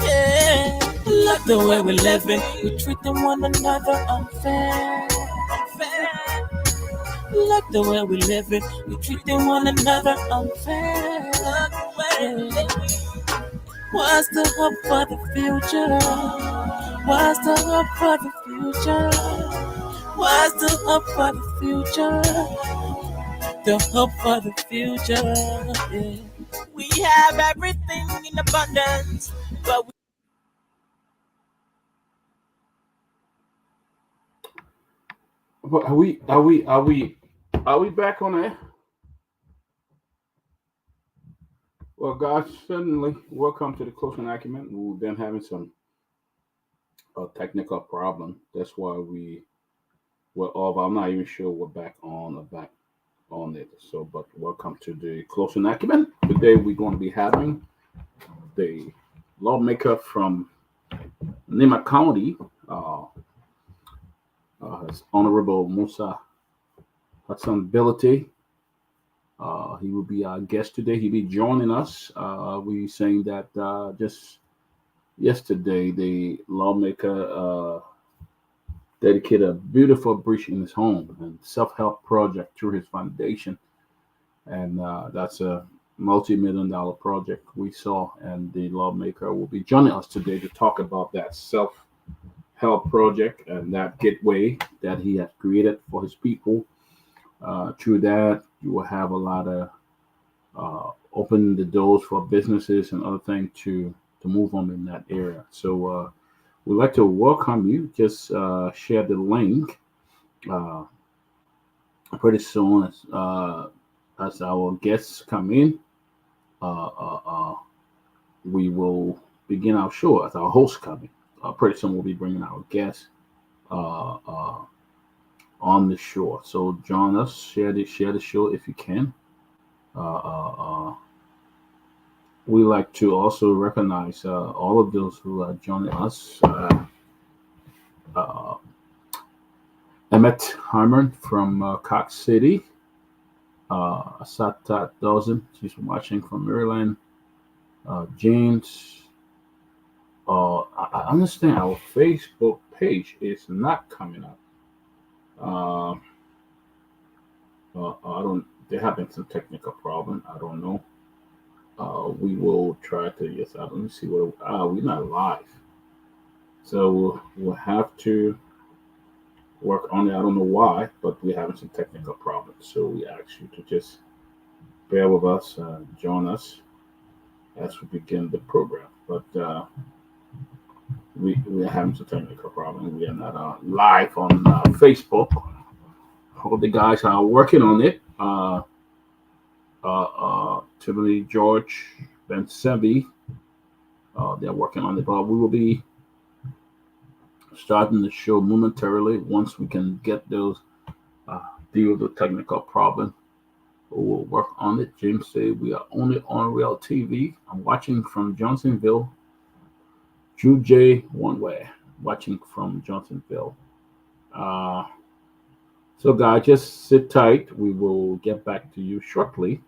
Yeah. Like the way we living, we treating one another unfair. Like the way we living, we treating one another unfair. Yeah. What's the hope for the future? What's the hope for the future? What's the hope for the future? The hope for the future. Yeah. We have everything in abundance, but Are we back on air? Well, guys, certainly welcome to the closing acumen. We've been having some technical problem. That's why we were off. I'm not even sure we're back on or back on it. So, but welcome to the closing acumen. Today we're going to be having the lawmaker from Nima County, uh, Honorable Musa Hassan Ability. He will be our guest today. He'll be joining us. We saying that just yesterday, the lawmaker dedicated a beautiful bridge in his home and self-help project through his foundation, and that's a multi-million-dollar project we saw. And the lawmaker will be joining us today to talk about that self-help project and that gateway that he has created for his people. Through that, you will have a lot of open the doors for businesses and other things to move on in that area. So we'd like to welcome you. Just share the link uh, pretty soon as our guests come in. Uh, uh, uh, we will begin our show as our host coming. Pretty soon we'll be bringing our guests uh, uh, on the show. So join us, share the show if you can. Uh, uh, uh, we like to also recognize all of those who are joining us. Uh, Emmett Harmon from Cox City, Asata Dawson, she's watching from Maryland. James, I understand our Facebook page is not coming up. Uh, I don't. There have been some technical problem. I don't know. We will try to. Yes, let me see what. We're not live, so we'll have to work on it. I don't know why, but we're having some technical problems. So we ask you to just bear with us, join us as we begin the program. But we are having some technical problems. We are not live on Facebook. All the guys are working on it. Tiffany, George, Ben Sanvee, they're working on it. But we will be starting the show momentarily once we can get those uh, deal with the technical problem. We'll work on it. James said we are only on Real TV. I'm watching from Johnsonville. Drew J. One Way, watching from Johnsonville. Uh, so guys, just sit tight. We will get back to you shortly.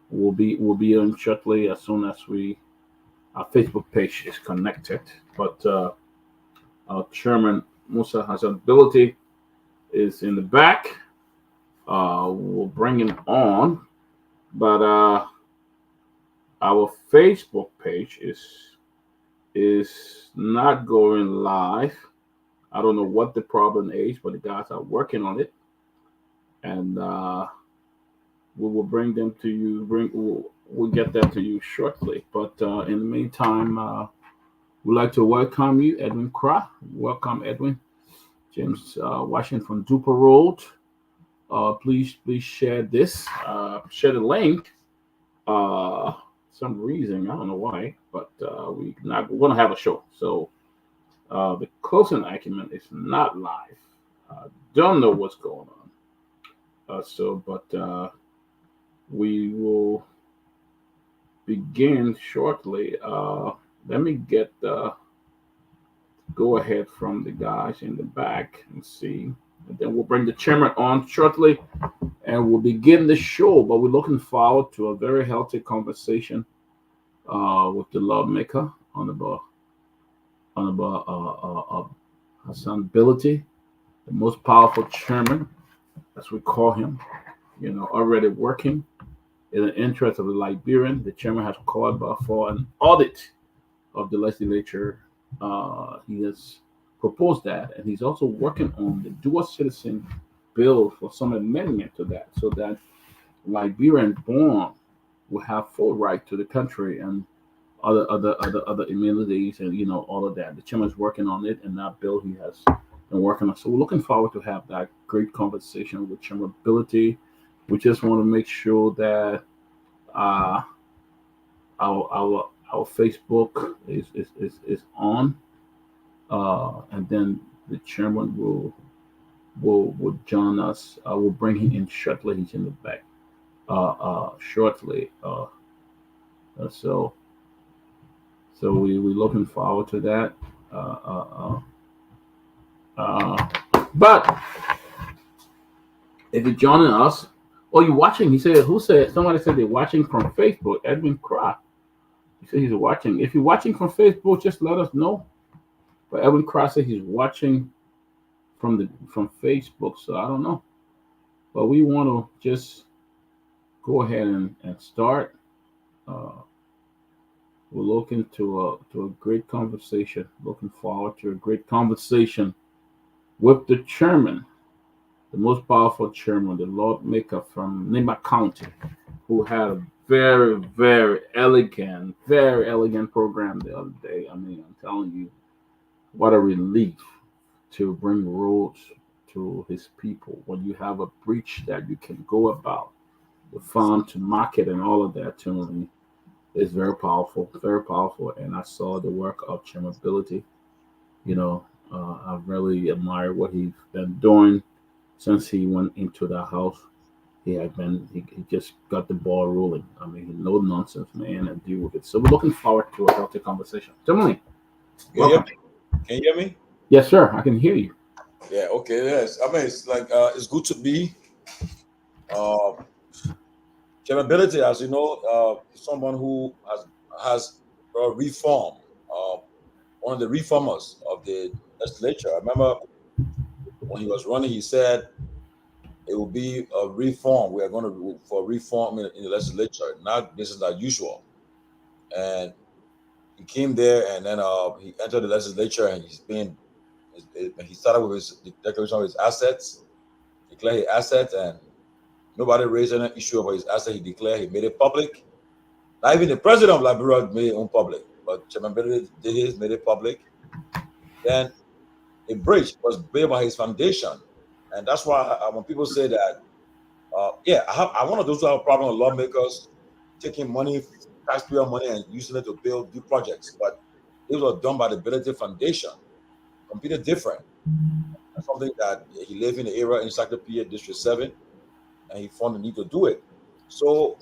We'll be on shortly as soon as our Facebook page is connected. But our chairman Musa has ability is in the back. We'll bring him on, but our Facebook page is not going live. I don't know what the problem is, but the guys are working on it, and we will bring them to you. We'll get that to you shortly. But in the meantime, we'd like to welcome you, Edwin Kra. Welcome, Edwin. James Washington from Duper Road. Please share this. Share the link. Uh, some reason I don't know why, but we're gonna have a show. So the closing acumen is not live. Don't know what's going on. But we will begin shortly. Let me get the go ahead from the guys in the back and see. And then we'll bring the chairman on shortly and we'll begin the show. But we're looking forward to a very healthy conversation with the lawmaker Honorable Hassan ability, the most powerful chairman, as we call him, already working in the interest of the Liberian. The chairman has called for an audit of the legislature. He has proposed that, and he's also working on the dual citizen bill for some amendment to that, so that Liberian born will have full right to the country and other immunities and all of that. The chairman's working on it, and that bill he has been working on. So we're looking forward to have that great conversation with Chairman Ability. We just want to make sure that uh, our Facebook is on, and then the chairman will join us. We'll bring him in shortly. He's in the back shortly. So we're looking forward to that. Uh, uh, uh, but if you're joining us or you're watching, he said, who said, somebody said they're watching from Facebook, Edwin Craft. He said he's watching. If you're watching from Facebook, just let us know. But Edwin Craft said he's watching from Facebook, so I don't know. But we want to just go ahead and start. Uh, we're looking to a great conversation. Looking forward to a great conversation with the chairman, the most powerful chairman, the lawmaker from Nima County, who had a very, very elegant program the other day. I mean, I'm telling you, what a relief to bring roads to his people when you have a breach that you can go about, the farm to market and all of that. To me, is very powerful, very powerful. And I saw the work of Chairman Ability. I really admire what he's been doing since he went into the house. He just got the ball rolling. I mean, no nonsense, man, and deal with it. So we're looking forward to a healthy conversation. Tomalin, Can you hear welcome. me? Can you hear me? Yes, sir. I can hear you. Yeah. Okay. Yes. I mean, it's like it's good to be uh, capability, as you know, someone who has reformed. Uh, One of the reformers of the legislature. I remember when he was running, he said it will be a reform. We are going to for reform in the legislature, not business as usual. And he came there, and then he entered the legislature, and he started with his declaration of his assets, declare his assets, and nobody raised any issue about his assets. He declared, he made it public. Not even the president of Liberia made it public, but Chairman Bennett did his, made it public. Then a bridge was built by his foundation, and that's why when people say that, I'm one of those who have a problem with lawmakers taking money, taxpayer money, and using it to build new projects. But it was done by the Ability Foundation, completely different. That's something that he lived in the era in Encyclopedia District 7, and he found the need to do it. So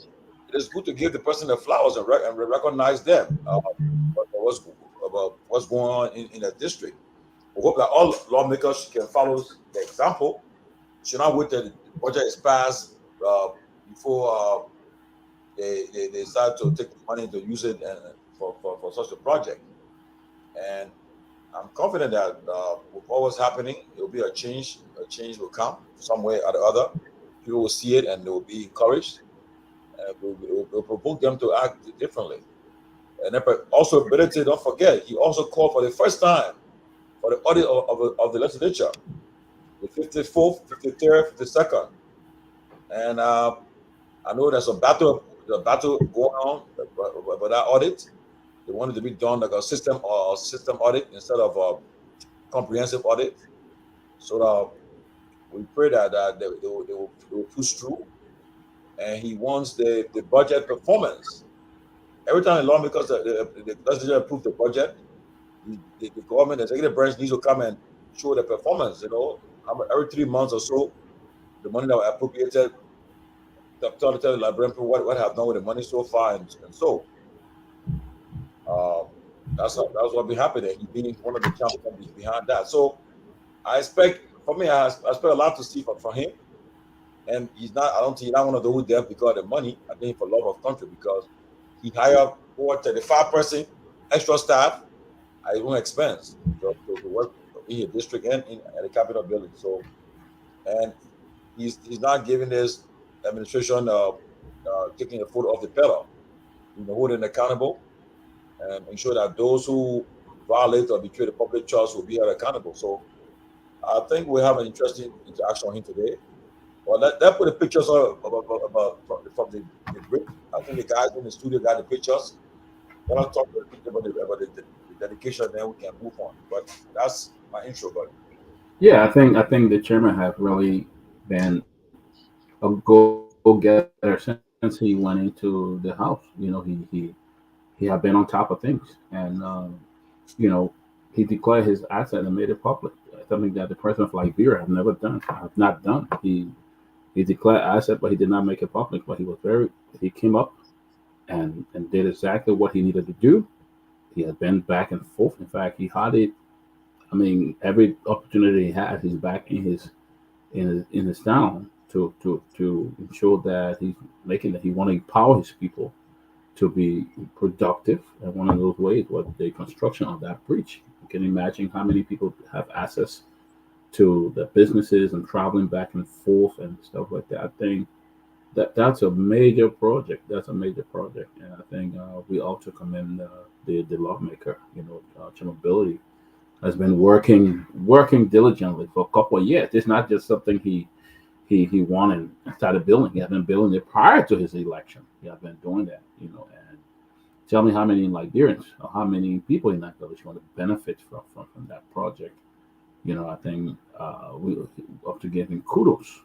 it is good to give the person the flowers and recognize them about what's going on in the district. We hope that all lawmakers can follow the example. Should not wait till the budget is passed before they start to take the money to use it for such a project. And I'm confident that with what was happening, there will be a change. A change will come some way or the other. People will see it and they will be encouraged. Will provoke them to act differently. And then also, ability, don't forget, he also called for the first time for the audit of the legislature, the 54th, 53rd, 52nd. And I know there's a battle going on about that audit. They wanted to be done like a system audit instead of a comprehensive audit. So we pray that they will push through. And he wants the budget performance. Every time the lawmakers, the legislature approve the budget, the government, the executive branch needs to come and show the performance. Every 3 months or so, the money that was appropriated, tell the librarian what have done with the money so far, and so uh, that's what be happening. He being one of the champions behind that. So I expect, for me, I expect a lot to see from him. And he's not. I don't think he's not one of those who there because of the money. I think for love of country, because he hired or 35-person extra staff at his own expense to work in his district and at the Capitol building. So, and he's not giving this administration taking a foot off the pedal, holding them accountable and ensure that those who violate or betray the public trust will be held accountable. So I think we have an interesting interaction on him today. Well, that put the pictures from the break. I think the guys in the studio got the pictures. Then I'll talk about the dedication, then we can move on. But that's my intro, buddy. Yeah, I think the chairman have really been a go-getter since he went into the house. He had been on top of things, and you know, he declared his asset and made it public. Something that the president of Liberia have never done, have not done. He declared asset, but he did not make it public. But he came up and did exactly what he needed to do. He has been back and forth. In fact, he hardly, I mean, every opportunity he had, he's back in his town to ensure that he's making that he want to empower his people to be productive. And one of those ways was the construction of that bridge. You can imagine how many people have access to the businesses and traveling back and forth and stuff like that. I think that's a major project. That's a major project, and I think we ought to commend the lawmaker. Chairman Ability has been working diligently for a couple of years. It's not just something he wanted and started building. He had been building it prior to his election. He had been doing that, and tell me how many Liberians or how many people in that village want to benefit from that project. I think we have to give him kudos,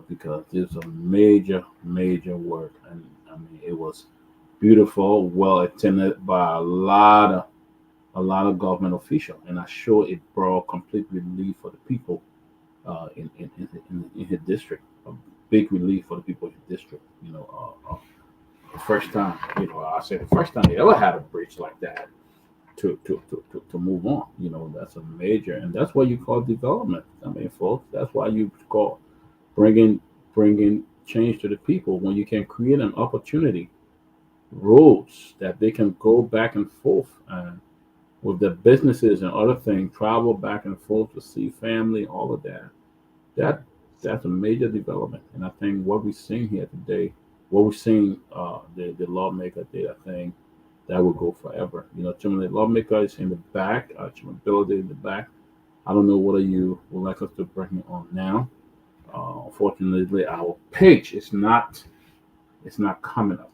because it's a major, major work. And I mean, it was beautiful, well attended by a lot of government officials, and I'm sure it brought complete relief for the people in his district. A big relief for the people in his district. The first time, I say the first time they ever had a bridge like that to move on. That's a major, and that's what you call development. I mean, folks, that's why you call bringing change to the people, when you can create an opportunity, roads that they can go back and forth and with their businesses and other things, travel back and forth to see family, all of that. That's a major development. And I think what we're seeing here today, what we're seeing the lawmaker did, I think that will go forever. Chairman, the lawmaker is in the back, Chairman Peabody in the back. I don't know whether you would like us to bring it on now. Unfortunately, our page is not coming up.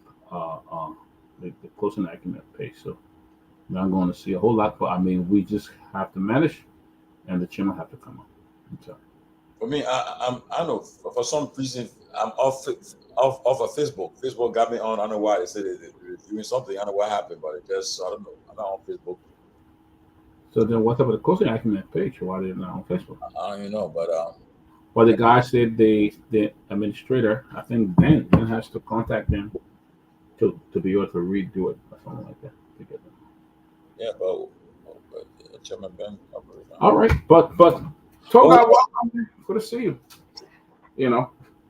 The closing argument page, so we're not going to see a whole lot. But I mean, we just have to manage, and the chairman have to come up. So, For me, I know for some reason I'm off of Facebook. Facebook got me on. I don't know why. They said they're doing something. I don't know what happened, but I don't know. I'm not on Facebook. So then, what's up with the closing argument page? Why they're not on Facebook? I don't even know, but well, the guy said the administrator, I think Ben has to contact them to be able to redo it or something like that to get them. Yeah, but Chairman Ben. All right, but talk about welcome. Good to see you.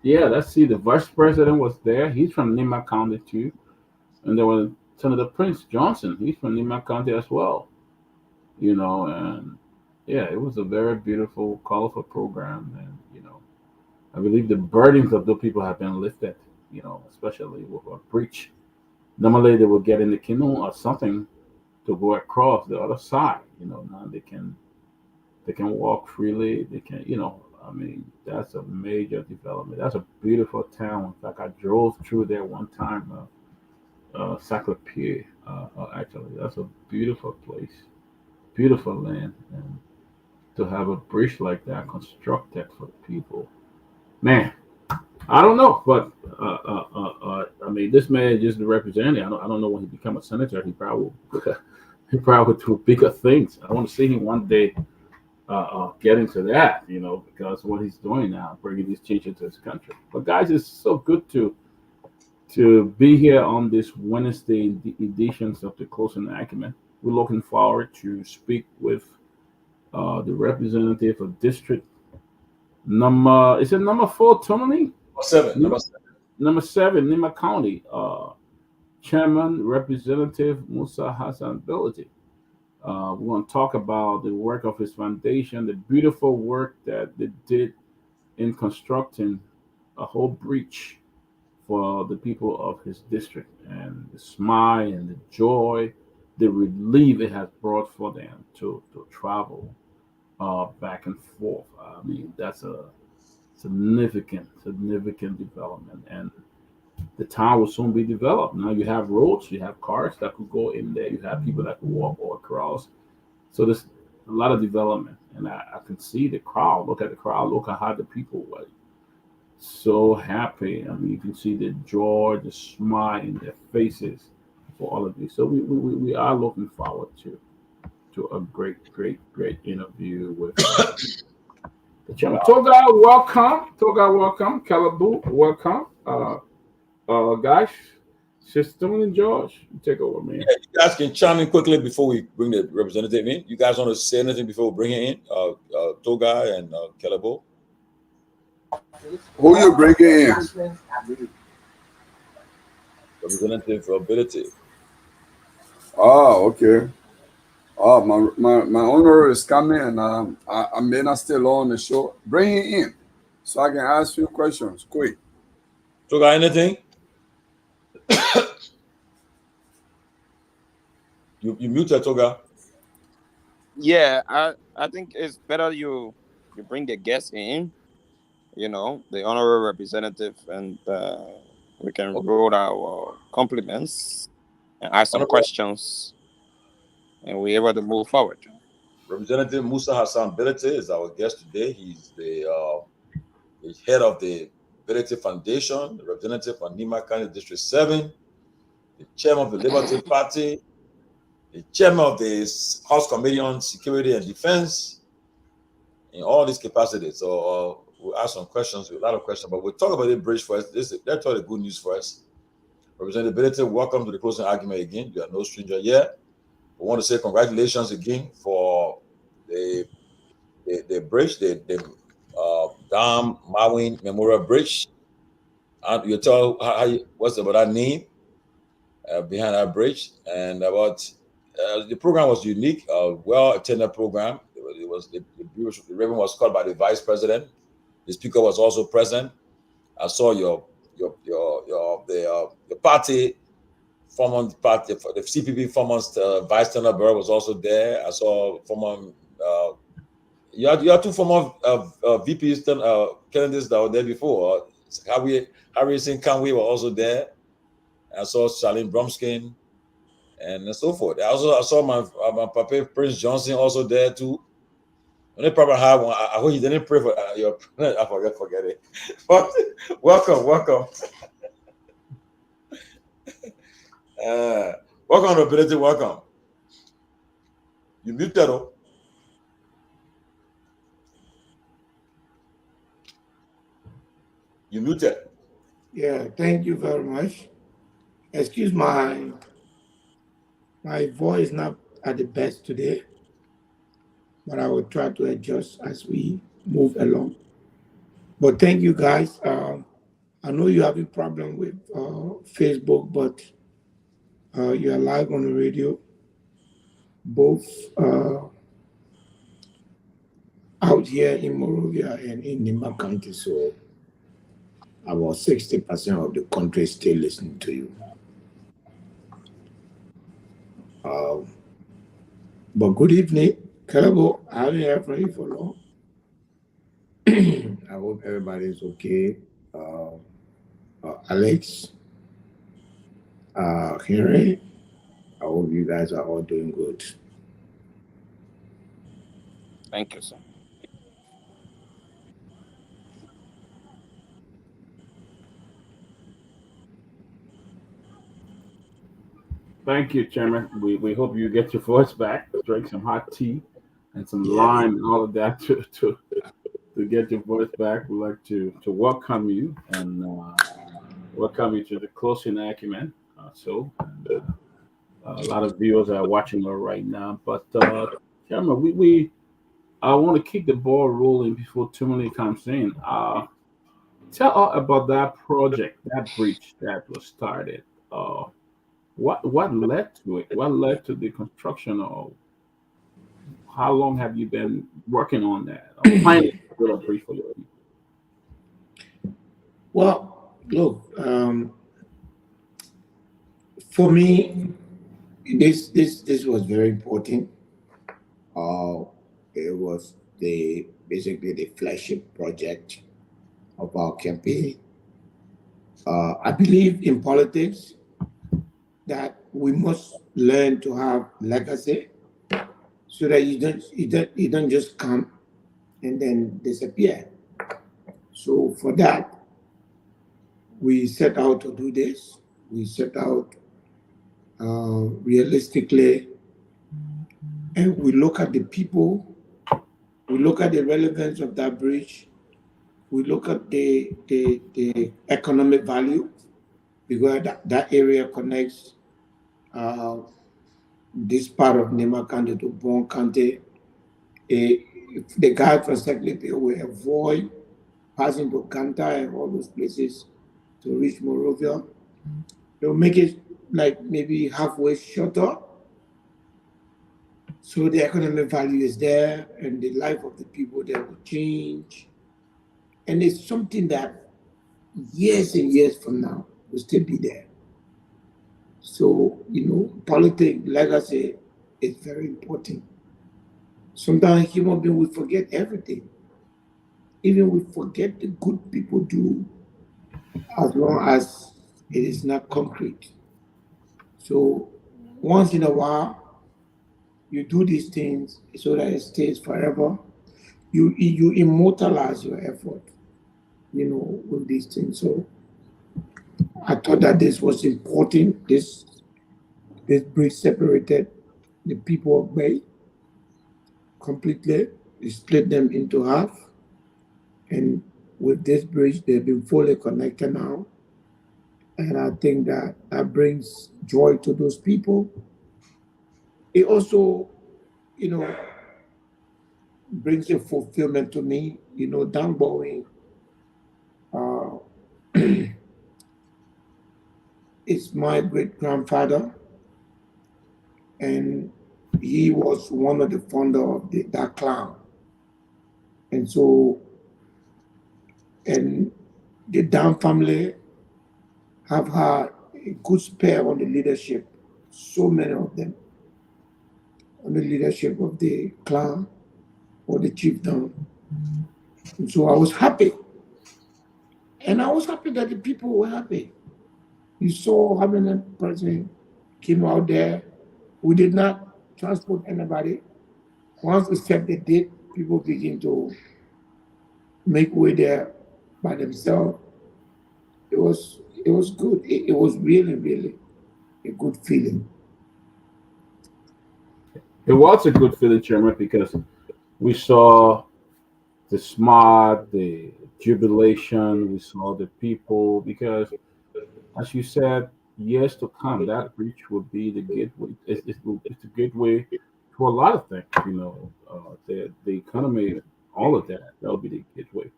Yeah, let's see. The vice president was there. He's from Nima County too, and there was Senator Prince Johnson. He's from Nima County as well. And yeah, it was a very beautiful, colorful program, and I believe the burdens of the people have been lifted. Especially with a breach. Normally, they will get in the canoe or something to go across the other side. Now they can walk freely. They can, I mean, that's a major development. That's a beautiful town. In fact, I drove through there one time, Sacre-Pied, actually. That's a beautiful place, beautiful land. And to have a bridge like that constructed for the people, man, I don't know. But, I mean, this man is just the representative. I don't know when he become a senator. He probably do bigger things. I want to see him one day get into that, because what he's doing now, bringing these changes to his country. But guys, it's so good to be here on this Wednesday editions of the Closing Argument. We're looking forward to speak with the representative of District number 4, Tomalin? Number 7. Number 7, Nima County. Chairman Representative Musa Hassan Ability. We're going to talk about the work of his foundation, the beautiful work that they did in constructing a whole breach for the people of his district, and the smile and the joy, the relief it has brought for them to travel back and forth. I mean, that's a significant development, and the town will soon be developed. Now you have roads, you have cars that could go in there, you have people that could walk or across. So there's a lot of development, and I can see the crowd. Look at the crowd. Look at how the people were so happy. I mean, you can see the joy, the smile in their faces for all of these. So we are looking forward to a great interview with the chairman. Toga, welcome. Toga, welcome. Calabu, welcome. Guys, Sister and George, you take over, man. Yeah, you guys can chime in quickly before we bring the representative in. You guys want to say anything before we bring it in? Toga and Kelebo. Who you bringing in? Representative Ability. Oh, okay. Oh, my owner is coming, and I may not stay long on the show. Bring him in so I can ask you questions quick. Toga, anything? you muted, Toga. Yeah, I think it's better you bring the guest in, the honorary representative, and we can roll our compliments and ask some questions, and we're able to move forward. Representative Musa Hassan Ability is our guest today. He's the head of the Ability Foundation, the representative for Nima County District 7, the chairman of the Liberty Party, the chairman of the House Committee on Security and Defense, in all these capacities. So we'll ask some questions, a lot of questions, but we'll talk about the bridge first. Let's talk the good news first. Representative, welcome to the closing argument again. You are no stranger here. We want to say congratulations again for the bridge, the Dam Mawin Memorial Bridge. And you tell what's about that name behind that bridge, and about the program was unique, well attended program. It was the ribbon was cut by the vice president. The speaker was also present. I saw your party former party, the CPP former vice tenor was also there. I saw former you had two former VPs candidates that were there before. Harry Singh Kanwe were also there. I saw Charlene Bromskin and so forth. I saw my papa Prince Johnson also there too. Only problem I have, I hope you didn't pray for your. I forget it. But welcome. Welcome to Ability. Welcome. You muted. You muted. Yeah, thank you very much. Excuse my voice not at the best today, but I will try to adjust as we move along. But thank you guys. I know you have a problem with Facebook, but you are live on the radio, both out here in Morovia and in Nima County. So about 60% of the country is still listening to you. But good evening, Kelebo. I haven't heard from you for long. I hope everybody is okay. Alex, Henry, I hope you guys are all doing good. Thank you, sir. Thank you, Chairman. We hope you get your voice back. Drink some hot tea and some lime and all of that to get your voice back. We'd like to welcome you and welcome you to the closing acumen. A lot of viewers are watching us right now. But Chairman, I want to keep the ball rolling before too many comes in. Tell us about that project, that breach that was started. what led to it? What led to the construction of? How long have you been working on that or planning to build a bridge for your people? Well, look, for me, this was very important. Uh, it was basically the flagship project of our campaign. I believe in politics that we must learn to have legacy so that you don't just come and then disappear. So for that, we set out to do this. We set out realistically, and we look at the people. We look at the relevance of that bridge. We look at the economic value because that area connects uh, this part of Nema County to Bon County. The guy from Secretary will avoid passing to Kanta and all those places to reach Morovia. They'll make it like maybe halfway shorter. So the economic value is there and the life of the people there will change. And it's something that years and years from now will still be there. So, politics, legacy is very important. Sometimes human beings will forget everything. Even we forget the good people do as long as it is not concrete. So once in a while, you do these things so that it stays forever. You immortalize your effort, with these things. So I thought that this was important. This bridge separated the people of Bay completely. It split them into half. And with this bridge, they've been fully connected now. And I think that brings joy to those people. It also, you know, brings a fulfillment to me. Dan Bowen uh, is my great grandfather, and he was one of the founder of that clan. And so, and the Dan family have had a good spare on the leadership, so many of them, on the leadership of the clan or the chiefdom. And so I was happy. And I was happy that the people were happy. You saw how many person came out there. We did not transport anybody. Once we set the date, people begin to make way there by themselves. It was good. It was really, really a good feeling. It was a good feeling, Chairman, because we saw the smart, the jubilation, we saw the people, because as you said, years to come, that bridge will be the gateway. It's the gateway to a lot of things, the economy, all of that. That'll be the gateway.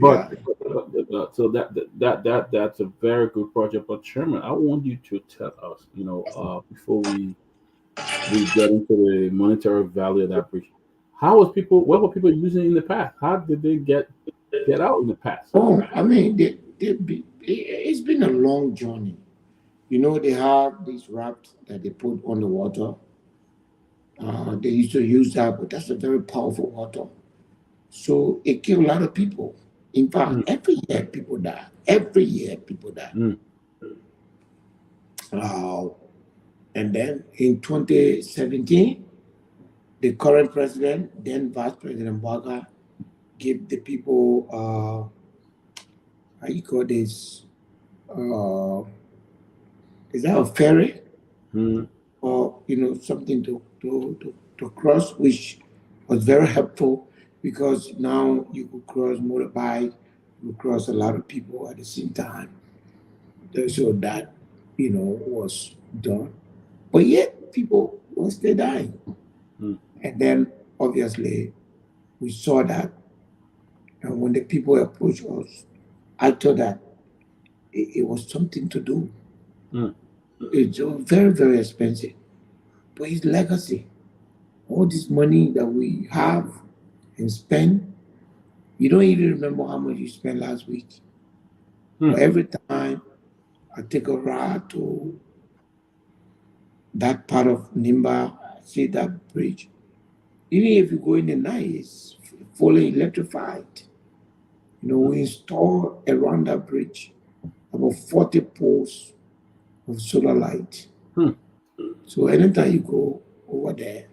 Yeah. So that's a very good project. But Chairman, I want you to tell us, before we get into the monetary value of that bridge, what were people using in the past? How did they get out in the past? Oh, I mean, it's been a long journey. They have these rafts that they put on the water. They used to use that, but that's a very powerful water. So it killed a lot of people. In fact, Mm, every year people die. Every year people die. mm, Uh, and then in 2017, the current president, then Vice President Baga, gave the people, how you call this? Uh, is that a ferry? mm. Or something to cross, which was very helpful because now you could cross motorbike, you could cross a lot of people at the same time. So that was done, but yet people were still dying. Mm. And then obviously we saw that, and when the people approached us, I thought that it was something to do. Mm. It's very, very expensive. But his legacy, all this money that we have and spend, you don't even remember how much you spent last week. But every time I take a ride to that part of Nimba, I see that bridge. Even if you go in the night, it's fully electrified. We install around that bridge about 40 poles of solar light. So anytime you go over there,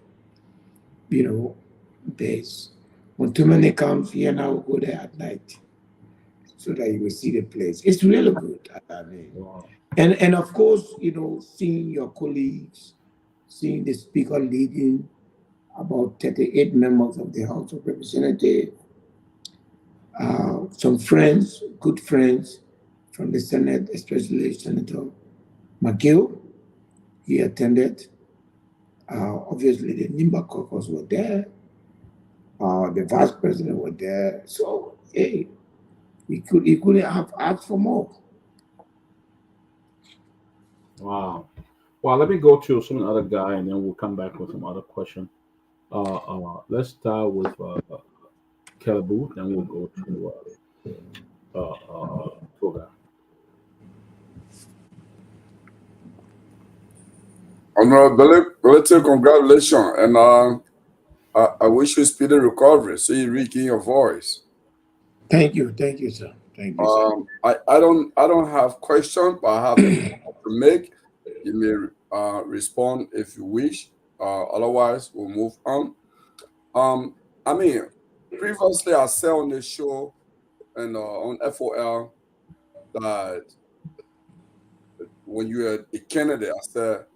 there's when Tomalin comes here now, we'll go there at night so that you will see the place. It's really good. I mean, Wow. and of course, seeing your colleagues, seeing the speaker leading about 38 members of the House of Representatives, some friends, good friends from the Senate, especially Senator McGill, he attended. Obviously, the Nimba caucus were there. The vice president were there. So, hey, he couldn't have asked for more. Wow. Well, let me go to some other guy, and then we'll come back with some other question. Let's start with Calabu, then we'll go to Toga. Honorability, congratulations, and I wish you speedy recovery so you regain your voice. Thank you, sir. Thank you, sir. I don't have questions, but I have a point to make. You may respond if you wish. Otherwise, we'll move on. I mean, previously I said on the show and on FOL that when you're a candidate, I said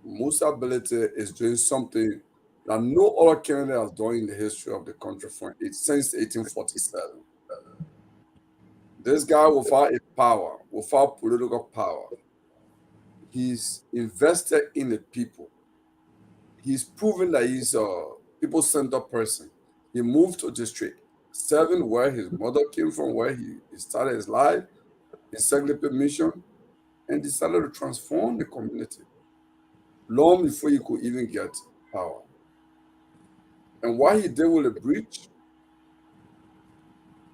Musa Ability is doing something that no other candidate has done in the history of the country since 1847. This guy, without a power, without political power, he's invested in the people. He's proven that he's a people-centered person. He moved to District 7, where his mother came from, where he started his life, his second mission, and decided to transform the community long before he could even get power. And what he did with the bridge,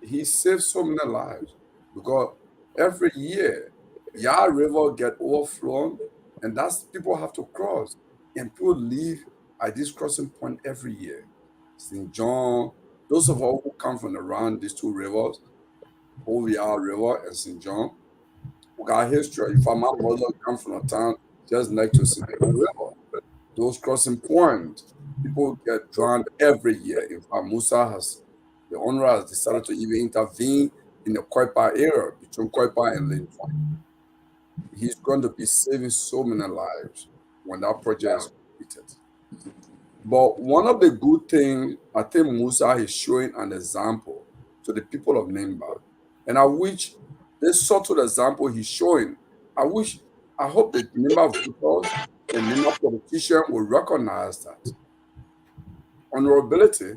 he saved so many lives because every year, Yah River get overflown, and that's people have to cross, and people live at this crossing point every year. St. John, those of us who come from around these two rivers, Yah River and St. John, we got history. If my mother comes from a town just next to St. John River, those crossing points, people get drowned every year. In fact, the owner has decided to even intervene in the Koipa area between Koipa and Lane 20. He's going to be saving so many lives when that project is completed. But one of the good things, I think Musa is showing an example to the people of Nimba. And I wish this subtle example he's showing, I hope the Nimba voters and Nimba politicians will recognize that honorability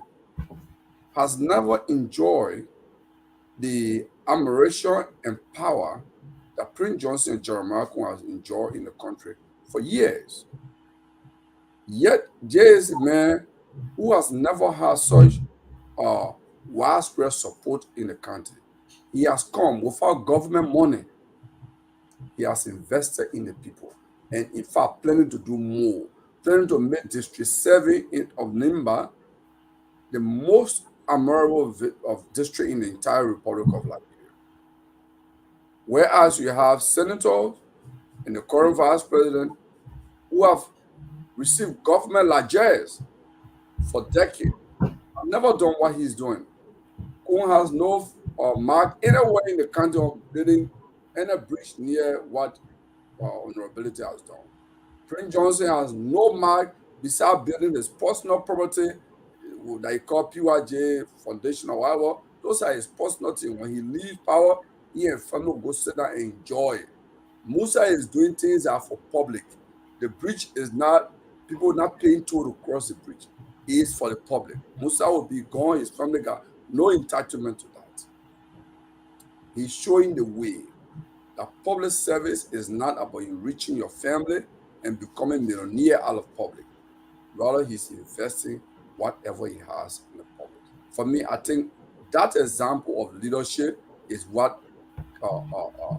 has never enjoyed the admiration and power that Prince Johnson and Jeremiah has enjoyed in the country for years. Yet, there is a man who has never had such widespread support in the country. He has come without government money. He has invested in the people. And in fact, planning to do more, planning to make District 7 of Nimba the most admirable of district in the entire Republic of Liberia. Whereas you have senators and the current vice president who have received government largesse for decades, have never done what he's doing. Kun has no mark anywhere in the country of building any bridge near what honorability has done. Prince Johnson has no mark beside building his personal property that he call PYJ Foundation or whatever. Those are his personal things. When he leaves power, he and family go sit down and enjoy it. Musa is doing things that are for public. The bridge is not, people not paying toll to cross the bridge. It is for the public. Musa will be gone, his family got no entitlement to that. He's showing the way. that public service is not about you reaching your family and becoming millionaire out of public. Rather, he's investing whatever he has in the public. For me, I think that example of leadership is what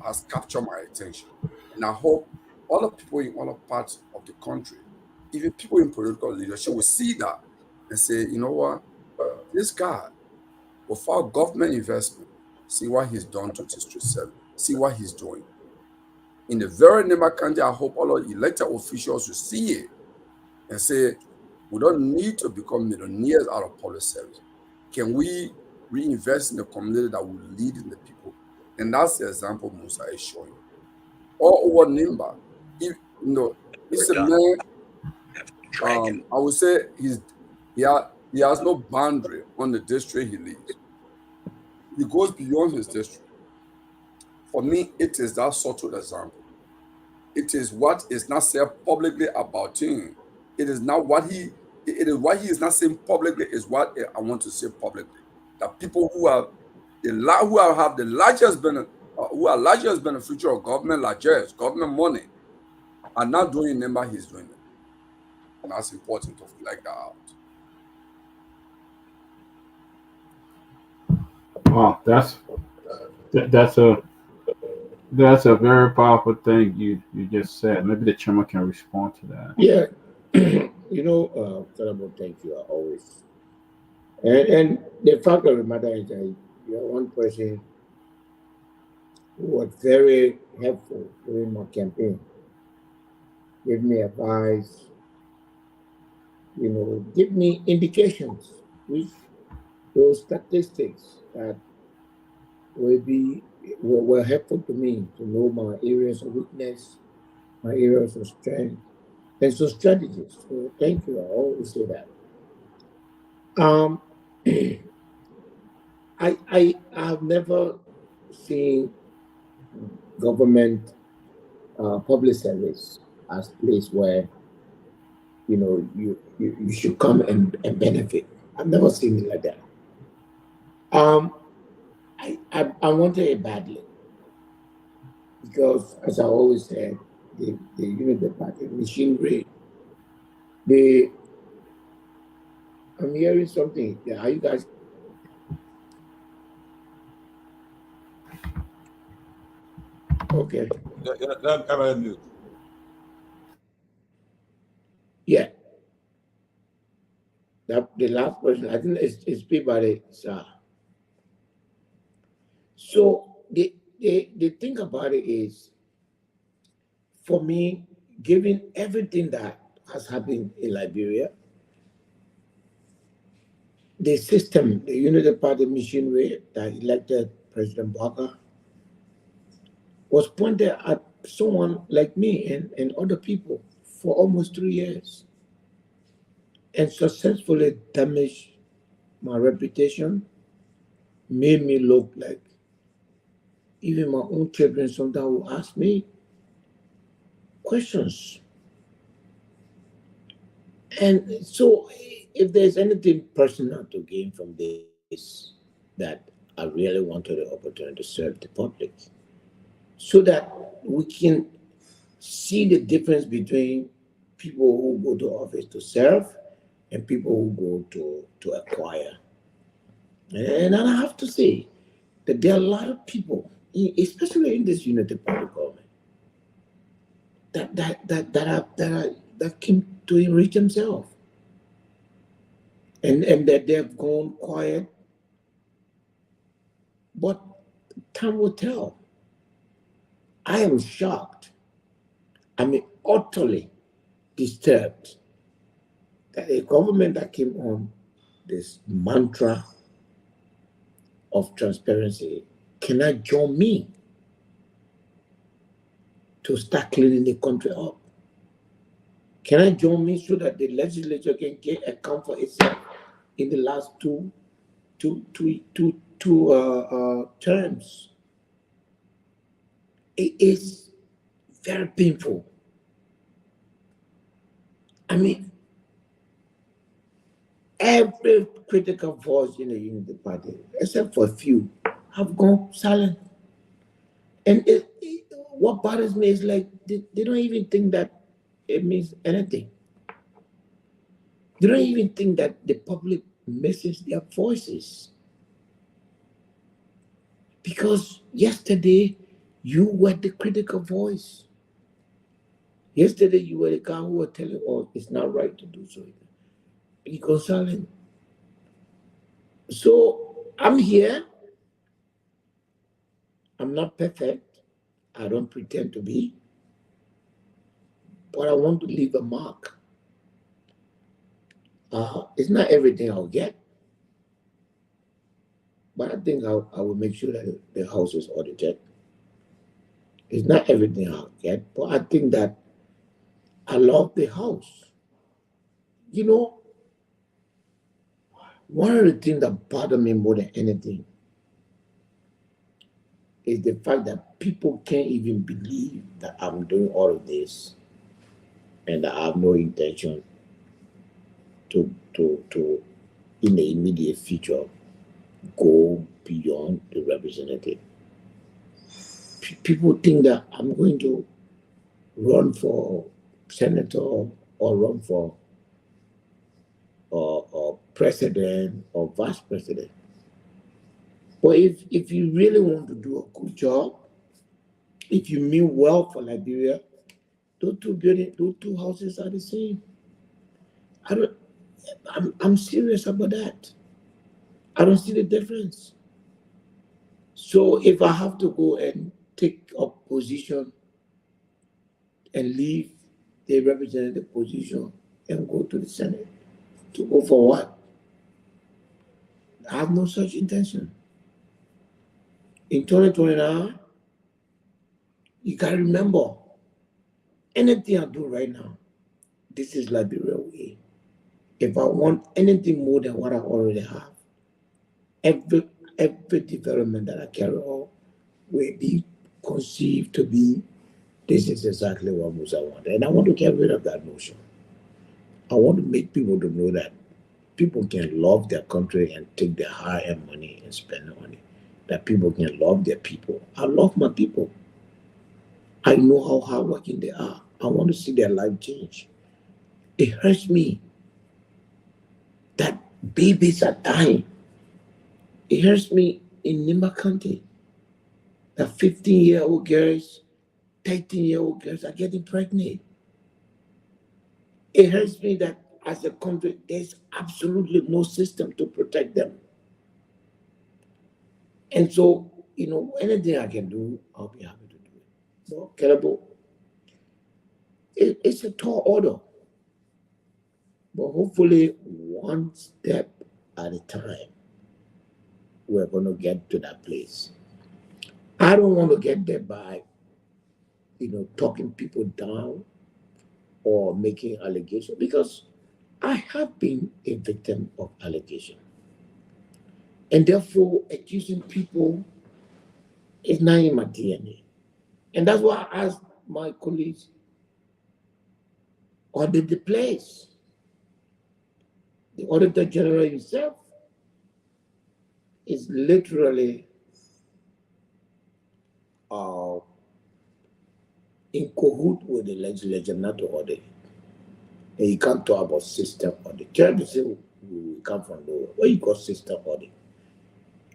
has captured my attention. And I hope other people in other parts of the country, even people in political leadership, will see that and say, you know what, this guy, without government investment, see what he's done to District 7, see what he's doing. In the very neighbor county, I hope all of elected officials will see it and say, we don't need to become millionaires out of public service. Can we reinvest in the community that will lead in the people? And that's the example Musa is showing. All over Nimba, it's a man. I would say he has no boundary on the district he leads. He goes beyond his district. For me, it is that subtle example. It is what is not said publicly about him. It is not what he. It is what he is not saying publicly is what I want to say publicly. That people who have the largest who are largest beneficiary of government largesse, government money, are not doing Nimba, he's doing it. And that's important to flag that out. Wow, that's a very powerful thing you just said. Maybe the chairman can respond to that. Yeah, Terrible, thank you always. And the fact of the matter is that you're one person who was very helpful during my campaign. Give me advice, give me indications, which those statistics that were helpful to me to know my areas of weakness, my areas of strength, and so strategies. So thank you. I always say that. I have never seen government public service as a place where you should come and benefit. I've never seen it like that. I wanted it badly because, as I always said, the party machinery. I'm hearing something. Yeah, are you guys? Okay. Yeah. The last person, I think it's Peabody, sir. So the thing about it is, for me, given everything that has happened in Liberia, the system, the Unity Party machinery that elected President Baka was pointed at someone like me and other people for almost 3 years and successfully damaged my reputation, made me look like even my own children sometimes will ask me questions. And so if there's anything personal to gain from this, that I really wanted the opportunity to serve the public so that we can see the difference between people who go to office to serve and people who go to acquire. And I have to say that there are a lot of people, especially in this Unity Party government, that came to enrich themselves, and that they've gone quiet. But time will tell. I am shocked. Utterly disturbed that a government that came on this mantra of transparency cannot join me to start cleaning the country up. Can I join me so that the legislature can get account for itself in the last two terms? It is very painful. Every critical voice in the Unity Party, except for a few, have gone silent. And what bothers me is like they don't even think that it means anything. They don't even think that the public misses their voices. Because yesterday, you were the critical voice. Yesterday, you were the guy who was telling, oh, it's not right to do so. Reconciling. So I'm here. I'm not perfect. I don't pretend to be. But I want to leave a mark. It's not everything I'll get. But I think I will make sure that the house is audited. It's not everything I'll get. But I think that I love the house. You know, one of the things that bother me more than anything is the fact that people can't even believe that I'm doing all of this and that I have no intention to in the immediate future go beyond the representative. People think that I'm going to run for senator or run for or president or vice president. But if you really want to do a good job, if you mean well for Liberia, those two houses are the same. I'm serious about that. I don't see the difference. So if I have to go and take up position and leave the representative position and go to the Senate, to go for what? I have no such intention. In 2029, you gotta remember, anything I do right now, this is Liberia way. If I want anything more than what I already have, every development that I carry on will be conceived to be this is exactly what Musa wanted. And I want to get rid of that notion. I want to make people to know that people can love their country and take their high-end money and spend it on it. That people can love their people. I love my people. I know how hardworking they are. I want to see their life change. It hurts me that babies are dying. It hurts me in Nimba County that 15-year-old girls, 13-year-old girls are getting pregnant. It hurts me that as a country, there's absolutely no system to protect them. And so, anything I can do, I'll be happy to do it. So, Kelebo, it's a tall order. But hopefully, one step at a time, we're going to get to that place. I don't want to get there by, talking people down or making allegations, because I have been a victim of allegation. And therefore, accusing people is not in my DNA. And that's why I asked my colleagues, audit the place. The Auditor General himself is literally in cahoot with the legislature not to audit. And you can't talk about system audit. Tell say we come from nowhere. Where you got system audit?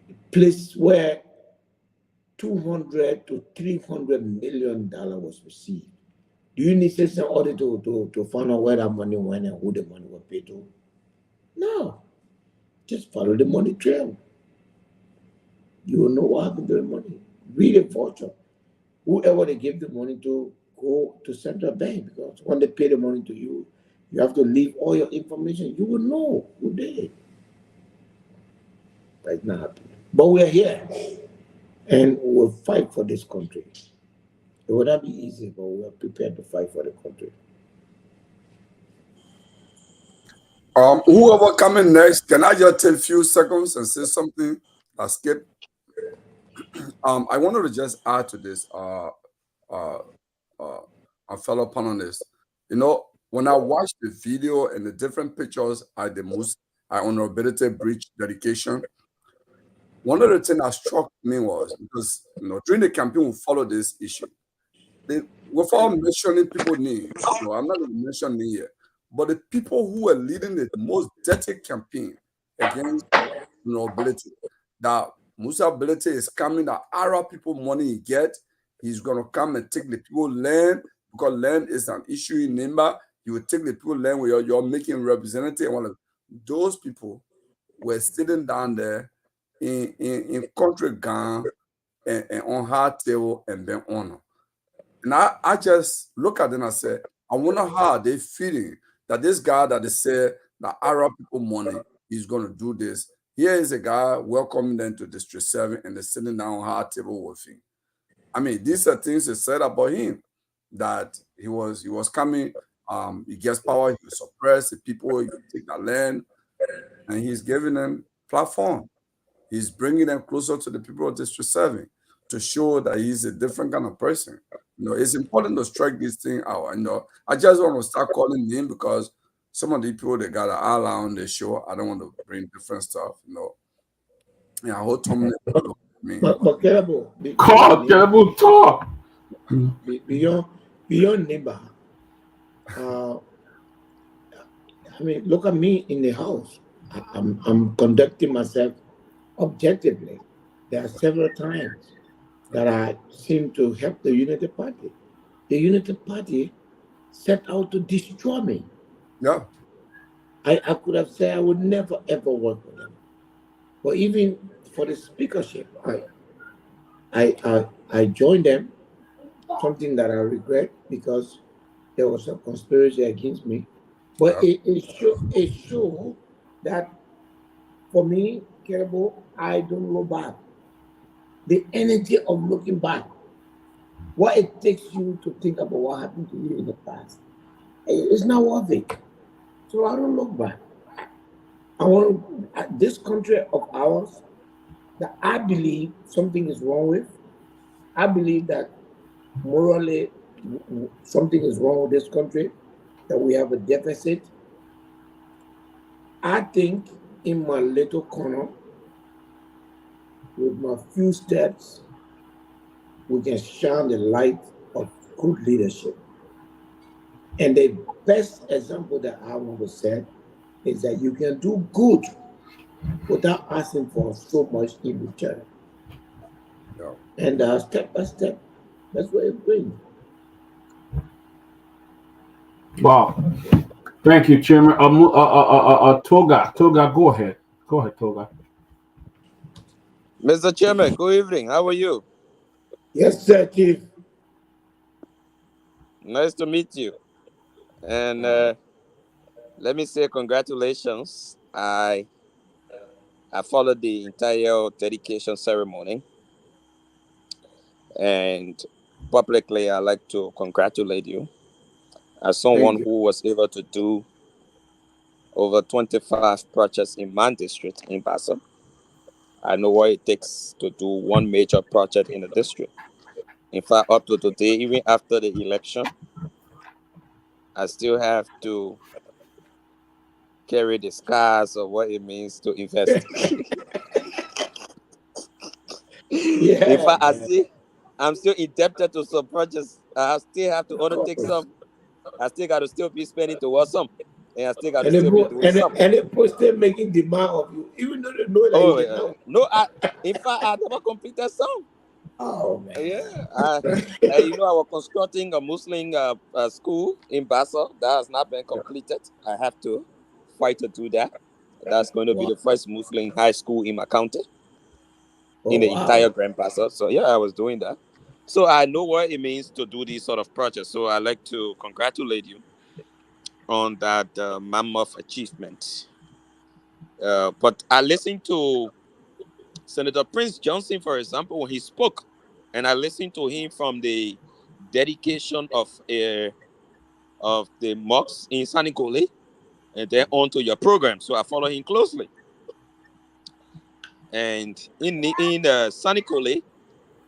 A place where $200 to $300 million was received. Do you need system audit to find out where that money went and who the money was paid to? No. Just follow the money trail. You will know what happened to the money. Read a voucher. Whoever they give the money to, go to central bank, because when they pay the money to you, you have to leave all your information. You will know who did it. That's not happening. But we're here, and we'll fight for this country. It would not be easy, but we're prepared to fight for the country. Whoever coming next, can I just take a few seconds and say something? I skip. I wanted to just add to this, our fellow panelists. When I watched the video and the different pictures at the honorability bridge dedication, one of the things that struck me was, because during the campaign we followed this issue, without mentioning people names, no, I'm not going to mention names here, but the people who are leading the most dirty campaign against ability, that Musa ability is coming, that Arab people money he get, he's going to come and take the people land, because land is an issue in Nimba. He will take the people land where you're making representative. And one of those people were sitting down there in country Ghana and on hard table and then on. And I just look at them and say, I wonder how they feeling that this guy that they say that Arab people money is going to do this. Here is a guy welcoming them to District 7 and they're sitting down on hard table with him. I mean, these are things they said about him, that he was coming, he gets power, he will suppress the people, he will take that land, and he's giving them platform. He's bringing them closer to the people of District 7 to show that he's a different kind of person. It's important to strike this thing out. I just want to start calling him because some of the people that got an ally on the show, I don't want to bring different stuff. Yeah, I hope Tomalin. But Terrible. Terrible talk. Beyond neighbor. I mean, look at me in the house. I'm conducting myself objectively. There are several times that I seem to help the Unity Party. The Unity Party set out to destroy me. Yeah. I could have said I would never ever work with them. But even for the speakership, I joined them, something that I regret because there was a conspiracy against me. But it showed that for me, Kerebo, I don't look back. The energy of looking back, what it takes you to think about what happened to you in the past, it's not worth it. So I don't look back. I want this country of ours that I believe something is wrong with. I believe that morally something is wrong with this country, that we have a deficit. I think in my little corner, with my few steps, we can shine the light of good leadership. And the best example that I want to set is that you can do good without asking for so much in return. Yeah. And step by step, that's what it brings. Wow. Thank you, Chairman. Toga, go ahead. Go ahead, Toga. Mr. Chairman, good evening. How are you? Yes, sir, Chief. Nice to meet you. And let me say congratulations. I followed the entire dedication ceremony. And publicly, I'd like to congratulate you as someone who was able to do over 25 projects in my district in Bassa. I know what it takes to do one major project in a district. In fact, up to today, even after the election, I still have to carry the scars of what it means to invest. In fact, I'm still indebted to some projects. I still have to undertake some. I still got to still be spending towards some. And I still got to still be doing some. And they still making demand of you, even though they know that you know. No, in fact, I never completed some. Oh, man. Yeah. I was constructing a Muslim school in Basel. That has not been completed. I have to fight to do that. That's going to be the first Muslim high school in my county. In the entire Grand Basel. So, yeah, I was doing that. So, I know what it means to do these sort of projects. So, I'd like to congratulate you on that mammoth achievement. But I listened to Senator Prince Johnson, for example, when he spoke, and I listened to him from the dedication of the mosques in Sanikole, and then on to your program. So I follow him closely. And in Sanikole,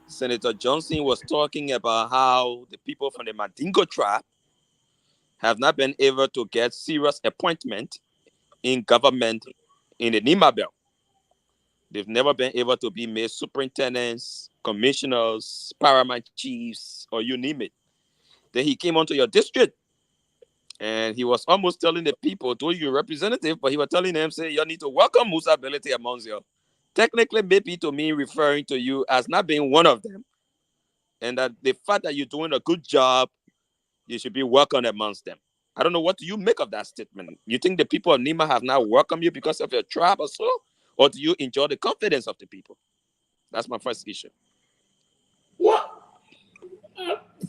Senator Johnson was talking about how the people from the Mandingo tribe have not been able to get serious appointment in government in the Nima Belt. They've never been able to be made superintendents, commissioners, paramount chiefs, or you name it. Then he came onto your district, and he was almost telling the people, told you representative, but he was telling them, say, you need to welcome Musa Belete amongst you. Technically, maybe to me referring to you as not being one of them, and that the fact that you're doing a good job, you should be welcomed amongst them. I don't know, what do you make of that statement? You think the people of Nima have now welcomed you because of your tribe or so? Or do you enjoy the confidence of the people? That's my first issue. Well,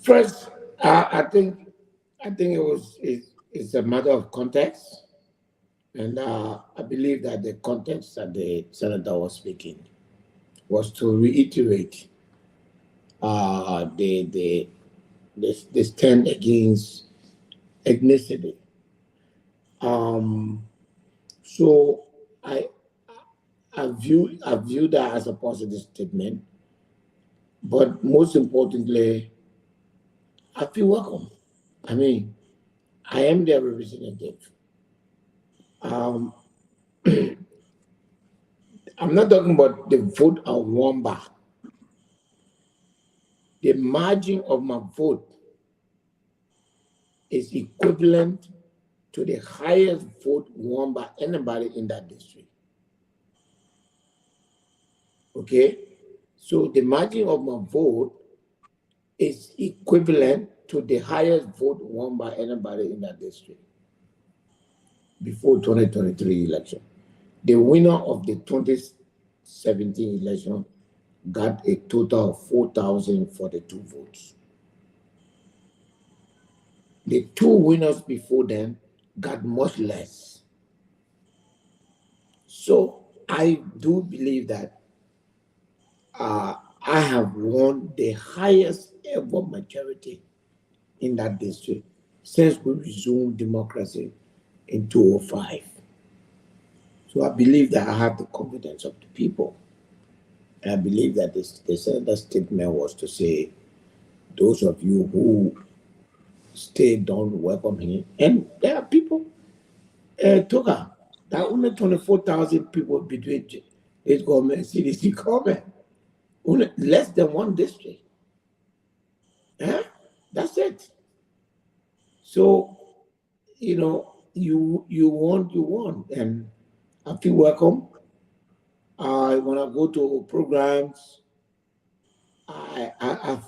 first, I think it's a matter of context, and I believe that the context that the senator was speaking was to reiterate the stand against ethnicity. So I view that as a positive statement, but most importantly, I feel welcome. I mean, I am their representative. Um, I'm not talking about the vote of Wamba. The margin of my vote is equivalent to the highest vote won by anybody in that district. Okay? So the margin of my vote is equivalent to the highest vote won by anybody in that district before 2023 election. The winner of the 2017 election got a total of 4,042 votes. The two winners before them got much less. So I do believe that I have won the highest ever majority in that district since we resumed democracy in 2005. So I believe that I have the confidence of the people. And I believe that the senator's statement was to say, those of you who stay, don't welcome him. And there are people, Toga, there are only 24,000 people between this government and CDC government. Only less than one district. That's it. So, you want, and I feel welcome. When I go to programs, I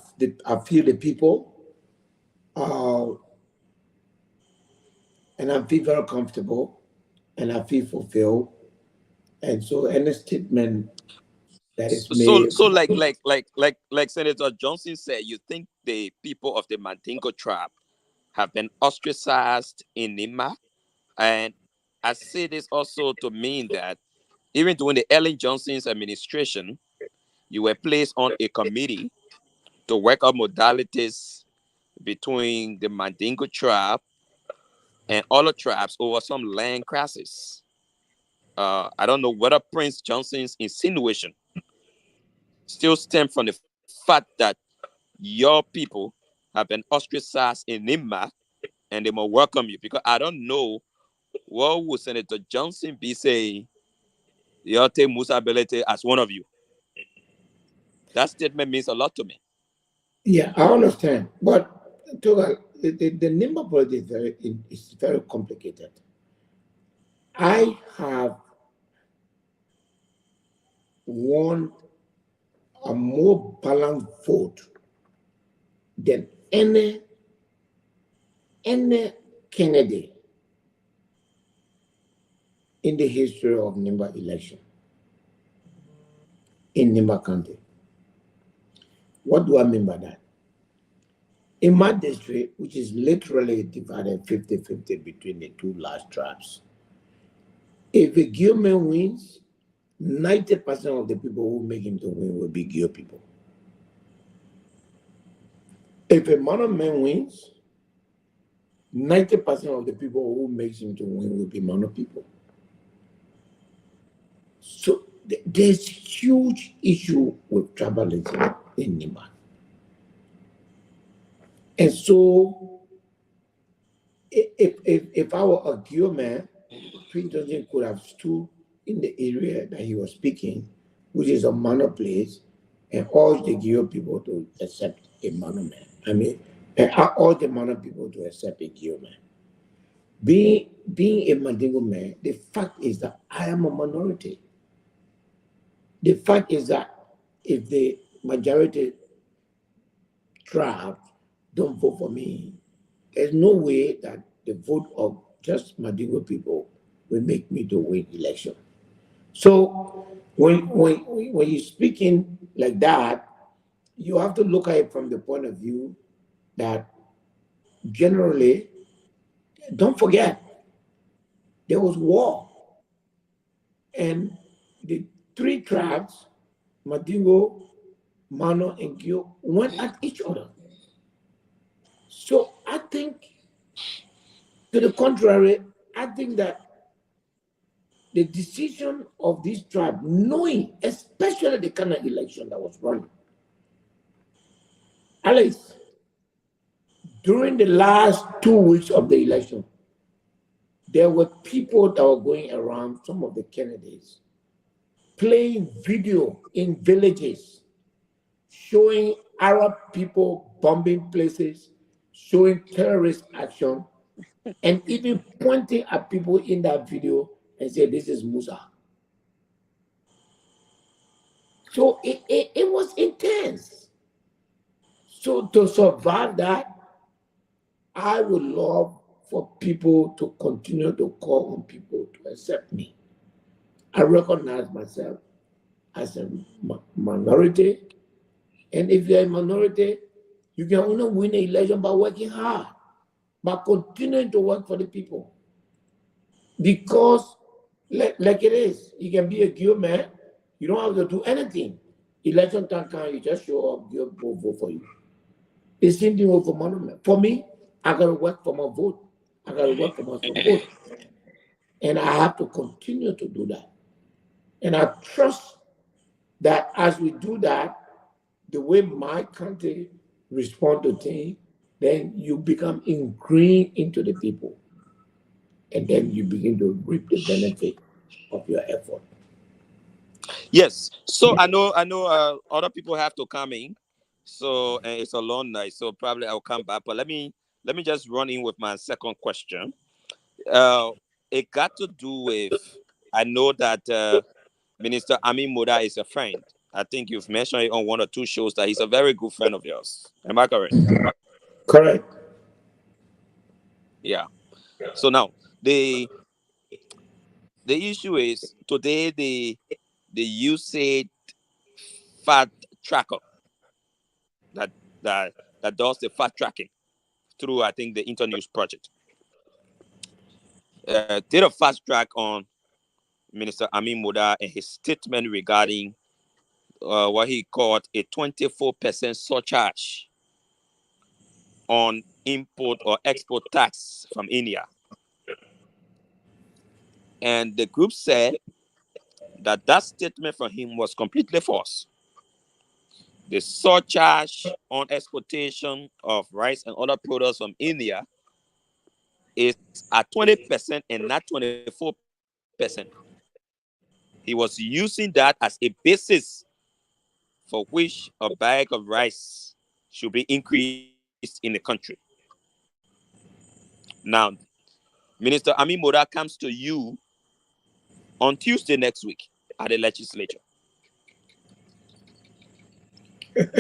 feel the people, and I feel very comfortable, and I feel fulfilled. And so, any statement that is made. So like Senator Johnson said, you think the people of the Mandingo tribe have been ostracized in Nima? And I say this also to mean that even during the Ellen Johnson's administration, you were placed on a committee to work out modalities between the Mandingo tribe and other tribes over some land crisis. I don't know whether Prince Johnson's insinuation still stem from the fact that your people have been ostracized in Nimba and they will welcome you, because I don't know what would Senator Johnson be saying, you take Musa Belete as one of you. That statement means a lot to me. Yeah, I understand. But Toga, the Nimba project is very complicated. I have won a more balanced vote than any candidate in the history of Nimba election in Nimba County. What do I mean by that? In my district, which is literally divided 50-50 between the two large tribes, if a Gio man wins, 90% of the people who make him to win will be Gio people. If a Mano man wins, 90% of the people who makes him to win will be Mano people. So there's huge issue with tribalism in Nimba. And so if I were a Gio man, Prince Johnson could have stood in the area that he was speaking, which is a Mano place, and urged the Gio people to accept a Mano man. I mean, And I urge the Mana people to accept a Gio man. Being a Mandingo man, the fact is that I am a minority. The fact is that if the majority tribe don't vote for me, there's no way that the vote of just Mandingo people will make me to win election. So when you're speaking like that, you have to look at it from the point of view that generally, don't forget, there was war. And the three tribes, Mandingo, Mano, and Gio, went at each other. So I think, to the contrary, I think that the decision of this tribe, knowing especially the kind of election that was running, Alex, during the last 2 weeks of the election, there were people that were going around, some of the candidates, playing video in villages, showing Arab people bombing places, showing terrorist action, and even pointing at people in that video and say, this is Musa. So it was intense. So to survive that, I would love for people to continue to call on people to accept me. I recognize myself as a minority. And if you're a minority, you can only win an election by working hard, by continuing to work for the people. Because, like it is, you can be a good man, you don't have to do anything. Election time comes, you just show up, give vote for you. The same thing with monument. For me, I gotta work for my vote. I gotta work for my support. And I have to continue to do that. And I trust that as we do that, the way my country respond to things, then you become ingrained into the people. And then you begin to reap the benefit of your effort. Yes. So I know other people have to come in. So and it's a long night. So probably I'll come back. But let me just run in with my second question. It got to do with, I know that Minister Amin Moda is a friend. I think you've mentioned it on one or two shows that he's a very good friend of yours. Am I correct? Correct. Yeah. So now the issue is today the USAID fat tracker that that does the fat tracking through, I think, the Internews project did a fast track on Minister Amin Moda and his statement regarding what he called a 24% surcharge on import or export tax from India. And the group said that statement from him was completely false. The surcharge on exportation of rice and other products from India is at 20% and not 24%. He was using that as a basis for which a bag of rice should be increased in the country. Now, Minister Amin Moda comes to you on Tuesday next week at the legislature.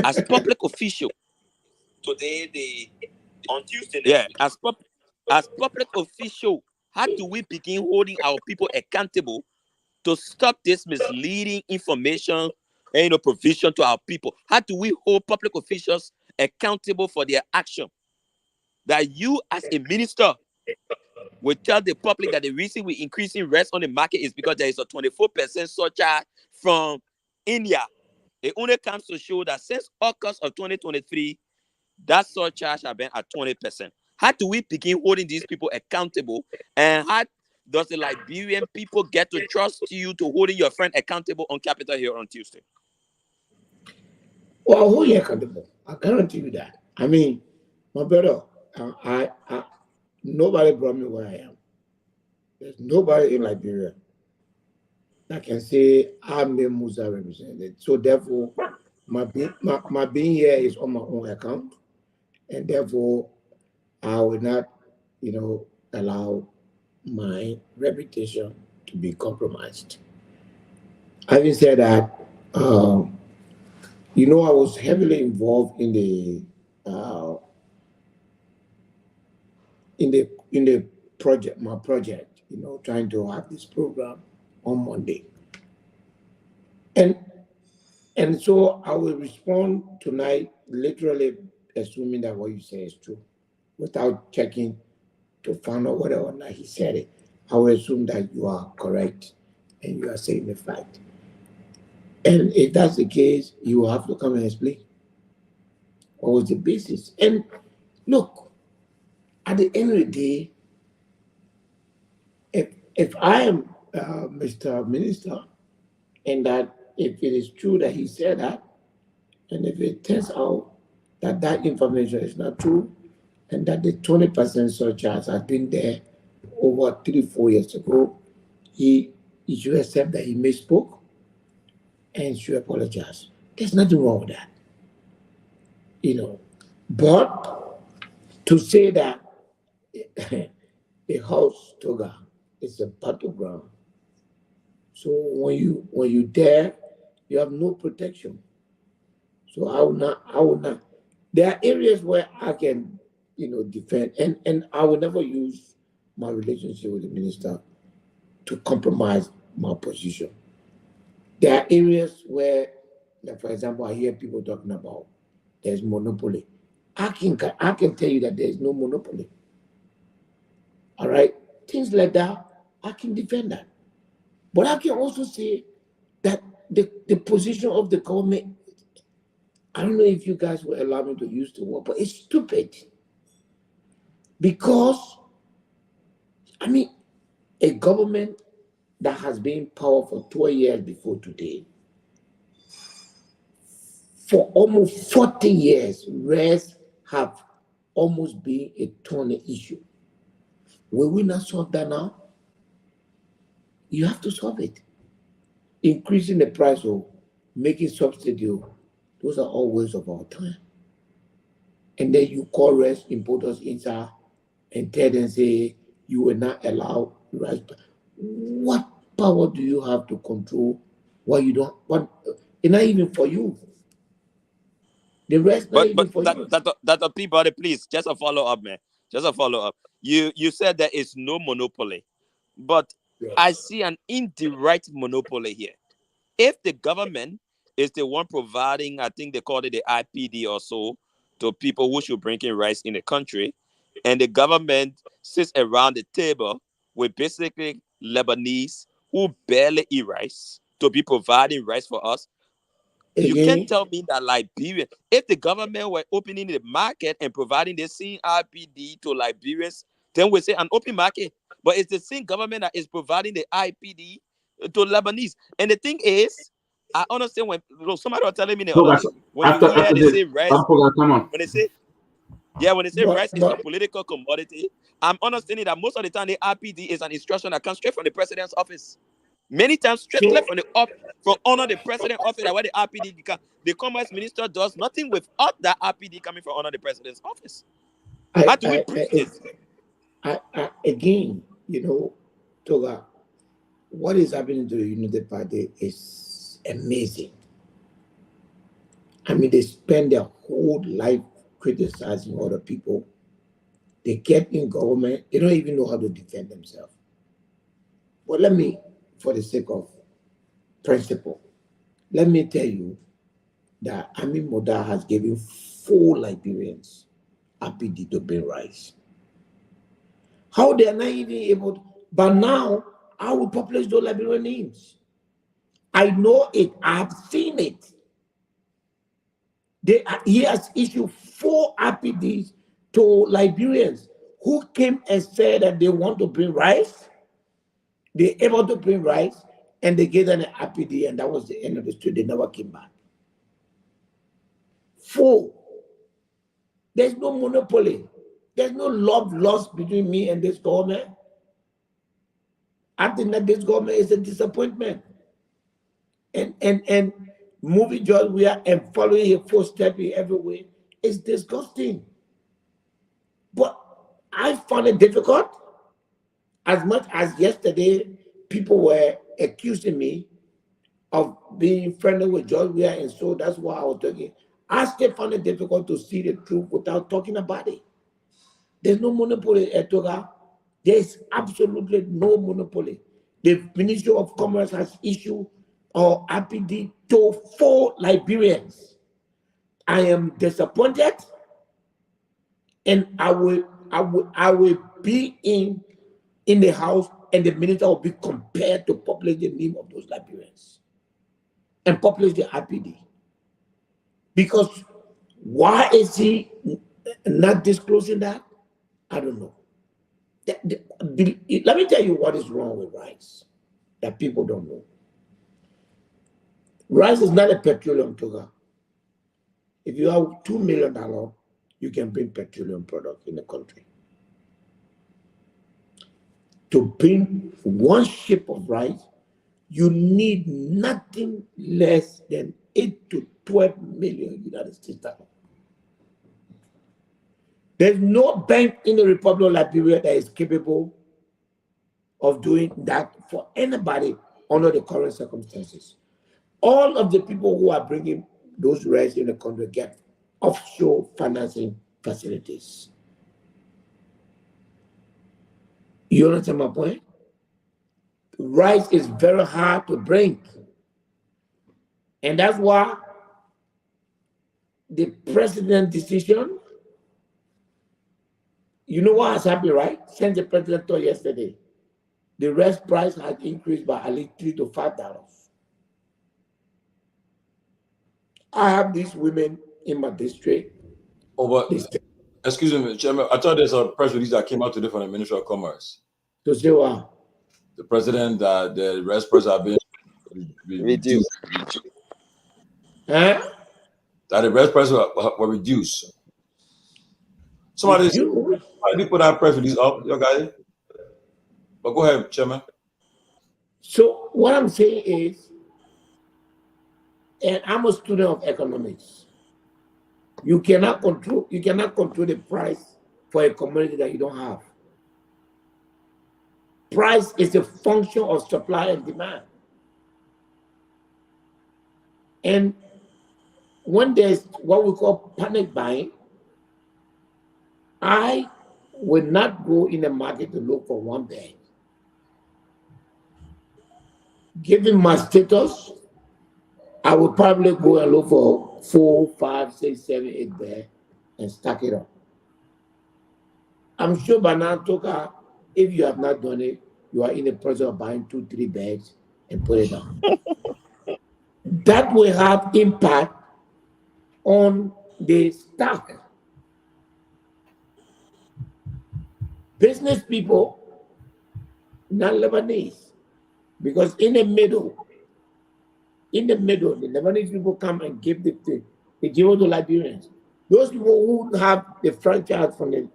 As public official, on Tuesday. Yeah, as public official, how do we begin holding our people accountable to stop this misleading information and provision to our people? How do we hold public officials accountable for their action? That you, as a minister, will tell the public that the reason we're increasing rest on the market is because there is a 24% surcharge from India. It only comes to show that since August of 2023, that surcharge has been at 20%. How do we begin holding these people accountable? And how does the Liberian people get to trust you to holding your friend accountable on Capitol Hill on Tuesday? Well, who you accountable? I guarantee you that. I mean, my brother, I nobody brought me where I am. There's nobody in Liberia that can say I'm the Musa representative. So therefore, my being here is on my own account. and therefore I will not, allow my reputation to be compromised. Having said that, I was heavily involved in uh, the project, my project, trying to have this program on Monday, and so I will respond tonight, literally assuming that what you say is true, without checking to find out whether or not he said it. I will assume that you are correct and you are saying the fact. And if that's the case, you will have to come and explain what was the basis. And look, at the end of the day, if I am Mr. Minister, and that if it is true that he said that, and if it turns out that that information is not true, and that the 20% surcharge has been there over 3-4 years ago, he should accept that he misspoke and should apologize. There's nothing wrong with that, But to say that the house toga is a battleground, so when you dare, you have no protection. So I will not. There are areas where I can, defend, and I will never use my relationship with the minister to compromise my position. There are areas where, like for example, I hear people talking about there's monopoly. I can tell you that there is no monopoly. All right, things like that, I can defend that. But I can also say that the position of the government, I don't know if you guys will allow me to use the word, but it's stupid. Because, a government that has been in power for 12 years before today, for almost 40 years, rest have almost been a thorny issue. Will we not solve that now? You have to solve it. Increasing the price or making subsidy, those are all waste of our time. And then you call rest importers inside and tell them, say, you will not allow rice. What power do you have to control what you don't want? It's not even for you. The rest not But even for you. that Peabody, please, just a follow up, man. Just a follow up. You said there is no monopoly, but I Yes. see an indirect monopoly here. If the government is the one providing, I think they call it the IPD or so, to people who should bring in rice in the country, and the government sits around the table with basically Lebanese who barely eat rice to be providing rice for us, you can't Again, tell me that Liberia, if the government were opening the market and providing the same IPD to Liberians, then we say an open market. But it's the same government that is providing the IPD to Lebanese. And the thing is, I understand when somebody was telling me the So other that's day, when you after hear they this. say rice, Come on. when they say, yeah, when they say rice is a but political commodity, I'm understanding that most of the time the IPD is an instruction that comes straight from the president's office. Many times, straight so left from the up from under the president office, that where the RPD the commerce minister does nothing without that RPD coming from under the president's office. I, How do we I, bridge I, this? I again, Toga, what is happening to the United Party is amazing. They spend their whole life criticizing other people. They get in government, they don't even know how to defend themselves. But let me, for the sake of principle, let me tell you that Amin Moda has given 4 Liberians APD to bring rice. How they are not even able to, but now I will publish those Liberian names. I know it, I have seen it. He has issued 4 APDs to Liberians who came and said that they want to bring rice. They're able to bring rice, and they gave them an APD, and that was the end of the story. They never came back. 4. There's no monopoly. There's no love lost between me and this government. I think that this government is a disappointment. And moving George, we are and following a footstep in every way. It's disgusting. But I found it difficult as much as yesterday people were accusing me of being friendly with George Weah, and so that's why I was talking. I still found it difficult to see the truth without talking about it. There's no monopoly at Toga. There's absolutely no monopoly. The Ministry of Commerce has issued or RPD to 4 Liberians. I am disappointed, and I will be in the house, and the minister will be compared to publish the name of those Liberians and publish the RPD. Because why is he not disclosing that? I don't know. Let me tell you what is wrong with rice that people don't know. Rice is not a petroleum product. If you have $2 million, you can bring petroleum product in the country. To bring 1 ship of rice, you need nothing less than 8 to 12 million United States dollars. There's no bank in the Republic of Liberia that is capable of doing that for anybody under the current circumstances. All of the people who are bringing those rice in the country get offshore financing facilities. You understand my point? Rice is very hard to bring. And that's why the president's decision, you know what has happened, right? Since the president told yesterday, the rice price has increased by at least $3 to $5. I have these women in my district. Oh, but excuse me, Chairman, I thought there's a press release that came out today from the Ministry of Commerce. To say what? The president, the rice prices have been reduced. Huh? That the rice prices were reduced. Somebody put that press release up, you guys. But go ahead, Chairman. So what I'm saying is, and I'm a student of economics. You cannot control the price for a commodity that you don't have. Price is a function of supply and demand. And when there's what we call panic buying, I will not go in the market to look for 1 bag. Given my status, I will probably go and look for 4, 5, 6, 7, 8 bags and stack it up. I'm sure by now, Toka, if you have not done it, you are in the process of buying 2, 3 bags and put it down. That will have impact on the stock. Business people, not Lebanese, because in the middle, the Lebanese people come and give they give it to Liberians. Those people who have the franchise from the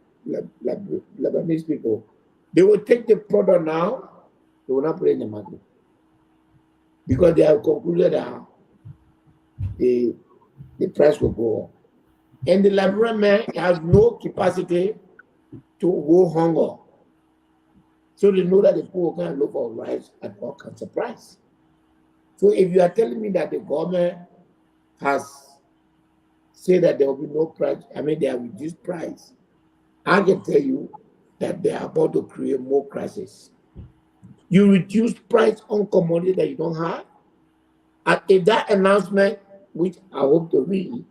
Lebanese people, they will take the product now, they will not put it in the market. Because they have concluded that the price will go up. And the Liberian man has no capacity to go hunger. So they know that the poor can't look for rice at all kinds of price. So if you are telling me that the government has said that there will be no price, they have reduced price, I can tell you that they are about to create more crisis. You reduce price on commodity that you don't have, and if that announcement, which I hope to read,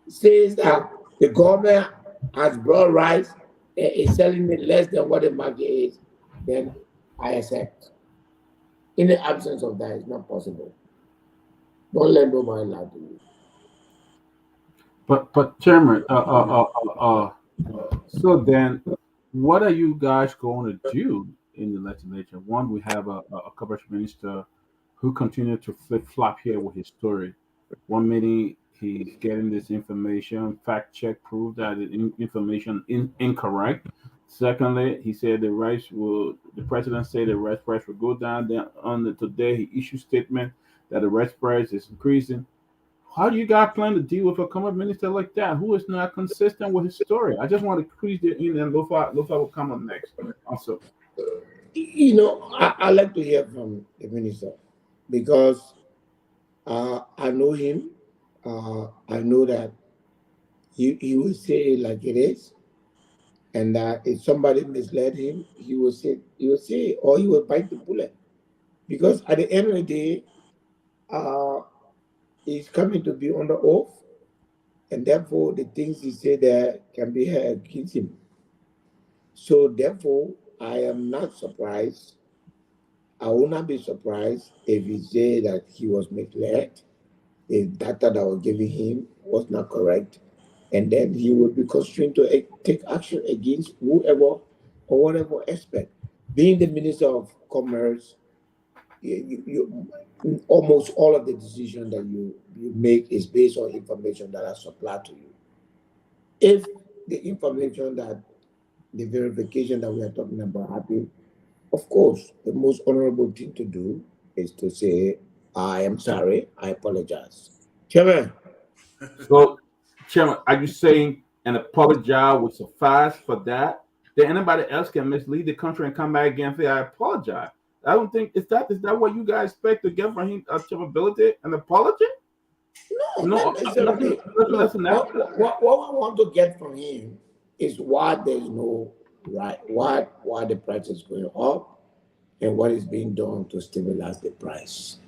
says that the government has brought rice and is selling it less than what the market is, then I accept. In the absence of that, it's not possible. Don't let nobody lie to you. But Chairman, so then, what are you guys going to do in the legislature? One, we have a coverage minister who continued to flip flop here with his story. One minute he's getting this information, fact check prove that the information incorrect. Secondly, he said the president said the rice price will go down. Then on today he issued statement that the rice price is increasing. How do you guys plan to deal with a current minister like that who is not consistent with his story? I just want to squeeze it in, and Lofa will come up next. Also, I like to hear from the minister because I know him. I know that he will say it like it is, and that if somebody misled him, he will say, or he will bite the bullet. Because at the end of the day, uh, he's coming to be under oath, and therefore the things he said there can be heard against him. So therefore, I am not surprised. I will not be surprised if he say that he was misled, the data that was given him was not correct, and then he will be constrained to take action against whoever or whatever aspect. Being the Minister of Commerce, almost all of the decisions that you make is based on information that are supplied to you. If the information that the verification that we are talking about happen, of course, the most honorable thing to do is to say, I am sorry, I apologize. Chairman, so Chairman, are you saying an apology would suffice for that? Then anybody else can mislead the country and come back again and say, I apologize. I don't think is that what you guys expect to get from him? Accountability and apology? no, No, not nothing, necessarily. nothing No, less than that. what I want to get from him is why there is no right, why the price is going up, and what is being done to stabilize the price.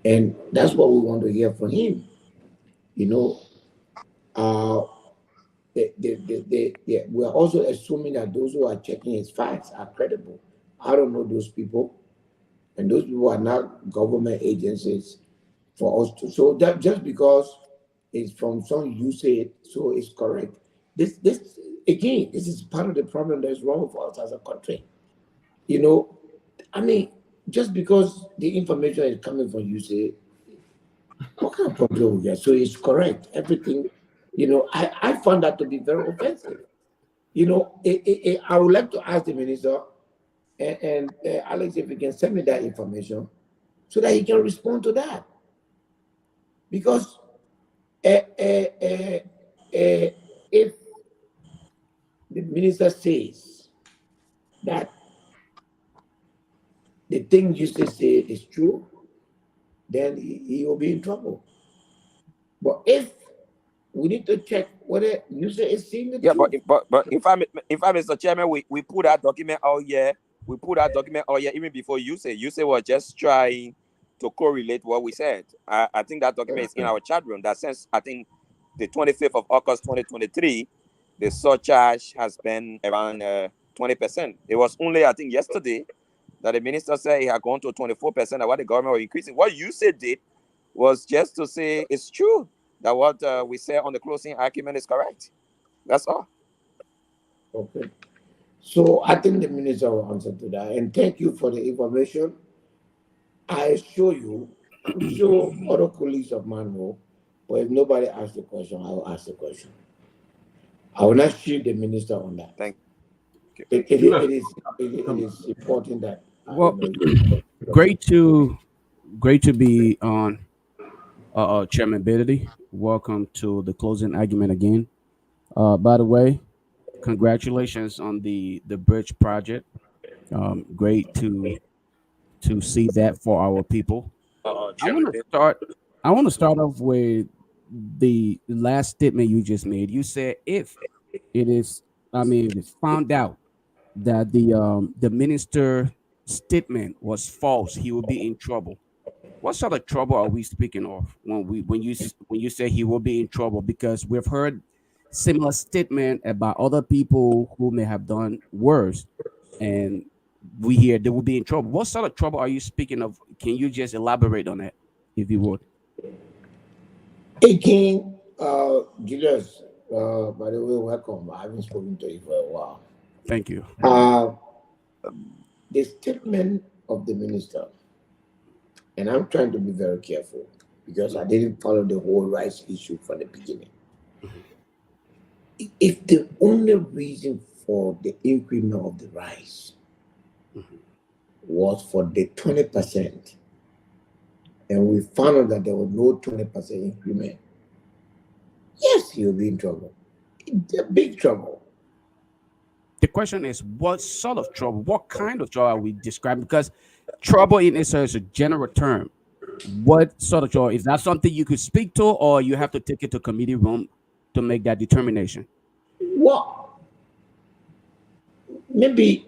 And that's what we want to hear from him. You know, uh, we are also assuming that those who are checking his facts are credible. I don't know those people, and those people are not government agencies for us to. So that just because it's from some you say it, so it's correct. This again, this is part of the problem that's wrong for us as a country. You know, I mean, just because the information is coming from you say, what kind of problem we get? So it's correct. Everything, I found that to be very offensive. I would like to ask the minister and Alex if he can send me that information so that he can respond to that. Because uh, uh, uh, if the minister says that the thing you say is true, then he will be in trouble. But if we need to check whether user is seeing the Yeah, truth. but if I'm Mr. Chairman, we put that document out here. We put that document out here even before you say was just trying to correlate what we said. I think that document is in our chat room. That since I think the 25th of August 2023, the surcharge has been around 20%. It was only I think yesterday that the minister said he had gone to 24% of what the government was increasing. What you said did was just to say it's true that what we said on the closing argument is correct. That's all. Okay. So I think the minister will answer to that. And thank you for the information. I assure you, I'm sure other colleagues of mine know, but if nobody asks the question, I will ask the question. I will not shoot the minister on that. Thank you. It is important that Well, great to be on, Chairman Peabody. Welcome to the closing argument again. By the way, congratulations on the bridge project. Great to see that for our people. I Chairman want to start. I want to start off with the last statement you just made. You said if it is, I mean, if it's found out that the minister statement was false, he will be in trouble. What sort of trouble are we speaking of when you say he will be in trouble? Because we've heard similar statement about other people who may have done worse, and we hear they will be in trouble. What sort of trouble are you speaking of? Can you just elaborate on that, if you would? Again, Julius, by the way, welcome. I haven't spoken to you for a while. Thank you. The statement of the minister, and I'm trying to be very careful because I didn't follow the whole rights issue from the beginning. If the only reason for the increment of the rice was for the 20% and we found out that there was no 20% increment, yes, he'll be in trouble. A big trouble. The question is, what sort of trouble? What kind of trouble are we describing? Because trouble in itself is a general term. What sort of trouble? Is that something you could speak to, or you have to take it to committee room to make that determination? Well, maybe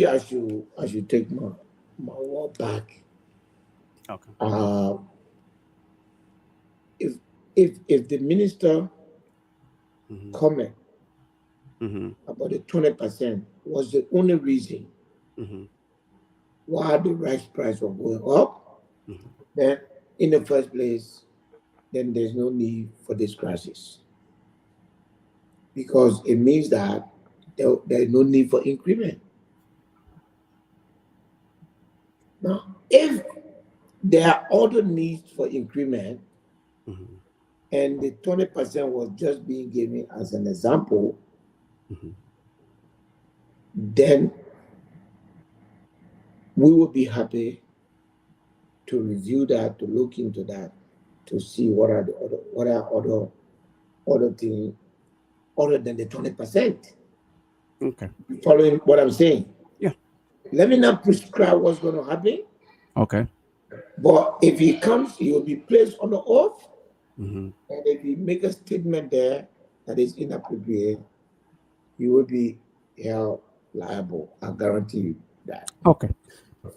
I should take my word back. Okay. If the minister comment about the 20% was the only reason why the rice price was going up, then in the first place, then there's no need for this crisis, because it means that there's no need for increment. Now, if there are other needs for increment, and the 20% was just being given as an example, then we will be happy to review that, to look into that, to see what are other things other than the 20%. Okay. Following what I'm saying? Yeah. Let me not prescribe what's going to happen. Okay. But if he comes, he will be placed on the oath. And if he make a statement there that is inappropriate, he will be held liable. I guarantee you that. Okay.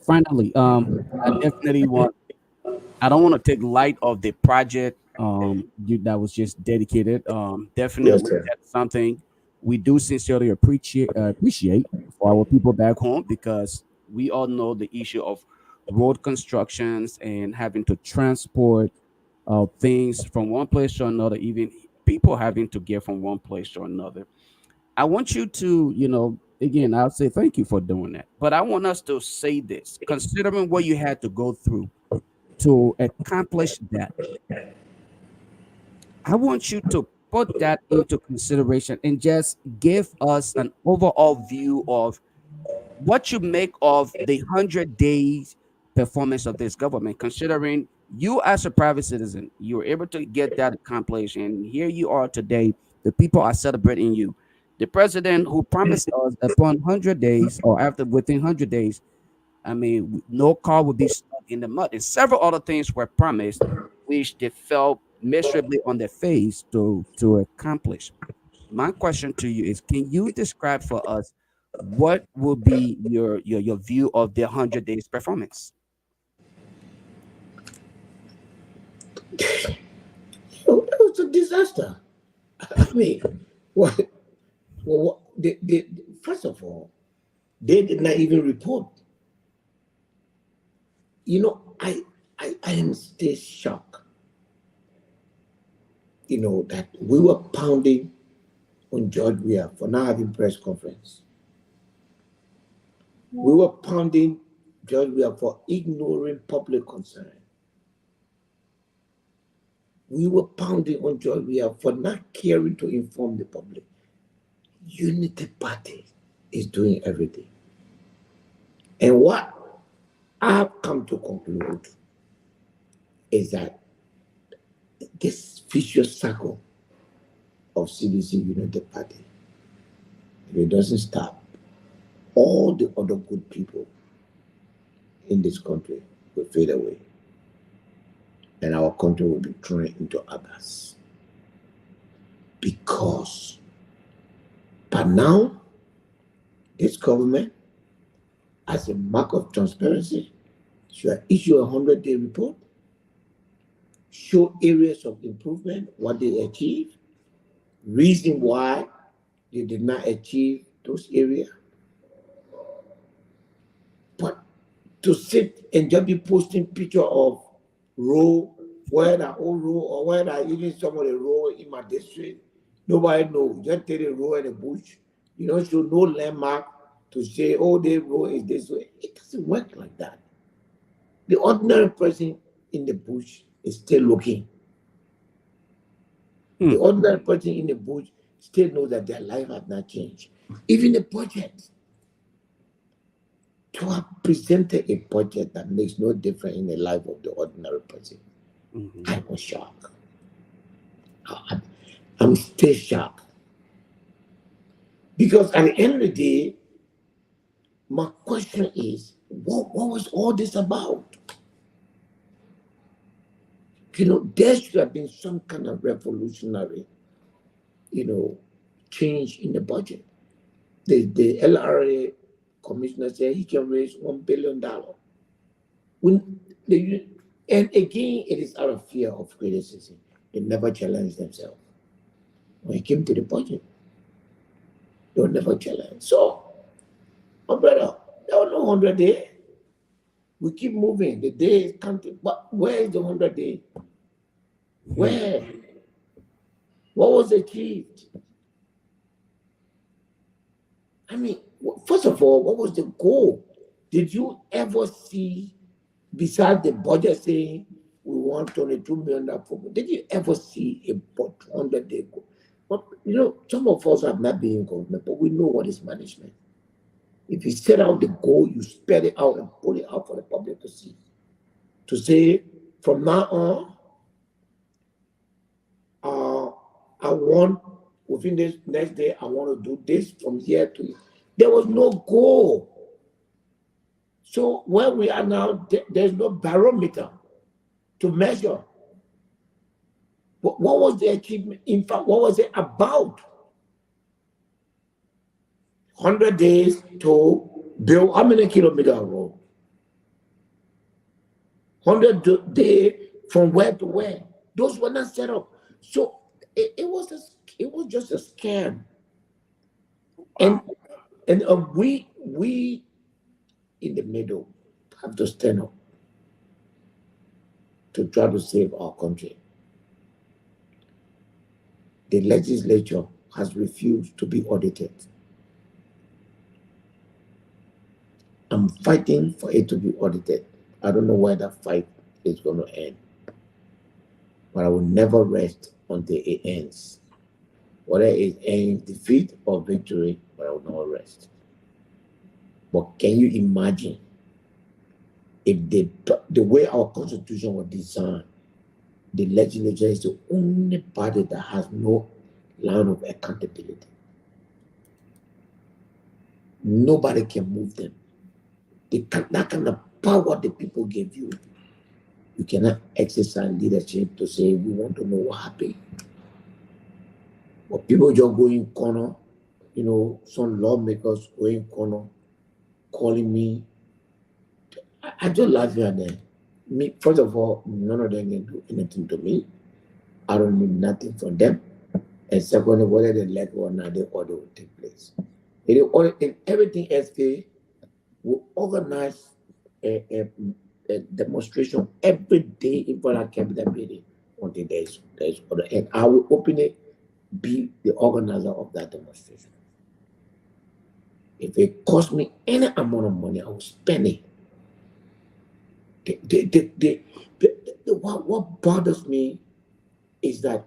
Finally, I definitely want. I don't want to take light of the project that was just dedicated. Definitely, Yes, sir. that's something we do sincerely appreciate for our people back home, because we all know the issue of road constructions and having to transport things from one place to another, even people having to get from one place to another. I want you to, again, I'll say thank you for doing that. But I want us to say this, considering what you had to go through to accomplish that. I want you to put that into consideration and just give us an overall view of what you make of the 100 days performance of this government, considering you as a private citizen, you were able to get that accomplished. And here you are today. The people are celebrating you. The president who promised us upon 100 days or after within 100 days, I mean, no car would be stuck in the mud. And several other things were promised, which they fell miserably on their face to accomplish. My question to you is, can you describe for us what will be your view of the 100 days performance? It was a disaster. I mean, first of all, they did not even report. I am still shocked. That we were pounding on George Weah for not having press conference. We were pounding George Weah for ignoring public concern. We were pounding on George Weah for not caring to inform the public. Unity Party is doing everything. And what I've come to conclude is that this vicious circle of CDC Unity Party, if it doesn't stop, all the other good people in this country will fade away. And our country will be thrown into abyss. Because by now, this government, as a mark of transparency, should issue a 100-day report, show areas of improvement, what they achieved, reason why they did not achieve those areas. But to sit and just be posting picture of road, where that old road, or where that even some of the road in my district, nobody knows. Just take the road in the bush. You don't show no landmark to say, oh, the road is this way. It doesn't work like that. The ordinary person in the bush is still looking. The ordinary person in the bush still knows that their life has not changed. Even the budget, to have presented a budget that makes no difference in the life of the ordinary person. I was shocked. I'm still shocked. Because at the end of the day, my question is, what was all this about? There should have been some kind of revolutionary, change in the budget. The LRA commissioner said he can raise $1 billion. And again, it is out of fear of criticism. They never challenge themselves. When it came to the budget, they were never challenged. So, my brother, there was no 100 days. We keep moving. The day is counting. But where is the 100 days? Where? What was achieved? I mean, first of all, what was the goal? Did you ever see, besides the budget saying we want $22 million for, did you ever see a 100-day goal? But, some of us have not been in government, but we know what is management. If you set out the goal, you spread it out and put it out for the public to see. To say, from now on, I want, within this next day, I want to do this from here to here. There was no goal. So where we are now, there's no barometer to measure. What was the achievement? In fact, what was it about? 100 days to build how many kilometers of road? 100 days from where to where? Those were not set up. So it was just a scam. And we in the middle have to stand up to try to save our country. The legislature has refused to be audited. I'm fighting for it to be audited. I don't know where that fight is going to end. But I will never rest until it ends. Whether it ends defeat or victory, but I will never rest. But can you imagine if the way our constitution was designed, the legislature is the only body that has no line of accountability. Nobody can move them. That kind of power the people gave you, you cannot exercise leadership to say, we want to know what happened. But people just go in corner, some lawmakers go in corner, calling me. I just laugh at them. First of all, none of them can do anything to me. I don't need nothing from them. And secondly, whether they like or not, the order will take place. And everything else, will organize a demonstration every day in front of Capitol building until there's order. And I will open it, be the organizer of that demonstration. If it costs me any amount of money, I will spend it. What bothers me is that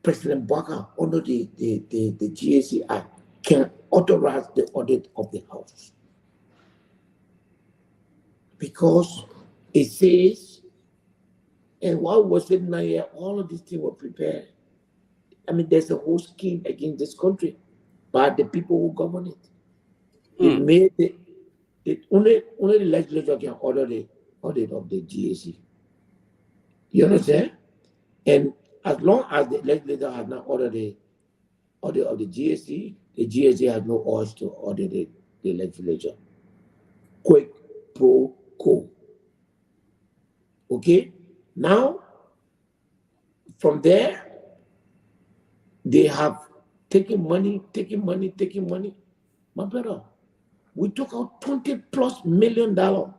President Baka, under the GAC Act, can authorize the audit of the House. Because it says, and while we were sitting here, all of these things were prepared. I mean, there's a whole scheme against this country by the people who govern it. They made it only the legislature can order the audit of the GAC. You understand? And as long as the legislature has not ordered the audit of the GAC has no urge to audit the legislature. Quick pro quo. Okay? Now, from there, they have taken money. My brother, we took out $20+ million from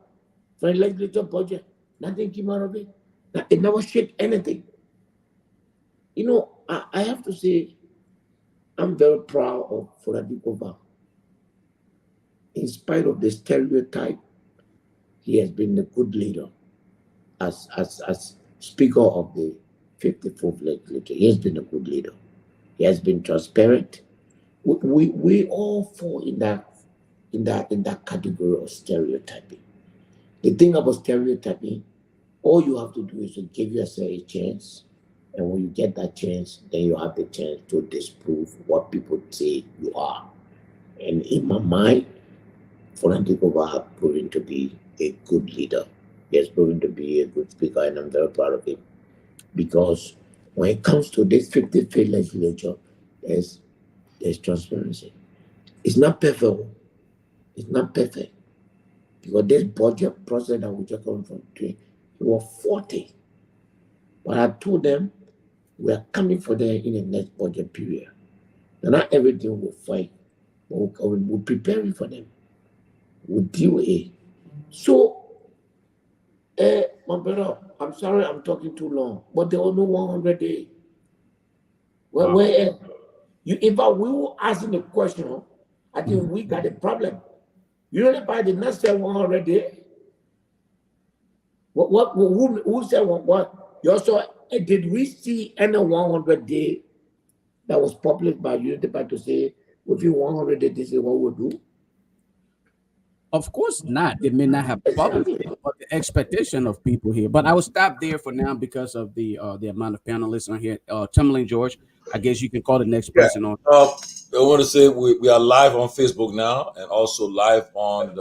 the legislature budget. Nothing came out of it. It never shaped anything. I have to say, I'm very proud of Foladikova. In spite of the stereotype, he has been a good leader as Speaker of the 54th legislature. He has been a good leader. He has been transparent. We all fall in that in that category of stereotyping. The thing about stereotyping, all you have to do is to give yourself a chance, and when you get that chance, then you have the chance to disprove what people say you are. And in my mind, Fonantikoba have proven to be a good leader. He has proven to be a good speaker, and I'm very proud of him. Because when it comes to this 50th legislature, there's transparency. It's not perfect. It's not perfect. Because this budget process that we just come from doing, it was 40. But I told them we are coming for them in the next budget period. And not everything will fight, but we're preparing for them. We'll deal with it. So, my brother, I'm sorry I'm talking too long, but there was no 100 days. Where you, if I will asking the question, I think we got a problem. You know, by the next 100 days, who said what? You also, did we see any 100 day that was published by Unity Party to say within 100 days this is what we'll do? Of course not. They may not have published it, but the expectation of people here. But I will stop there for now because of the amount of panelists on here. Tomalin, George, I guess you can call the next Yeah. person on. I want to say we are live on Facebook now, and also live on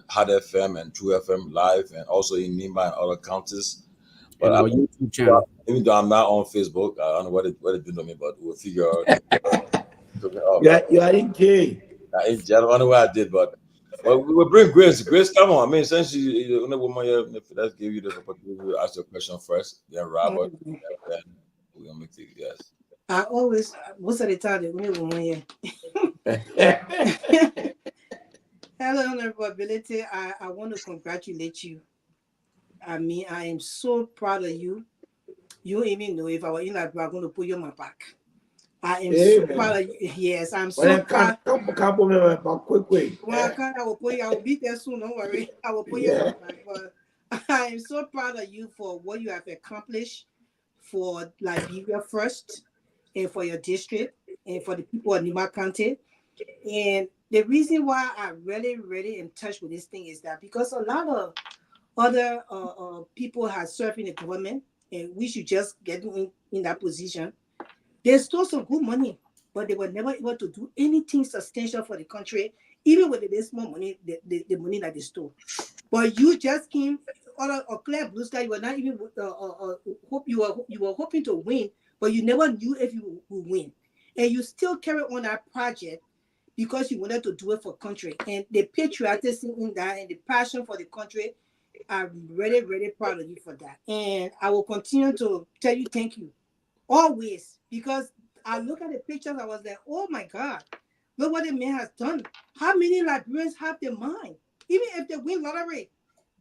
Hard FM and True FM live, and also in Nima and other counties. But And our YouTube channel. Even though I'm not on Facebook, I don't know what it do to me, but we'll figure out. You are in K. I don't know what I did, but we will bring Grace. Grace, come on. I mean, since you're the woman here, let's give you the opportunity to ask your question first. Then Robert, and then we're gonna make it. Yes. I always, most of the time, the only woman here. Hello, Honorable Ability. I want to congratulate you. I mean, I am so proud of you. You don't even know if I were in that, I'm going to put you on my back. I am so proud of you. Yes, I'm so proud. Quick. When I come, I will put you. I will be there soon. Don't worry. I will put you on my back. But I am so proud of you for what you have accomplished for Liberia first, and for your district, and for the people of Nima County. And the reason why I really in touch with this thing is that because a lot of other people have served in the government, and we should just get in that position. They stole some good money, but they were never able to do anything substantial for the country, even with the small money, the money that they stole. But you just came on a clear blue sky. You were not even hope you were hoping to win, but you never knew if you would win, and you still carry on that project because you wanted to do it for country. And the patriotism in that and the passion for the country, I'm really proud of you for that. And I will continue to tell you thank you always, because I look at the pictures, I was like, oh my God, look what the man has done. How many Liberians have their mind, even if they win lottery,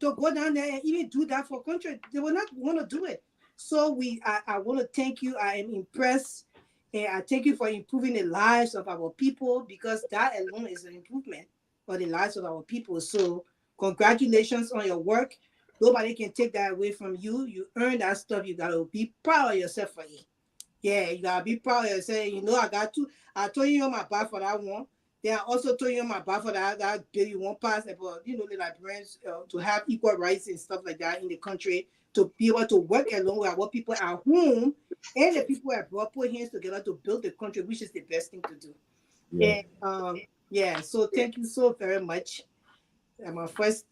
to go down there and even do that for country? They will not want to do it. So I want to thank you. I am impressed, and I thank you for improving the lives of our people, because that alone is an improvement for the lives of our people. So congratulations on your work. Nobody can take that away from you. You earned that stuff. You gotta be proud of yourself for it. Yeah, you gotta be proud of yourself. You know, I told you on my back for that one. Then I also told you on my back for that bill you won't pass about, the Liberians to have equal rights and stuff like that in the country, to be able to work along with our people at home, and the people have put hands together to build the country, which is the best thing to do. Yeah. And so thank you so very much. And my first,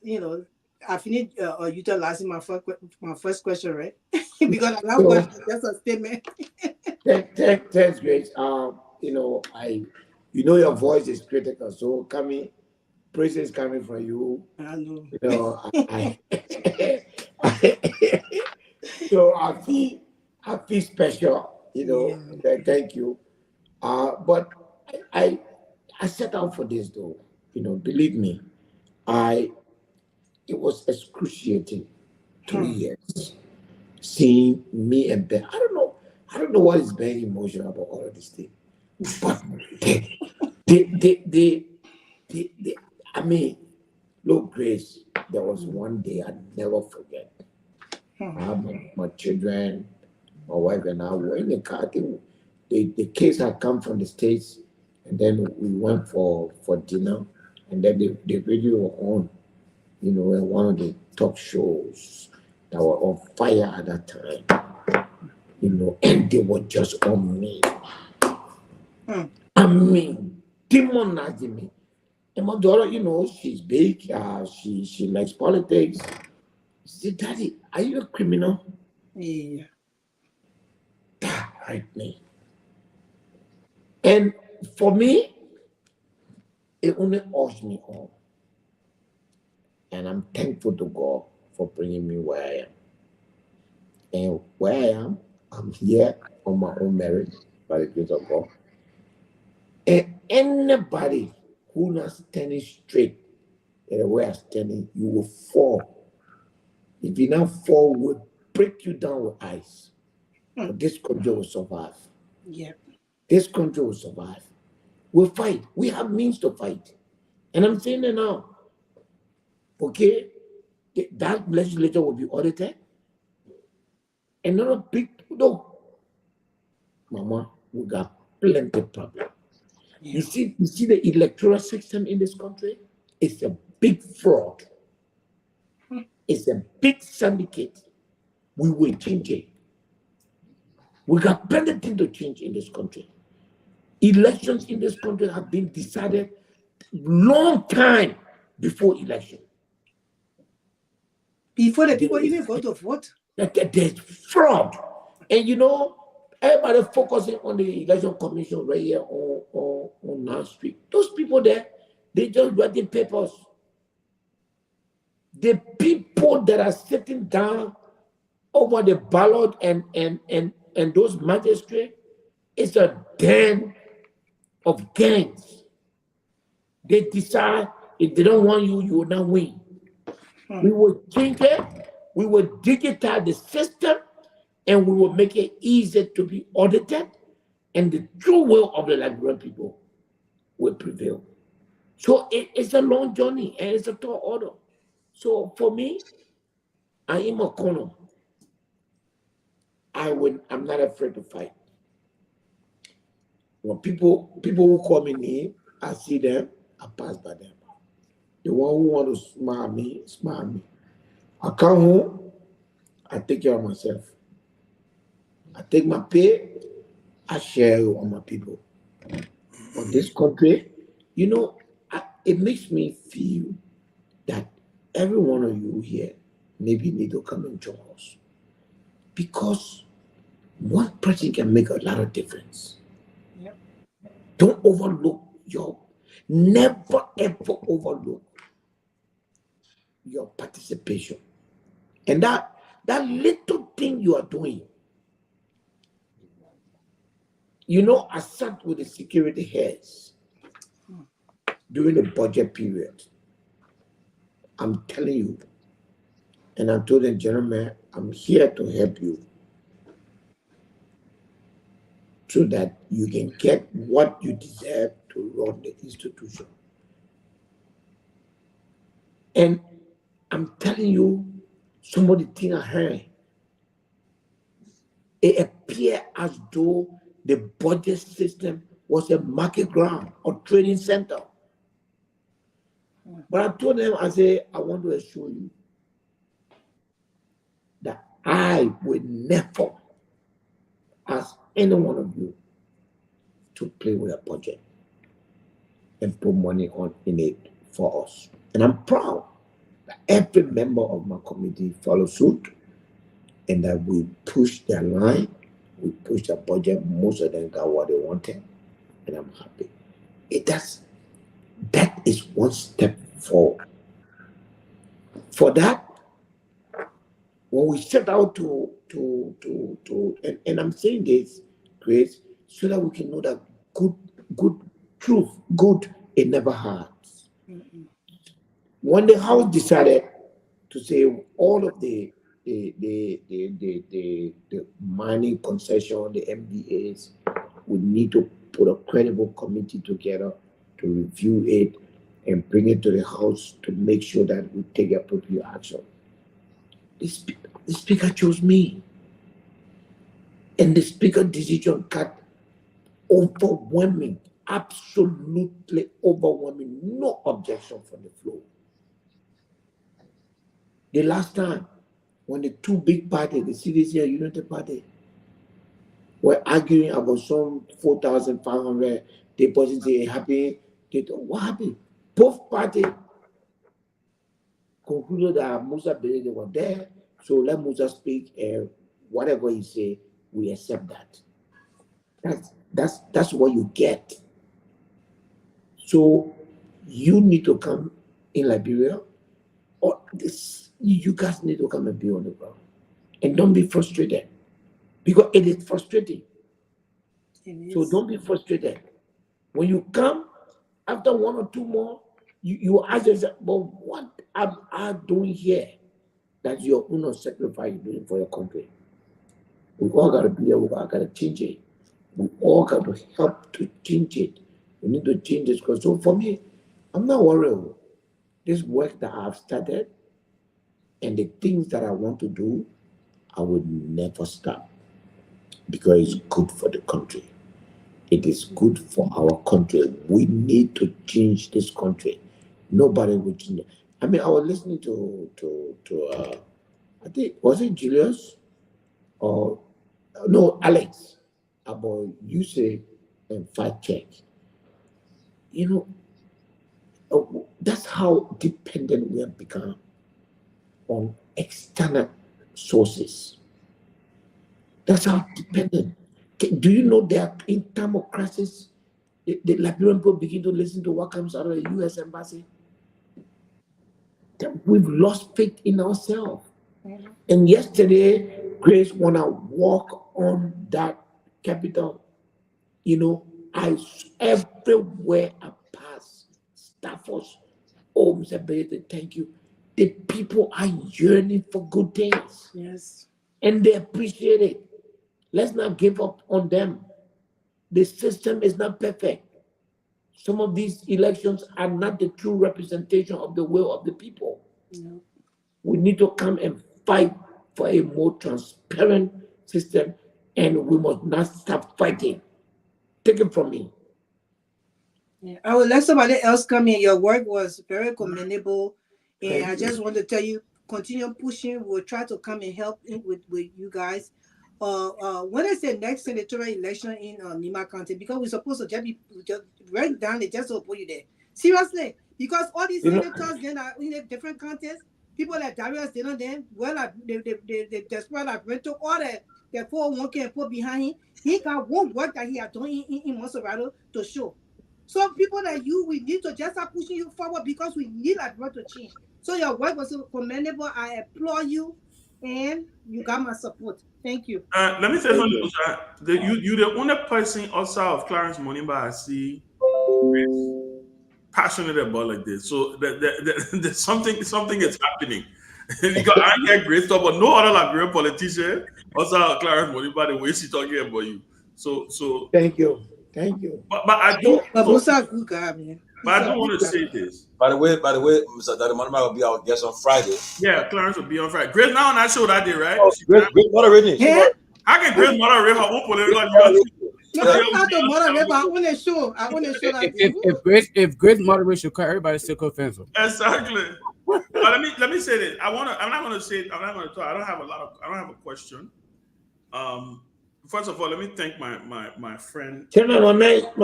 I finished utilizing my first question, right? Because I love question, that's a statement. Thanks, Grace. Your voice is critical, so praise is coming from you. I know. So I feel special. Thank you. But I set out for this though. Believe me, it was excruciating 3 years seeing me and Ben. I don't know what is very emotional about all of this thing, but I mean, look, Grace, there was one day I never forget. I have my children, my wife, and I were in the car. I think the kids had come from the States, and then we went for dinner, And then the video on, in one of the talk shows that were on fire at that time, and they were just on me. I mean, demonizing me. And my daughter, she's big, she likes politics. She said, Daddy, are you a criminal? Yeah. That hurt me. And for me, it only urged me on. And I'm thankful to God for bringing me where I am. And where I am, I'm here on my own merit by the grace of God. And anybody who not standing straight the way I'm standing, you will fall. If you now fall, we'll break you down with ice. But this country will survive. Yeah. This country will survive. We'll fight. We have means to fight. And I'm saying it now. Okay? That legislature will be audited. Another big, no. Mama, we got plenty of problems. Yeah. You see the electoral system in this country? It's a big fraud. It's a big syndicate. We will change it. We got plenty of things to change in this country. Elections in this country have been decided long time before election. Before the people even go to vote. There's fraud. And everybody focusing on the election commission right here on 9th Street. Those people there, they just writing papers. The people that are sitting down over the ballot and those magistrates, it's a den of gangs. They decide if they don't want you, you will not win. We will change it, we will digitize the system, and we will make it easier to be audited, and the true will of the Liberian people will prevail. So it's a long journey, and it's a tall order. So for me, I am a colonel. I'm not afraid to fight. When people who call me name, I see them, I pass by them. The one who want to smile me, smile me. I come home, I take care of myself. I take my pay, I share it on my people. On this country, it makes me feel that every one of you here maybe need to come and join us. Because one person can make a lot of difference. Yep. Don't overlook never ever overlook your participation. And that little thing you are doing. I sat with the security heads during the budget period. I'm telling you. And I told them, gentlemen, I'm here to help you so that you can get what you deserve to run the institution. And I'm telling you, some of the things I heard, it appeared as though the budget system was a market ground or trading center. But I told them, I said, I want to assure you that I will never ask any one of you to play with a budget and put money in it for us. And I'm proud that every member of my committee follows suit and that we push their line, we push the budget. Most of them got what they wanted, and I'm happy. That is one step forward. For that, when we set out to and I'm saying this, Grace, so that we can know that good truth, good, it never hurts. When the House decided to say all of the mining concession, the MDAs, we need to put a credible committee together to review it and bring it to the House to make sure that we take appropriate action. The speaker chose me. And the speaker decision got overwhelming. absolutely overwhelming, no objection from the floor. The last time, when the two big parties, the CDC and United Party, were arguing about some 4,500 deposits happy, what happened? Both parties concluded that Musa believed they were there, so let Musa speak, and whatever he say, we accept that. That's what you get. So you need to come in Liberia, or you guys need to come and be on the ground, and don't be frustrated, because it is frustrating. So don't be frustrated. When you come, after one or two more, you ask yourself, well, what am I doing here? That's your own sacrifice you're doing for your country. We all got to be here. We all got to change it. We all got to help to change it. We need to change this. So for me, I'm not worried. This work that I've started and the things that I want to do, I will never stop, because it's good for the country. It is good for our country. We need to change this country. Nobody will change it. I mean, I was listening to I think, was it Julius or no, Alex, about usage and fact check. That's how dependent we have become on external sources. That's how dependent. Do you know that in time of crisis, the Liberian people begin to listen to what comes out of the U.S. embassy? That we've lost faith in ourselves. And yesterday, Grace, when I walk on that Capitol, everywhere I pass, staffers, Mr. Benedict, thank you. The people are yearning for good things. Yes. And they appreciate it. Let's not give up on them. The system is not perfect. Some of these elections are not the true representation of the will of the people. No. We need to come and fight for a more transparent system, and we must not stop fighting. Take it from me. Yeah. I will let somebody else come in. Your work was very commendable, and I just want to tell you, continue pushing. We'll try to come and help with you guys. When is the next senatorial election in Nima County? Because we're supposed to just write down it just to put you there. Seriously, because all these senators then are in a different contests. People like Darius, they know them. Well, the desperate like rental all the 401k and put behind him. He got one work that he had done in Monserrato to show. So people like you, we need to just start pushing you forward, because we need Liberia to change. So your work was commendable. I applaud you, and you got my support. Thank you. Let me say something. You're the only person outside of Clarence Monimba I see passionate about like this. So there's something is happening. Because I get great stuff, but no other Liberian politician outside of Clarence Monimba the way she's talking about you. So thank you. But I do. But Musa, good guy, man. But I do want to say this. By the way, Mr. Daddy Manama will be our guest on Friday. Yeah, Clarence will be on Friday. Grace now on that show that day, right? Oh, great moderating. Yeah. How can Grace moderate her own political? No, I'm not the moderator, but I want to show that. If Grace moderates your car, everybody still co-fence. Exactly. But let me say this. I'm not going to say. I'm not going to talk. I don't have a question. First of all, let me thank my friend. Chairman, my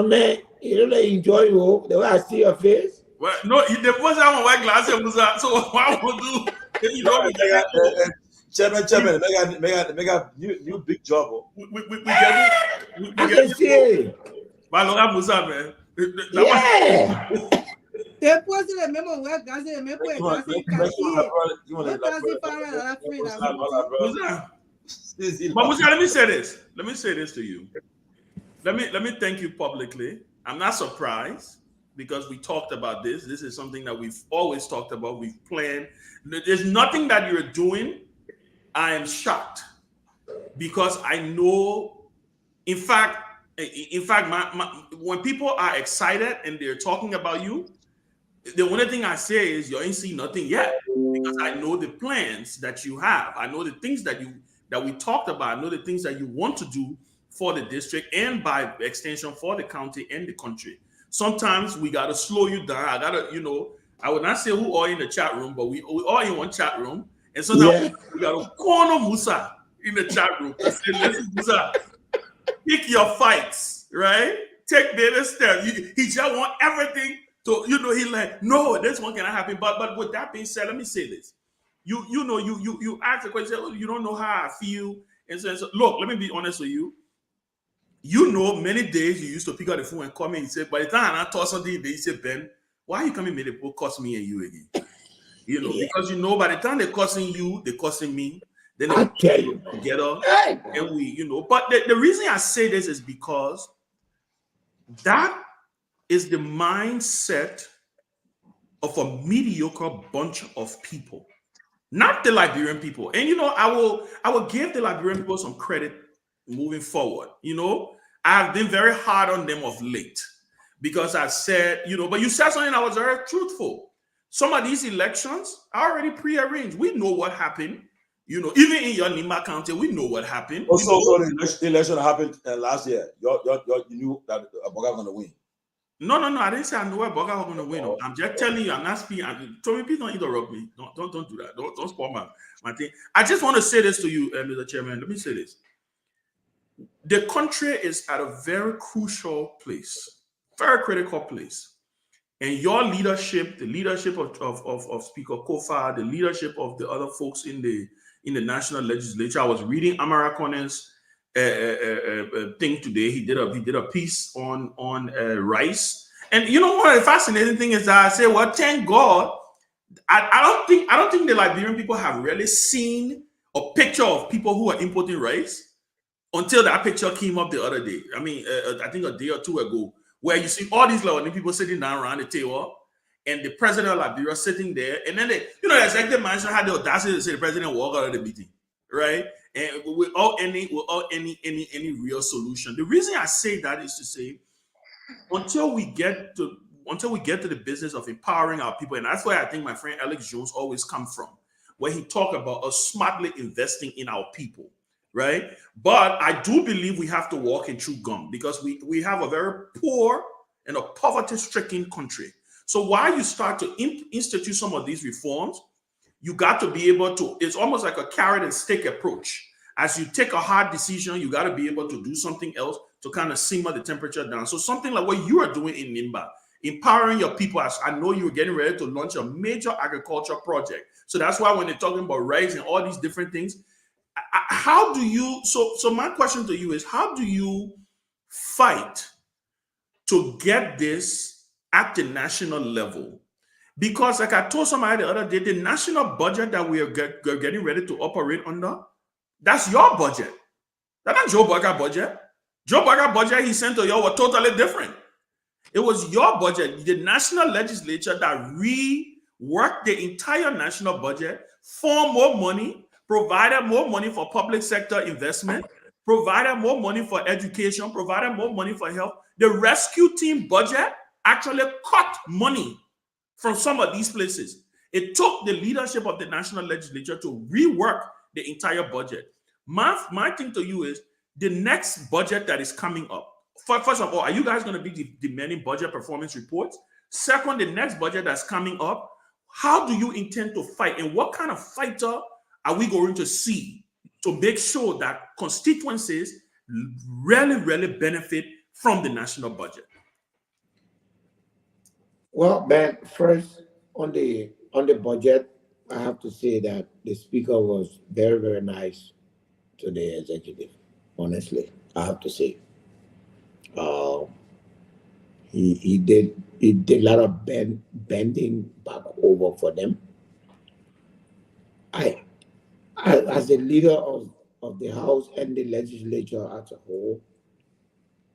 man, you really enjoy you the way I see your face. Well, no, the first time I wear glasses, so why would do? You know, Chairman, make a new big job. We get it. But look at Musa, man. Yeah. The president remember wear glasses, remember glasses. But Musa, let me say this to you. Let me thank you publicly. I'm not surprised, because we talked about this. This is something that we've always talked about. We've planned. There's nothing that you're doing. I am shocked, because I know, in fact, when people are excited and they're talking about you, the only thing I say is you ain't seen nothing yet, because I know the plans that you have. I know the things that we talked about. I know the things that you want to do for the district and by extension for the county and the country. Sometimes we gotta slow you down. I gotta, I would not say who are in the chat room, but we all in one chat room. And sometimes we gotta corner Musa in the chat room to say, listen, Musa, pick your fights, right? Take baby steps. He just want everything to, he like, no, this one cannot happen. But with that being said, let me say this. You ask the question, oh, you don't know how I feel. And so, look, let me be honest with you. Many days you used to pick up the phone and call me and say, by the time I told something, they say, Ben, why are you coming to cost me and you again? Because by the time they're cussing you, they're cussing me. Then they tell you together. And we, but the reason I say this is because that is the mindset of a mediocre bunch of people, not the Liberian people. And I will give the Liberian people some credit moving forward. I've been very hard on them of late because I said, but you said something that was very truthful. Some of these elections are already pre-arranged. We know what happened. Even in your Nima County, we know what happened. Also, the election happened last year. You knew that Boga was going to win. No. I didn't say I knew where Boga was going to win. Oh. I'm just telling you. I'm not speaking. Tommy, please don't interrupt me. Don't do that. Don't spoil my thing. I just want to say this to you, Mr. Chairman. Let me say this. The country is at a very crucial place, very critical place. And your leadership, the leadership of Speaker Kofa, the leadership of the other folks in the national legislature. I was reading Amara Connor's thing today. He did a piece on rice. And one of the fascinating thing is that I say, well, thank God. I don't think the Liberian people have really seen a picture of people who are importing rice until that picture came up the other day. I mean, I think a day or two ago, where you see all these Liberian people sitting down around the table, and the president of Liberia sitting there, and then the executive manager had the audacity to say the president walk out of the meeting, right? And without any real solution. The reason I say that is to say, until we get to the business of empowering our people, and that's where I think my friend Alex Jones always come from, where he talk about us smartly investing in our people, right? But I do believe we have to walk in true gum because we have a very poor and a poverty-stricken country. So while you start to institute some of these reforms, you got to be able to, it's almost like a carrot and stick approach. As you take a hard decision, you got to be able to do something else to kind of simmer the temperature down. So something like what you are doing in Nimba, empowering your people, as I know you're getting ready to launch a major agriculture project. So that's why when they're talking about rice and all these different things, how do you, so my question to you is, how do you fight to get this at the national level? Because like I told somebody the other day, the national budget that we are getting ready to operate under, that's your budget. That's not Joe Burger budget. Joe Burger budget he sent to you was totally different. It was your budget, the national legislature that reworked the entire national budget for more money, provided more money for public sector investment, provided more money for education, provided more money for health. The rescue team budget actually cut money from some of these places. It took the leadership of the national legislature to rework the entire budget. My thing to you is the next budget that is coming up. First of all, are you guys going to be demanding budget performance reports? Second, the next budget that's coming up, how do you intend to fight? And what kind of fighter are we going to see to make sure that constituencies really benefit from the national budget? Well, Ben, first on the budget, I have to say that the speaker was very, very nice to the executive. Honestly, I have to say, he did a lot of bending back over for them. I as a leader of the House and the legislature as a whole,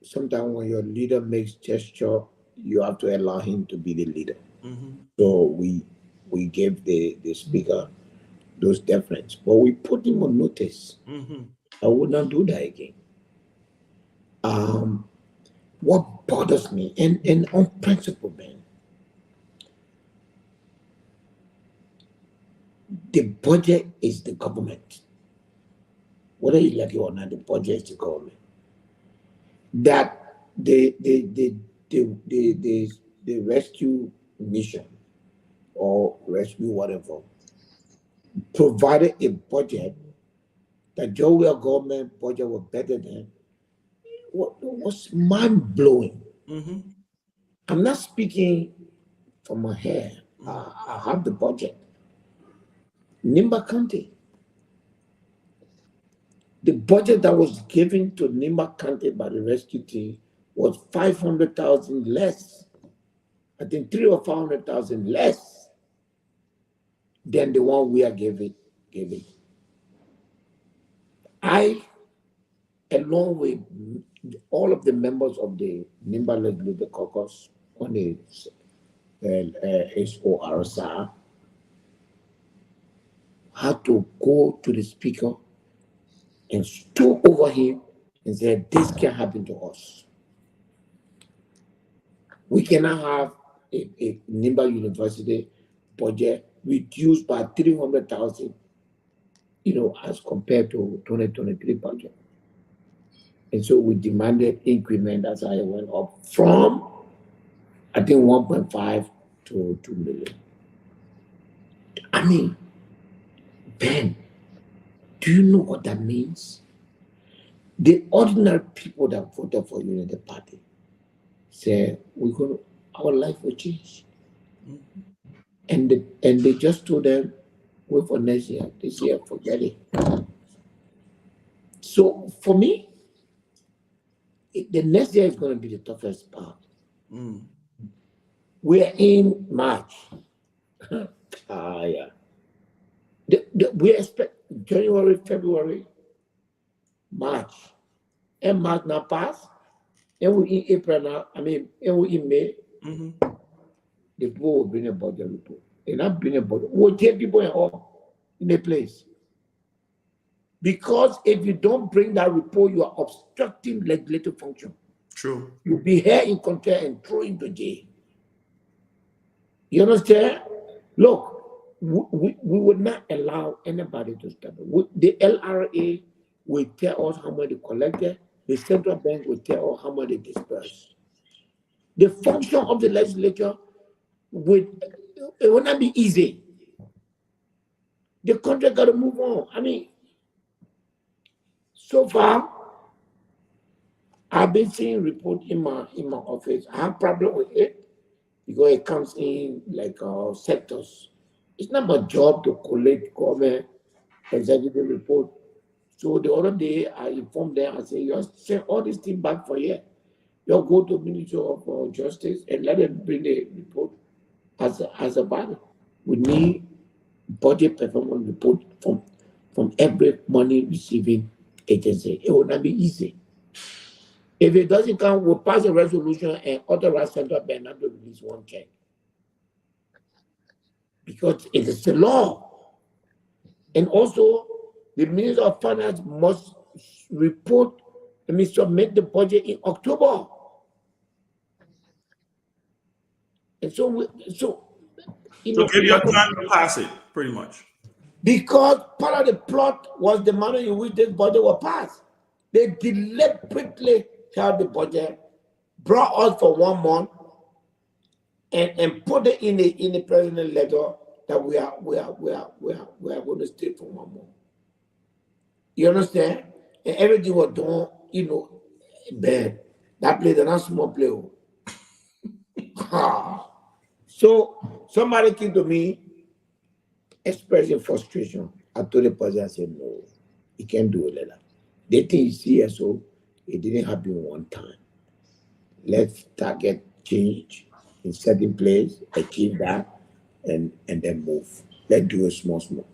sometimes when your leader makes gesture, you have to allow him to be the leader. Mm-hmm. So we gave the speaker those deference, but we put him on notice. Mm-hmm. I would not do that again. What bothers me, and on principle, Ben, the budget is the government. Whether you like it or not, the budget is the government. that the rescue mission or rescue whatever provided a budget that Joe government budget was better than was mind blowing. Mm-hmm. I'm not speaking from my head. I have the budget. Nimba County. The budget that was given to Nimba County by the rescue team was 500,000 less. I think 300,000 or 500,000 less than the one we are giving. I, along with all of the members of the Nimba Legislative Caucus on the HORSA, had to go to the speaker and stood over him and said, this can happen to us. We cannot have a Nimba University budget reduced by 300,000, as compared to 2023 budget. And so we demanded increment. That's how it went up from, I think, 1.5 to 2 million. I mean, Ben, do you know what that means? The ordinary people that voted for you in the party say our life will change. And they just told them, wait for next year. This year, forget it. So for me, the next year is going to be the toughest part. We're in March. Yeah. We expect January, February, March. And March now pass. And we in April now. And we in May. The people will bring a budget report. They're not bring a budget. We'll take people in a place. Because if you don't bring that report, you are obstructing legislative function. True. You'll be here in contempt and thrown into jail. You understand? Look, we would not allow anybody to stop it. The LRA will tell us how much they collected. The central bank will tell us how much they dispersed. The function of the legislature it will not be easy. The country got to move on. So far, I've been seeing report in my office. I have problem with it because it comes in like sectors. It's not my job to collect government executive report. So the other day, I informed them. I said, you send all these things back for here. You go to Ministry of Justice and let them bring the report as a body. We need budget performance report from every money receiving agency. It will not be easy. If it doesn't come, we'll pass a resolution and authorize central bank not to release one check. Because it is the law. And also, the Minister of Finance must submit the budget in October. And so give you time to pass it, pretty much. Because part of the plot was the manner in which this budget was passed. They deliberately held the budget, brought us for 1 month, and put it in the president letter that we are going to stay for 1 month. You understand? And everything was done, bad. That place is not small play. So somebody came to me expressing frustration. I told the president, I said, no, he can't do it like that. They think he's CSO, it didn't happen one time. Let's target change in certain place, achieve that, and then move. Let's do it small.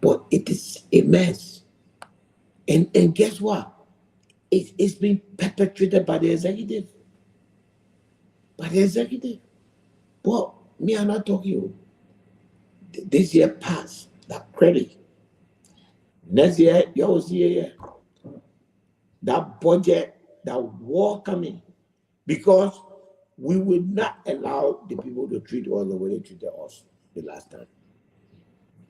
But it is a mess. And guess what? It's been perpetrated by the executive. But me, I'm not talking. This year passed, that credit. Next year, you will see that budget, that war coming. Because we would not allow the people to treat us the way they treated us the last time.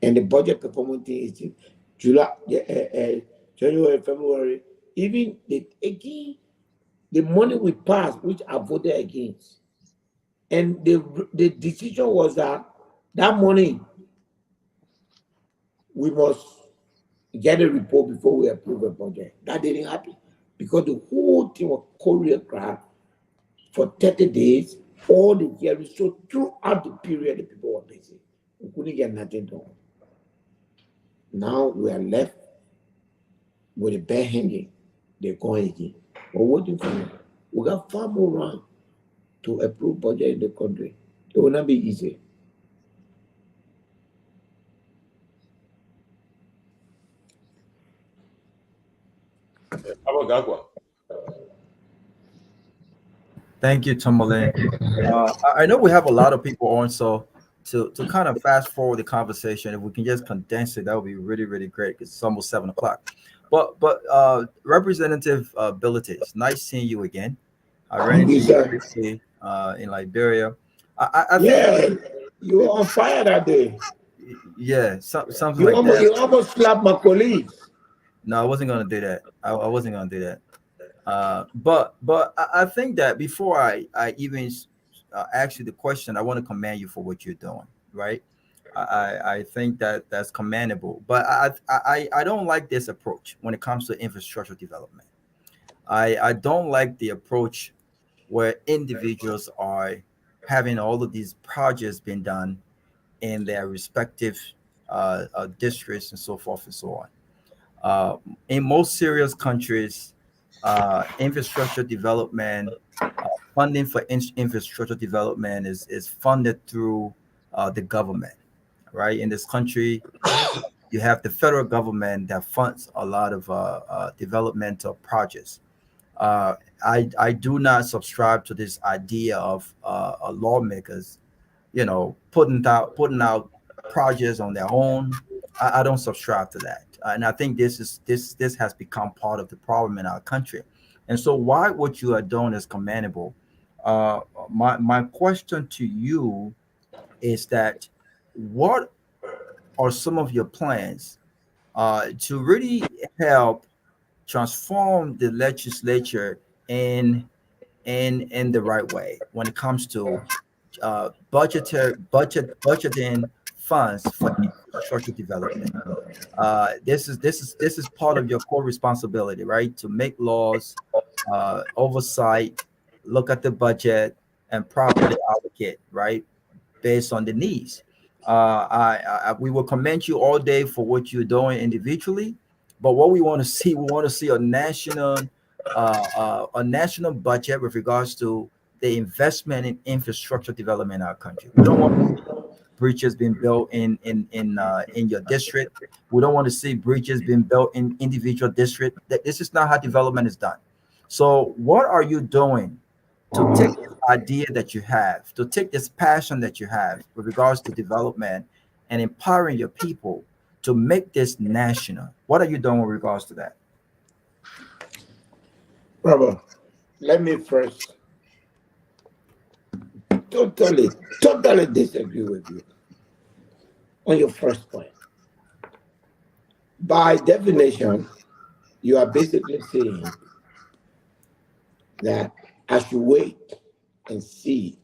And the budget performance thing is July, January, February, even again, the money we passed, which I voted against, and the decision was that money we must get a report before we approve a budget. That didn't happen because the whole thing was choreographed for 30 days, all the hearings. So throughout the period, the people were busy. We couldn't get nothing done. Now we are left with a bear hanging. They're going again. We're waiting for them. We got far more round to approve budget in the country. It will not be easy. How about Gagwa? Thank you, Tomalin. I know we have a lot of people on, so to kind of fast forward the conversation, if we can just condense it, that would be really, really great. It's almost 7 o'clock. But Representative Ability, it's nice seeing you again. I ran into you briefly in Liberia. I think you were on fire that day. Yeah, something like that. You almost slapped my colleagues. No, I wasn't gonna do that. I wasn't gonna do that. But I think that before I even ask you the question, I want to commend you for what you're doing. Right? I think that that's commendable. But I don't like this approach when it comes to infrastructure development. I don't like the approach where individuals are having all of these projects being done in their respective districts and so forth and so on. In most serious countries, infrastructure development, funding for infrastructure development is funded through the government, right? In this country, you have the federal government that funds a lot of developmental projects. I do not subscribe to this idea of lawmakers, putting out projects on their own. I don't subscribe to that, and I think this has become part of the problem in our country. And so, why what you are doing is commendable. My question to you is that what are some of your plans to really help transform the legislature in the right way when it comes to budgeting funds for infrastructure development? This is part of your core responsibility, right? To make laws, oversight, look at the budget, and properly allocate, right, based on the needs. We will commend you all day for what you're doing individually, but what we want to see a national budget with regards to the investment in infrastructure development in our country. We don't want to see bridges being built in your district. We don't want to see bridges being built in individual district. This is not how development is done. So, what are you doing to take this idea that you have, to take this passion that you have with regards to development and empowering your people to make this national? What are you doing with regards to that? Robert, let me first totally disagree with you on your first point. By definition, you are basically saying that I should wait and see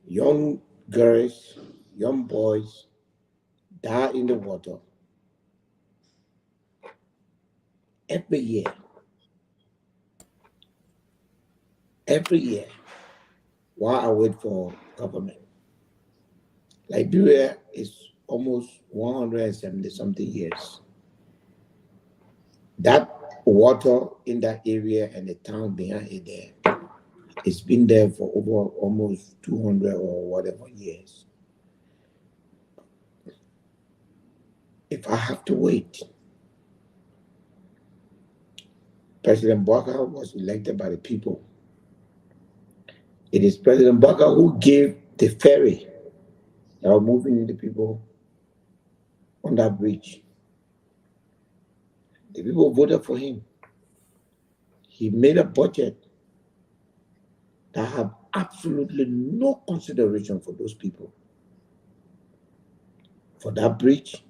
young girls, young boys die in the water every year. Every year, while I wait for government. Liberia is almost 170 something years. That water in that area and the town behind it there, it's been there for over almost 200 or whatever years. If I have to wait, President Baka was elected by the people. It is President Baka who gave the ferry that are moving in the people on that bridge. The people voted for him. He made a budget that have absolutely no consideration for those people. For that bridge,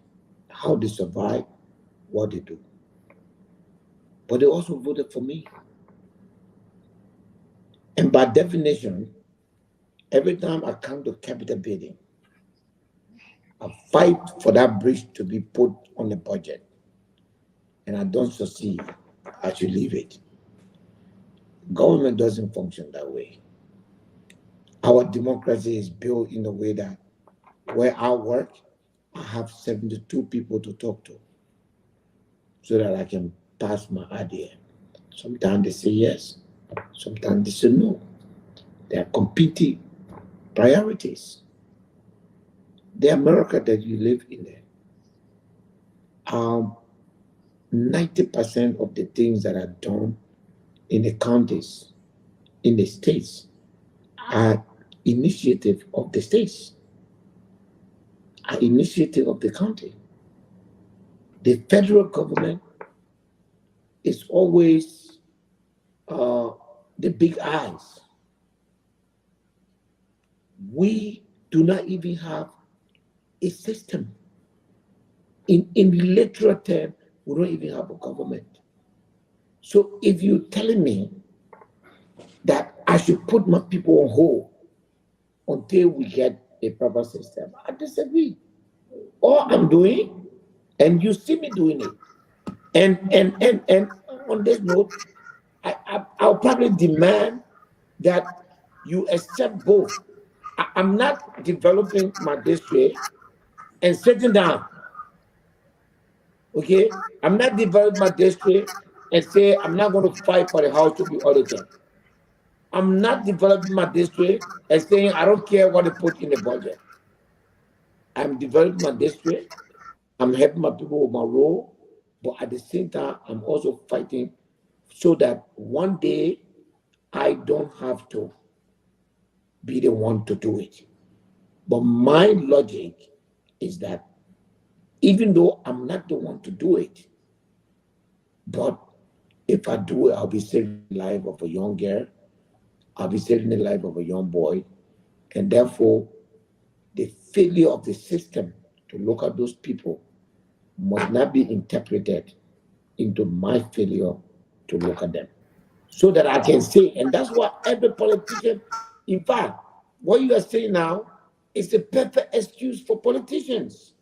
how they survive, what they do. But they also voted for me. And by definition, every time I come to capital bidding, I fight for that bridge to be put on the budget. And I don't succeed, I should leave it. Government doesn't function that way. Our democracy is built in a way that where I work, I have 72 people to talk to so that I can pass my idea. Sometimes they say yes, sometimes they say no. They are competing priorities. The America that you live in there, 90% of the things that are done in the counties, in the states, are initiative of the states, are initiative of the county. The federal government is always the big eyes. We do not even have a system. In literal term, we don't even have a government. So if you're telling me that I should put my people on hold until we get a proper system, I disagree. All I'm doing, and you see me doing it, and on this note, I'll probably demand that you accept both. I'm not developing my district and sitting down. Okay? I'm not developing my district and say I'm not going to fight for the house to be audited. I'm not developing my district and saying I don't care what they put in the budget. I'm developing my district. I'm helping my people with my role, but at the same time, I'm also fighting so that one day I don't have to be the one to do it. But my logic is that even though I'm not the one to do it, but if I do it, I'll be saving the life of a young girl, I'll be saving the life of a young boy, and therefore the failure of the system to look at those people must not be interpreted into my failure to look at them. So that I can say, and that's what every politician, in fact, what you are saying now is a perfect excuse for politicians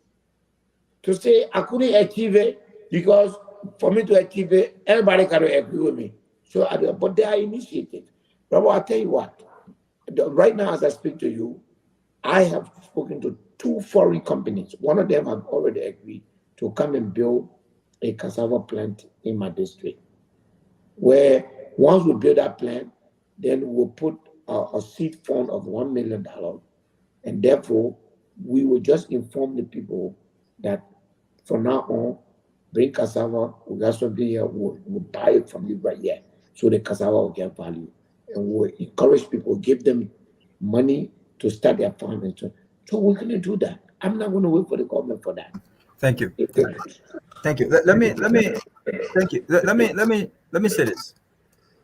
to say I couldn't achieve it because for me to achieve it, everybody got to agree with me. So I do, but they are initiated. But I'll tell you what, right now as I speak to you, I have spoken to 2 foreign companies. One of them have already agreed to come and build a cassava plant in my district. Where once we build that plant, then we'll put a seed fund of $1 million. And therefore, we will just inform the people that from now on, bring cassava, we got something here, we'll buy it from you right here. So the cassava will get value. And we'll encourage people, give them money to start their farm. And so we're going to do that. I'm not going to wait for the government for that. Thank you. Thank you. Let me thank you. Let me say this.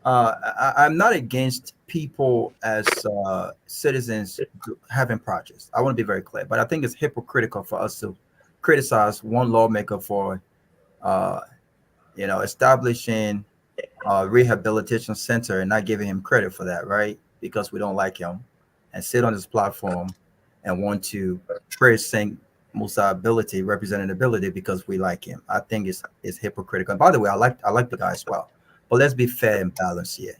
I'm not against people as citizens having projects. I want to be very clear, but I think it's hypocritical for us to criticize one lawmaker for, establishing a rehabilitation center and not giving him credit for that, right? Because we don't like him, and sit on this platform and want to praise Saint Musa ability, representability because we like him. I think it's hypocritical. And by the way, I like the guy as well. But let's be fair and balanced here.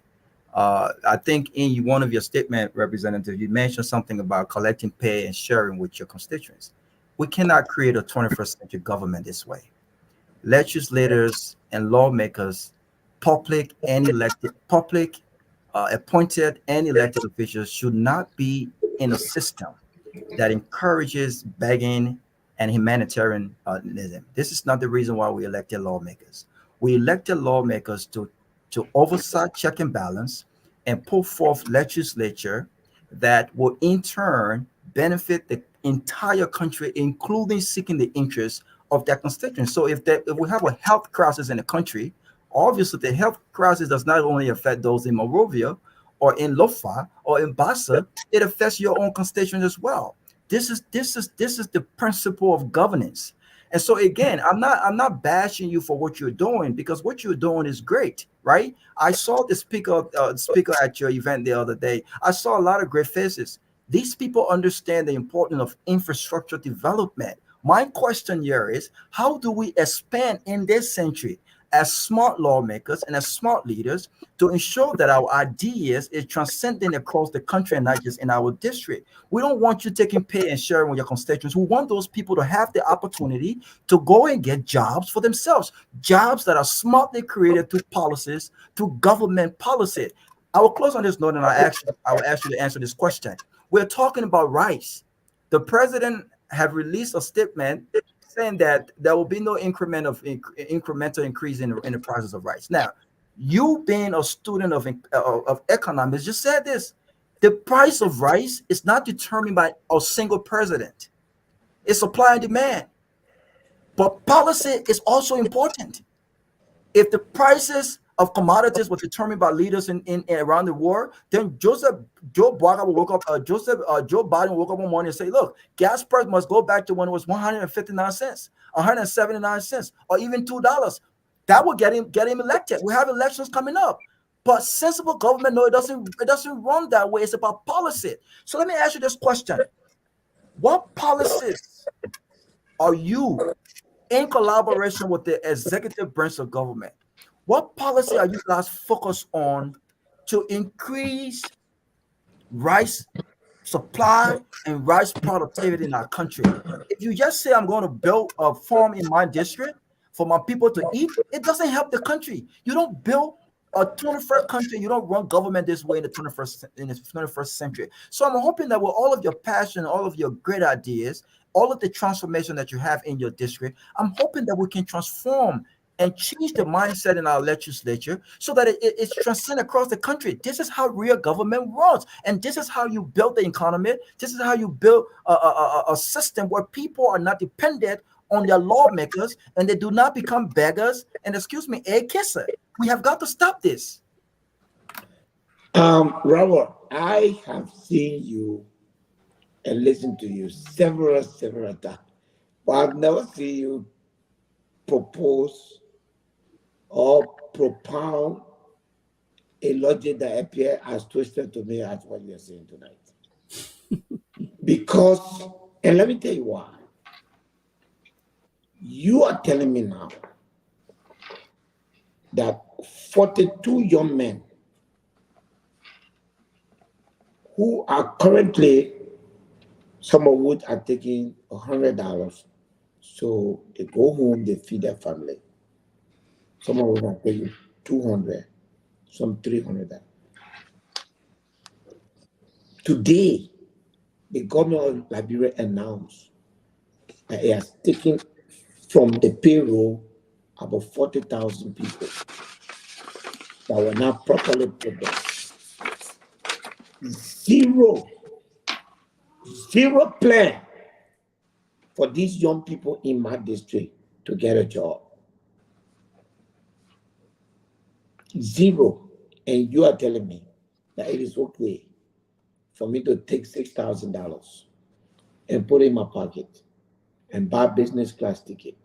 I think in one of your statement, Representative, you mentioned something about collecting pay and sharing with your constituents. We cannot create a 21st century government this way. Legislators and lawmakers, public appointed and elected officials should not be in a system that encourages begging and humanitarianism. This is not the reason why we elected lawmakers. We elected lawmakers to oversight, check and balance, and put forth legislature that will in turn benefit the entire country, including seeking the interests of their constituents. So if we have a health crisis in the country, obviously the health crisis does not only affect those in Monrovia or in Lofa or in Bassa, it affects your own constituents as well. This is the principle of governance. And so again, I'm not bashing you for what you're doing, because what you're doing is great, right? I saw the speaker at your event the other day. I saw a lot of great faces. These people understand the importance of infrastructure development. My question here is, how do we expand in this century as smart lawmakers and as smart leaders to ensure that our ideas is transcending across the country and not just in our district? We don't want you taking pay and sharing with your constituents. We want those people to have the opportunity to go and get jobs for themselves, jobs that are smartly created through policies, through government policy. I will close on this note, and I will ask you to answer this question. We're talking about rice. The president have released a statement saying that there will be no incremental increase in the prices of rice. Now, you being a student of economics just said this: the price of rice is not determined by a single president. It's supply and demand. But policy is also important. If the prices of commodities were determined by leaders in around the world, then Joe Biden will wake up. Joe Biden will wake up one morning and say, "Look, gas price must go back to when it was 159 cents, 179 cents, or even $2." That will get him elected. We have elections coming up. But sensible government, no, it doesn't run that way. It's about policy. So let me ask you this question: what policies are you, in collaboration with the executive branch of government, what policy are you guys focused on to increase rice supply and rice productivity in our country? If you just say, I'm going to build a farm in my district for my people to eat, it doesn't help the country. You don't build a 21st country. You don't run government this way in the 21st century. So I'm hoping that with all of your passion, all of your great ideas, all of the transformation that you have in your district, I'm hoping that we can transform and change the mindset in our legislature so that it's transcend across the country. This is how real government runs, and this is how you build the economy. This is how you build a system where people are not dependent on their lawmakers and they do not become beggars and, excuse me, egg kisser. We have got to stop this. Robert, I have seen you and listened to you several times, but I've never seen you propose or propound a logic that appears as twisted to me as what you're saying tonight. Because, and let me tell you why. You are telling me now that 42 young men who are currently, some of which are taking $100, so they go home, they feed their family. Some of them are taking 200, some 300. Today, the government of Liberia announced that it has taken from the payroll about 40,000 people that were not properly produced. Zero plan for these young people in my district to get a job. Zero. And you are telling me that it is okay for me to take $6,000 and put it in my pocket and buy business class ticket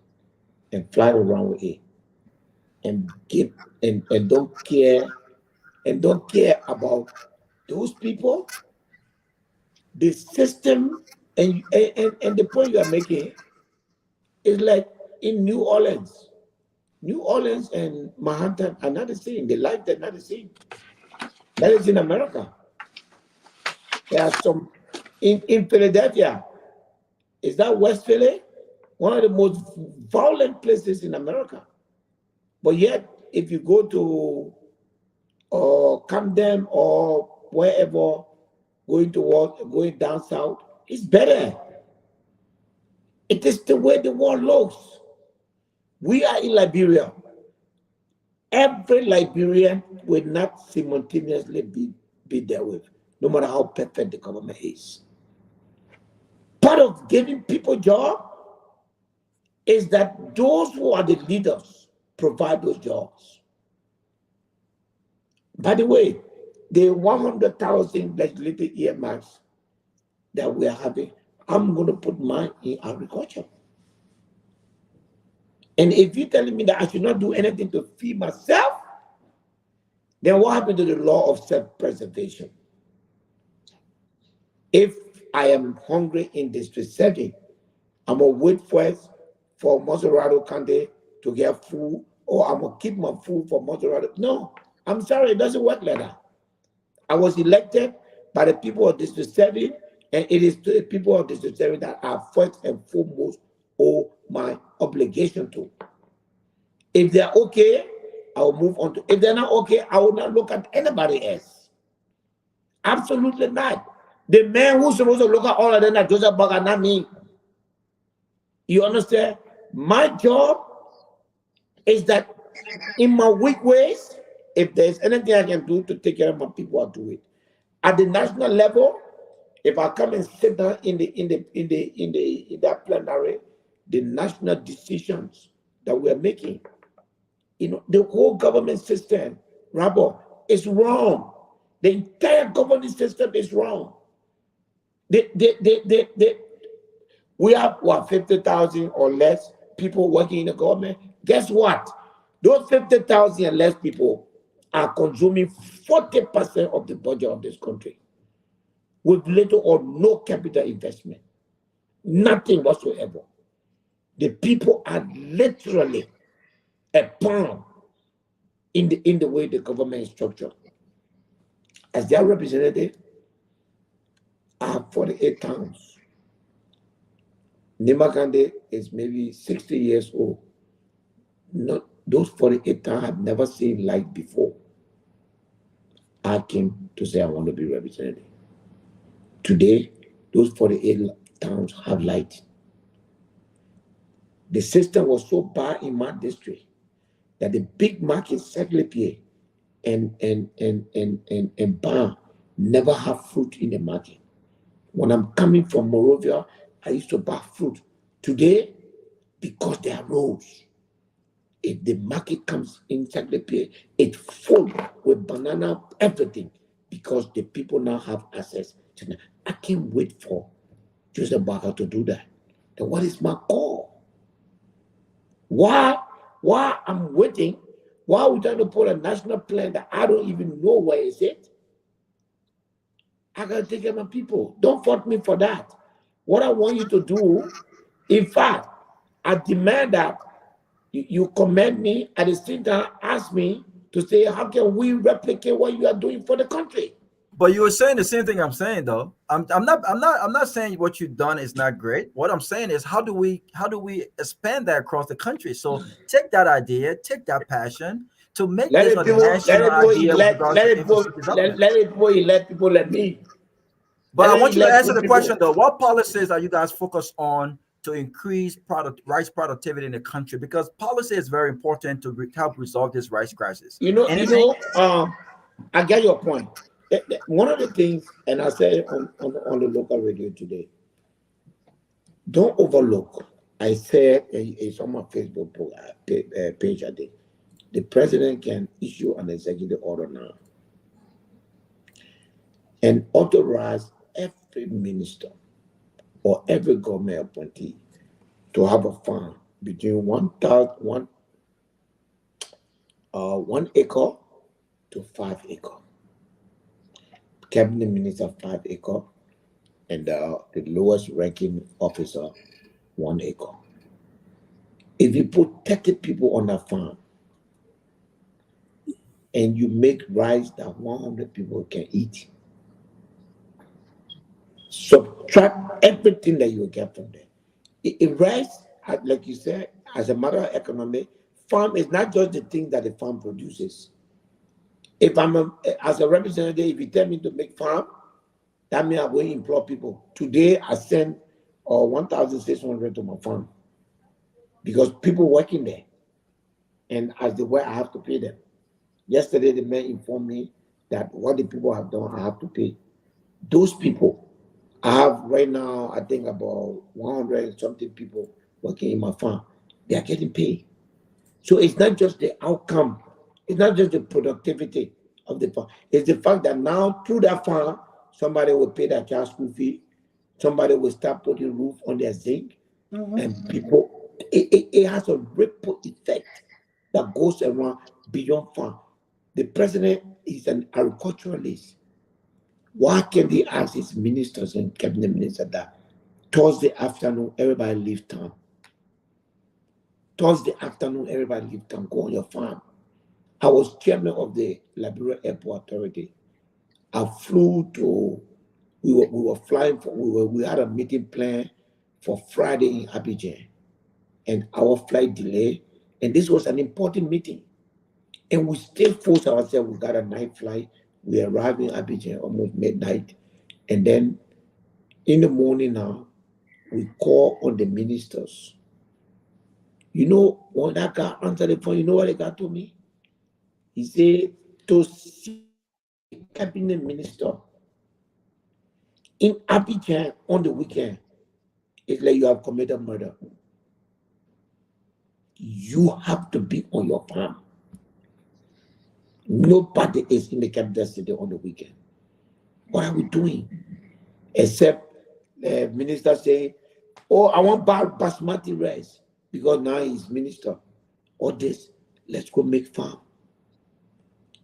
and fly around with it and give and don't care about those people, the system, and the point you are making is like in New Orleans. New Orleans and Manhattan are not the same. The life they're not the same. That is in America. There are some in Philadelphia. Is that West Philly? One of the most violent places in America. But yet, if you go to Camden or wherever, going down south, it's better. It is the way the world looks. We are in Liberia. Every Liberian will not simultaneously be there with, no matter how perfect the government is. Part of giving people jobs is that those who are the leaders provide those jobs. By the way, the 100,000 legislative earmarks that we are having, I'm going to put mine in agriculture. And if you're telling me that I should not do anything to feed myself, then what happened to the law of self-preservation? If I am hungry in District 7, I'm going to wait first for Maserado County to get food, or I'm going to keep my food for Maserado. No, I'm sorry, it doesn't work like that. I was elected by the people of District 7, and it is to the people of District 7 that I first and foremost owe my obligation to. If they're okay, I will move on to. If they're not okay, I will not look at anybody else. Absolutely not. The man who's supposed to look at all of them are Joseph Baga, not me. You understand? My job is that in my weak ways, if there's anything I can do to take care of my people, I'll do it. At the national level, if I come and sit down in that plenary, the national decisions that we're making, the whole government system, Rabo, is wrong. The entire government system is wrong. We have, 50,000 or less people working in the government. Guess what? Those 50,000 and less people are consuming 40% of the budget of this country with little or no capital investment. Nothing whatsoever. The people are literally a pawn in the way the government is structured. As their representative, I have 48 towns. Nimakande is maybe 60 years old. Not, those 48 towns have never seen light before. I came to say I want to be representative. Today, those 48 towns have light. The system was so bad in my district that the big market Secretary and Bar never have fruit in the market. When I'm coming from Morovia, I used to buy fruit. Today, because there are roads, if the market comes in Secretary, it's full with banana, everything, because the people now have access to that. I can't wait for Joseph Baga to do that. Then what is my call? Why I'm waiting? Why are we trying to put a national plan that I don't even know where is it? I gotta take care of my people. Don't fault me for that. What I want you to do, in fact, I demand that you commend me at the same time ask me to say, how can we replicate what you are doing for the country? But you were saying the same thing I'm saying though. I'm not saying what you've done is not great. What I'm saying is how do we expand that across the country? So take that idea, take that passion to make this a national idea with regards to infrastructure development. Let people let me. But I want you to answer the question though. What policies are you guys focused on to increase rice productivity in the country? Because policy is very important to help resolve this rice crisis. I get your point. One of the things, and I said on the local radio today, don't overlook. I said it's on my Facebook page, I think. The president can issue an executive order now and authorize every minister or every government appointee to have a farm between 1 acre to 5 acre. Cabinet minister 5 acre, and the lowest ranking officer 1 acre. If you put 30 people on that farm and you make rice that 100 people can eat, subtract everything that you get from there. It rice, like you said, as a matter of economy, farm is not just the thing that the farm produces. If I'm as a representative, if you tell me to make farm, that means I'm going to employ people. Today, I send 1,600 to my farm because people working there. And as they work, I have to pay them. Yesterday, the man informed me that what the people have done, I have to pay. Those people, I have right now, I think about 100 and something people working in my farm. They are getting paid. So it's not just the outcome. It's not just the productivity of the farm. It's the fact that now through that farm, somebody will pay their child school fee. Somebody will start putting roof on their zinc. Mm-hmm. And people it has a ripple effect that goes around beyond farm. The president is an agriculturalist. Why can't he ask his ministers and cabinet ministers that Thursday afternoon, everybody leave town? Thursday afternoon, everybody leave town, go on your farm. I was chairman of the Liberia Airport Authority. I flew to, we were flying, we had a meeting planned for Friday in Abidjan, and our flight delay, and this was an important meeting. And we still forced ourselves, we got a night flight, we arrived in Abidjan almost midnight, and then in the morning now, we call on the ministers. You know, when that guy answered the phone, you know what the guy told me? He said, to see a cabinet minister in Abidjan on the weekend, it's like you have committed murder. You have to be on your farm. Nobody is in the capital city on the weekend. What are we doing? Except the minister say, oh, I want basmati rice because now he's minister. Or this, let's go make farm.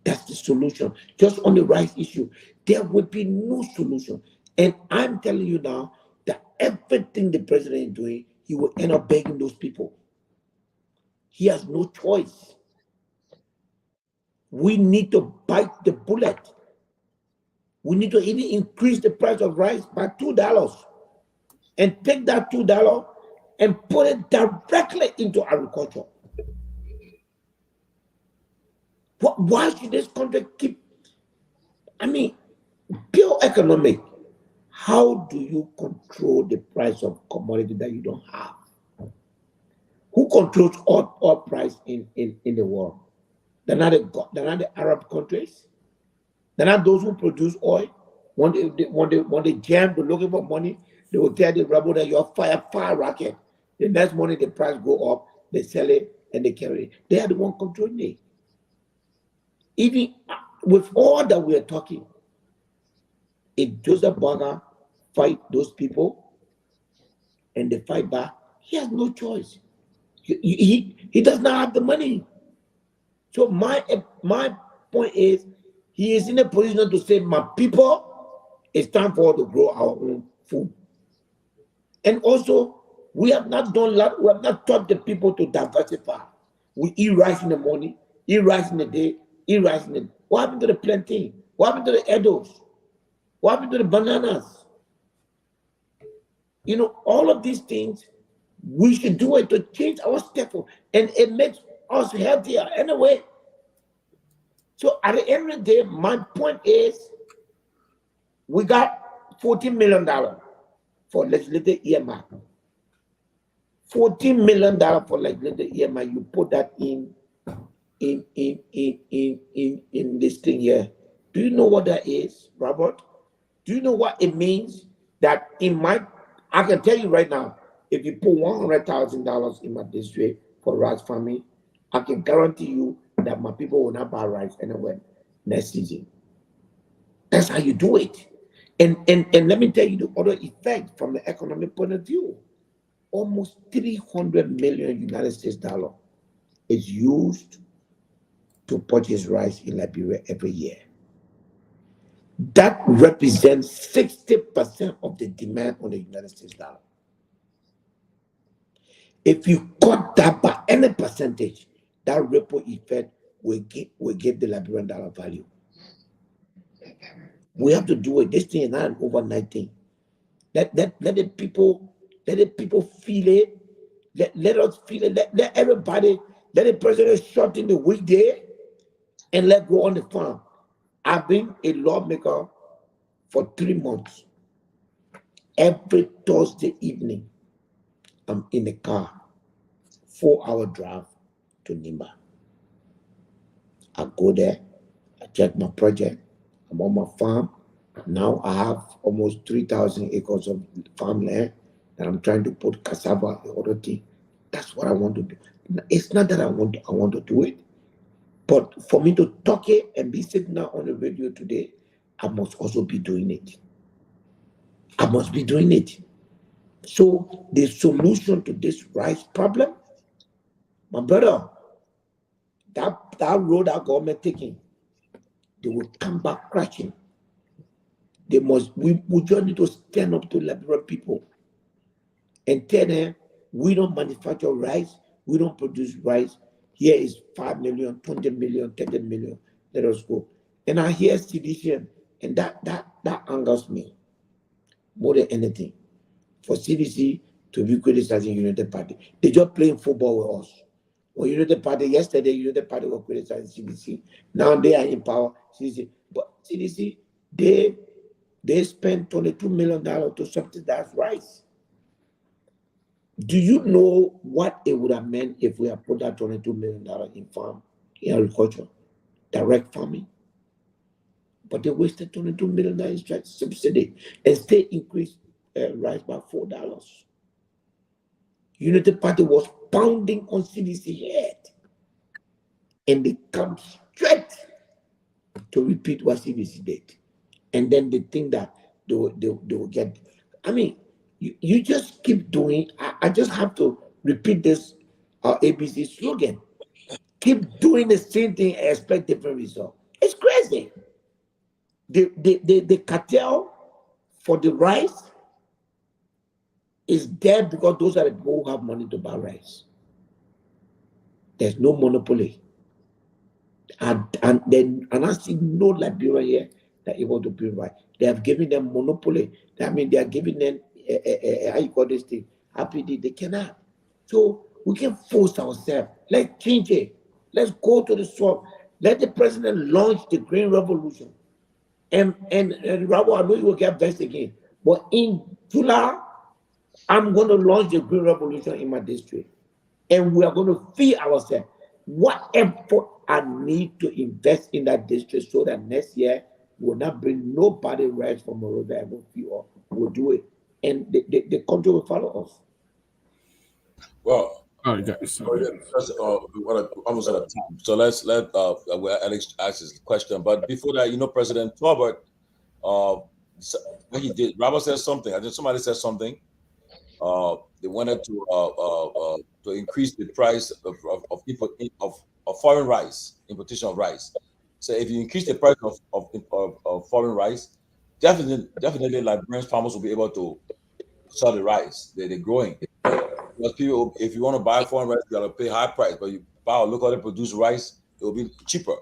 That's the solution. Just on the rice issue, there will be no solution. And I'm telling you now that everything the president is doing, he will end up begging those people. He has no choice. We need to bite the bullet. We need to even increase the price of rice by $2 and take that $2 and put it directly into agriculture. Why should this country keep, pure economic? How do you control the price of commodity that you don't have? Who controls oil price in the world? They're not the Arab countries. They're not those who produce oil. When they jam to looking for money, they will tell the rebel that you're fire racket. The next morning the price go up, they sell it and they carry it. They are the one controlling it. Even with all that we are talking, if Joseph Boga fight those people and they fight back, he has no choice. He does not have the money. So my point is, he is in a position to say, my people, it's time for us to grow our own food. And also, we have not taught the people to diversify. We eat rice in the morning, eat rice in the day, eat rice in the. What happened to the plantain? What happened to the edos? What happened to the bananas? You know, all of these things, we should do it to change our staple, and it makes us healthier anyway. So at the end of the day, my point is, we got $14 million for legislative earmark. $14 million for legislative earmark. You put that in this thing here. Do you know what that is, Robert? Do you know what it means? That I can tell you right now, if you put $100,000 in my district for rice farming, I can guarantee you that my people will not buy rice anywhere next season. That's how you do it. And let me tell you the other effect from the economic point of view. Almost 300 million United States dollar is used to purchase rice in Liberia every year. That represents 60% of the demand on the United States dollar. If you cut that by any percentage, that ripple effect will give the Liberian dollar value. We have to do it. This thing is not an overnight thing. Let the people feel it. Let us feel it. Let everybody, let the president shut in the weekday and let go on the farm. I've been a lawmaker for 3 months. Every Thursday evening, I'm in the car, 4-hour drive to Nimba. I go there, I check my project, I'm on my farm. Now I have almost 3,000 acres of farmland that I'm trying to put cassava and other things. That's what I want to do. It's not that I want to do it, but for me to talk it and be sitting now on the radio today, I must also be doing it. I must be doing it. So the solution to this rice problem, my brother, that road our government taking, they will come back crashing. We just need to stand up to Liberian people and tell them we don't manufacture rice, we don't produce rice. Here is 5 million, 20 million, 30 million. Let us go. And I hear sedition, and that angers me more than anything. For CDC to be criticizing United Party. They just playing football with us. When United Party, yesterday, United Party was criticizing CDC. Now they are in power, CDC. But CDC, they spent $22 million to subsidize rice. Do you know what it would have meant if we had put that $22 million in farm, in agriculture, direct farming? But they wasted $22 million in subsidy and still increased rice by $4. United Party was pounding on CDC head, and they come straight to repeat what CDC did. And then they think that they will get. I mean, you just keep doing. I just have to repeat this ABC slogan. Keep doing the same thing and expect different results. It's crazy. The cartel for the rice is dead because those are the people who have money to buy rice. There's no monopoly. And I see no Liberian here that are able to build rice. They have given them monopoly. I mean, they are giving them, how you call this thing, happy. They cannot. So we can force ourselves. Let's change it. Let's go to the swamp. Let the president launch the green revolution. And Rabo, I know you will get vexed again. But in July, I'm going to launch the green revolution in my district. And we are going to feed ourselves. What effort I need to invest in that district so that next year will not bring nobody rice from Moreover and will feed us. We'll do it. And the country will follow us. Well, Oh, you got so we're almost out of time. So let Alex ask his question. But before that, President Tolbert, what he did, Robert said something. I think somebody said something. They wanted to increase the price of foreign rice, importation of rice. So if you increase the price of foreign rice, definitely Liberian farmers will be able to sell the rice they're growing. Because people, if you want to buy foreign rice, you got to pay high price. But you buy locally produced rice, it will be cheaper.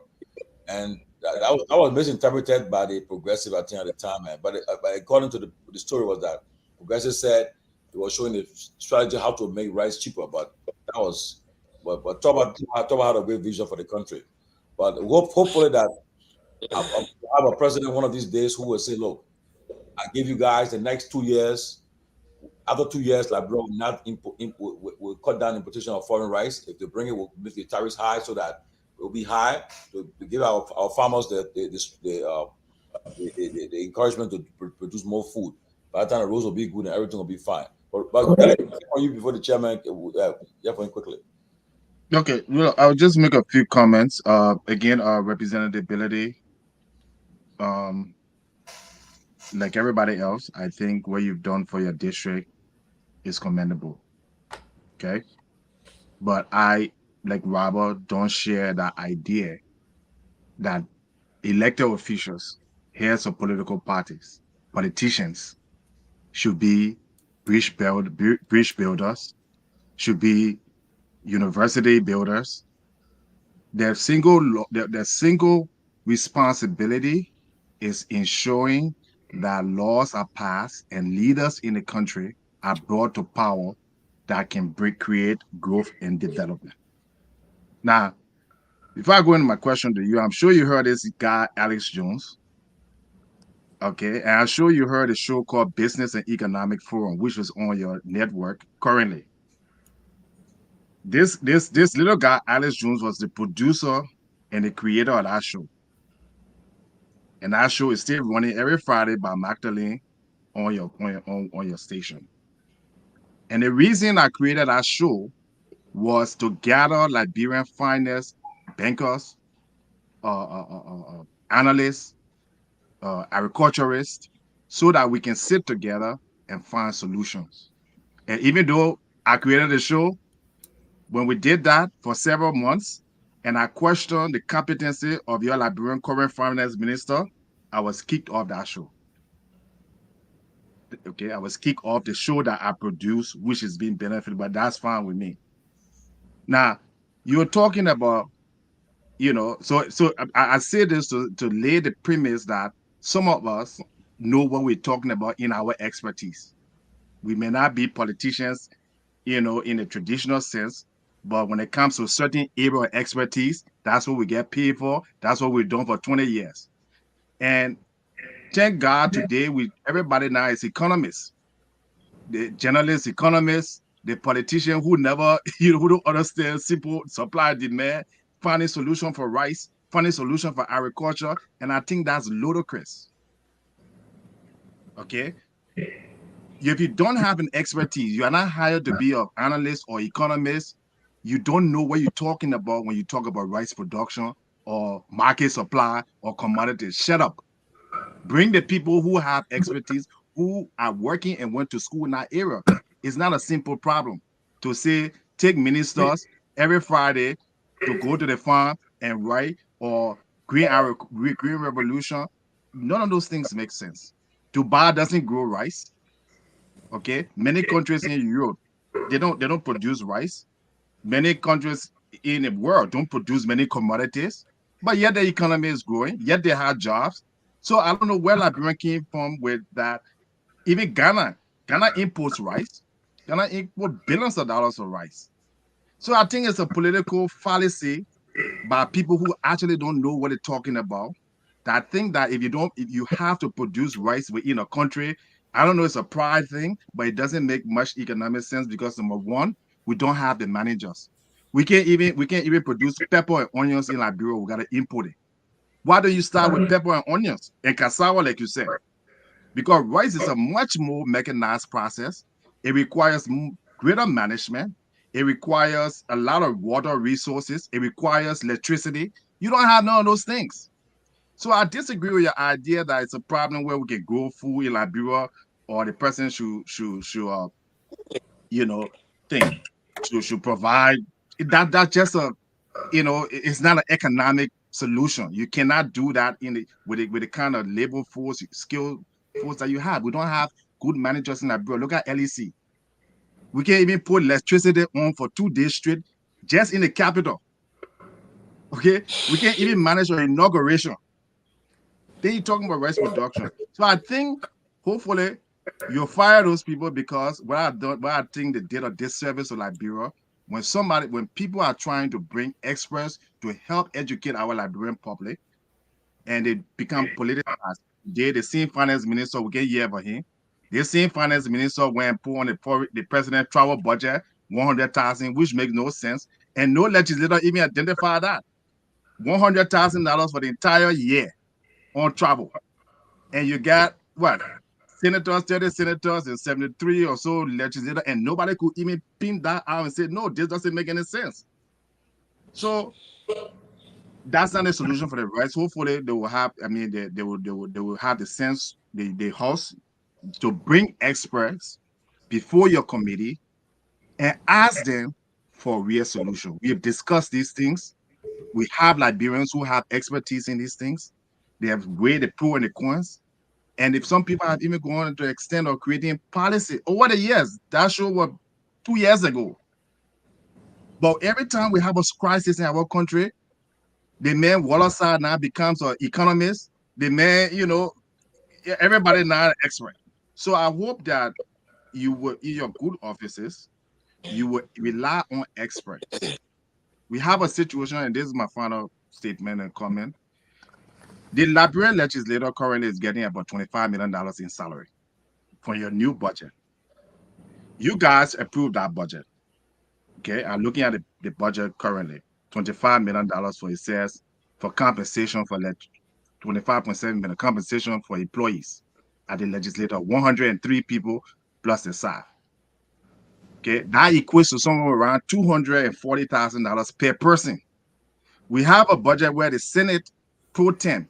And that was misinterpreted by the progressive, I think, at the time, man. But according to the story was that progressive said it was showing the strategy how to make rice cheaper. But that was, but Toba had a great vision for the country. But hopefully that I have a president one of these days who will say, look, I give you guys the next 2 years. After 2 years, like bro, we'll cut down importation of foreign rice. If they bring it, we'll make the tariffs high so that it will be high to give our farmers the encouragement to produce more food. By the time the roads will be good and everything will be fine. But on you before the chairman, yeah, quickly. Okay, well, I'll just make a few comments. Again, representability. Like everybody else, I think what you've done for your district is commendable. Okay. But I, like Robert, don't share that idea that elected officials, heads of political parties, politicians should be bridge builders, should be university builders. Their single responsibility is ensuring that laws are passed and leaders in the country are brought to power that can create growth and development. Now, before I go into my question to you, I'm sure you heard this guy, Alex Jones. Okay, and I'm sure you heard a show called Business and Economic Forum, which was on your network currently. This little guy, Alex Jones, was the producer and the creator of that show. And that show is still running every Friday by Magdalene on your station. And the reason I created that show was to gather Liberian finance, bankers, analysts, agriculturists, so that we can sit together and find solutions. And even though I created the show, when we did that for several months, and I questioned the competency of your Liberian current finance minister, I was kicked off that show. Okay, I was kicked off the show that I produced, which is being benefited, but that's fine with me. Now, you're talking about, so I say this to lay the premise that some of us know what we're talking about in our expertise. We may not be politicians, in a traditional sense, but when it comes to certain area of expertise, that's what we get paid for. That's what we've done for 20 years. And thank God today, everybody now is economists, the journalists, economists, the politician who never, who don't understand simple supply demand, finding solution for rice, finding solution for agriculture. And I think that's ludicrous. Okay. If you don't have an expertise, you are not hired to be an analyst or economist. You don't know what you're talking about when you talk about rice production or market supply or commodities. Shut up. Bring the people who have expertise, who are working and went to school in that area. It's not a simple problem to say, take ministers every Friday to go to the farm and write, or Green Revolution. None of those things make sense. Dubai doesn't grow rice. Okay, many countries in Europe, they don't produce rice. Many countries in the world don't produce many commodities, but yet the economy is growing. Yet they have jobs. So I don't know where Liberia came from with that. Even Ghana imports rice. Ghana import billions of dollars of rice. So I think it's a political fallacy by people who actually don't know what they're talking about. That think that if you have to produce rice within a country, I don't know, it's a pride thing, but it doesn't make much economic sense because number one, we don't have the managers. We can't even produce pepper and onions in Liberia. We gotta import it. Why don't you start with pepper and onions and cassava, like you said? Because rice is a much more mechanized process. It requires greater management. It requires a lot of water resources. It requires electricity. You don't have none of those things. So I disagree with your idea that it's a problem where we can grow food in Liberia, or the person should you know think should provide that. That's just it's not an economic solution. You cannot do that with the kind of labor force, skill force that you have. We don't have good managers in Liberia. Look at LEC. We can't even put electricity on for 2 days straight just in the capital. Okay, we can't even manage an inauguration. Then you're talking about rice production. So I think hopefully you'll fire those people, because what I think they did a disservice to Liberia, when people are trying to bring experts to help educate our Liberian public, and they become politicized. The same finance minister will get here for him. The same finance minister went put on the president travel budget 100,000, which makes no sense, and no legislator even identified that $100,000 for the entire year on travel. And you got what? 30 senators, and 73 or so legislators, and nobody could even pin that out and say, no, this doesn't make any sense. So that's not a solution for the rights. Hopefully they will have, they will have the sense, the house, to bring experts before your committee and ask them for a real solution. We have discussed these things. We have Liberians who have expertise in these things. They have weighed the pros and the cons. And if some people have even gone to the extent of creating policy over the years, that show was 2 years ago. But every time we have a crisis in our country, the man Wallace now becomes an economist. The man, everybody now an expert. So I hope that you will, in your good offices, you will rely on experts. We have a situation, and this is my final statement and comment. The Liberian legislator currently is getting about $25 million in salary for your new budget. You guys approved that budget. Okay, I'm looking at the budget currently. $25 million for, it says, for compensation for 25.7 million compensation for employees at the legislature, 103 people plus the staff. Okay, that equates to somewhere around $240,000 per person. We have a budget where the Senate Pro Tem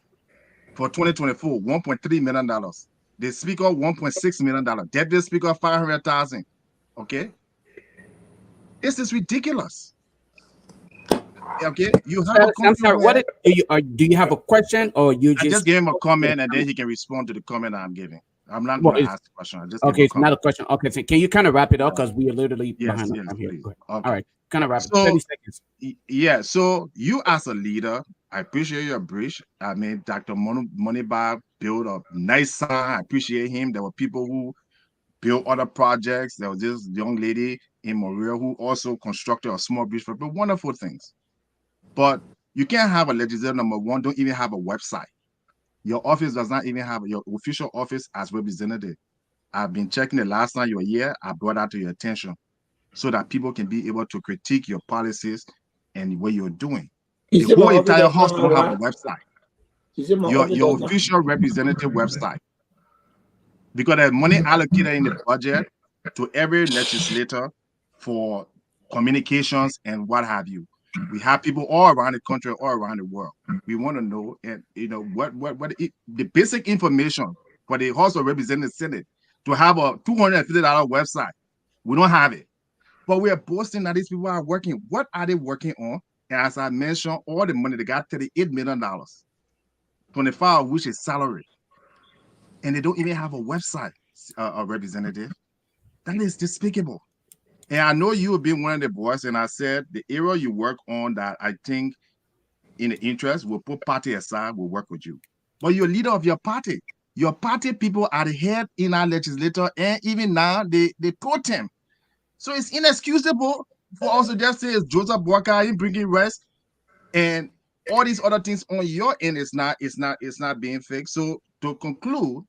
for 2024, $1.3 million. The Speaker, $1.6 million. Deputy Speaker, $500,000. Okay, this is ridiculous. Okay, you have a I'm country sorry. where Do you have a question, or you I just? just gave him a comment and then he can respond to the comment I'm giving. I'm not Well, going to ask the question. I just gave him okay, a it's not comment. a question. Okay, so can you kind of wrap it up because we are literally Yes, behind the yes, time here. please. Go ahead. Okay. All right, kind of wrap it. So 30 seconds. yeah, so you as a leader, I appreciate your bridge. I mean, Dr. Moneybar built a nice sign. I appreciate him. There were people who built other projects. There was this young lady in Maria who also constructed a small bridge for wonderful things. But you can't have a legislator, number one, don't even have a website. Your office does not even have your official office as representative. I've been checking the last time you were here. I brought that to your attention so that people can be able to critique your policies and what you're doing. You The say my whole office entire does house not have don't have a what? website. You say my Your office does not. official representative website, because there's money allocated in the budget to every legislator for communications and what have you. We have people all around the country, all around the world. We want to know, and the basic information for the House of Representatives Senate to have a $250 website. We don't have it, but we are boasting that these people are working. What are they working on? And as I mentioned, all the money they got $38 million, 25 of which is salary, and they don't even have a website, a representative. That is despicable. And I know you have been one of the boys, and I said the area you work on that I think in the interest will put party aside, will work with you. But you're leader of your party. Your party people are the head in our legislature, and even now they put him. So it's inexcusable for us to just say it's Joseph Walker, he bringing rest, and all these other things on your end is not being fixed. So to conclude,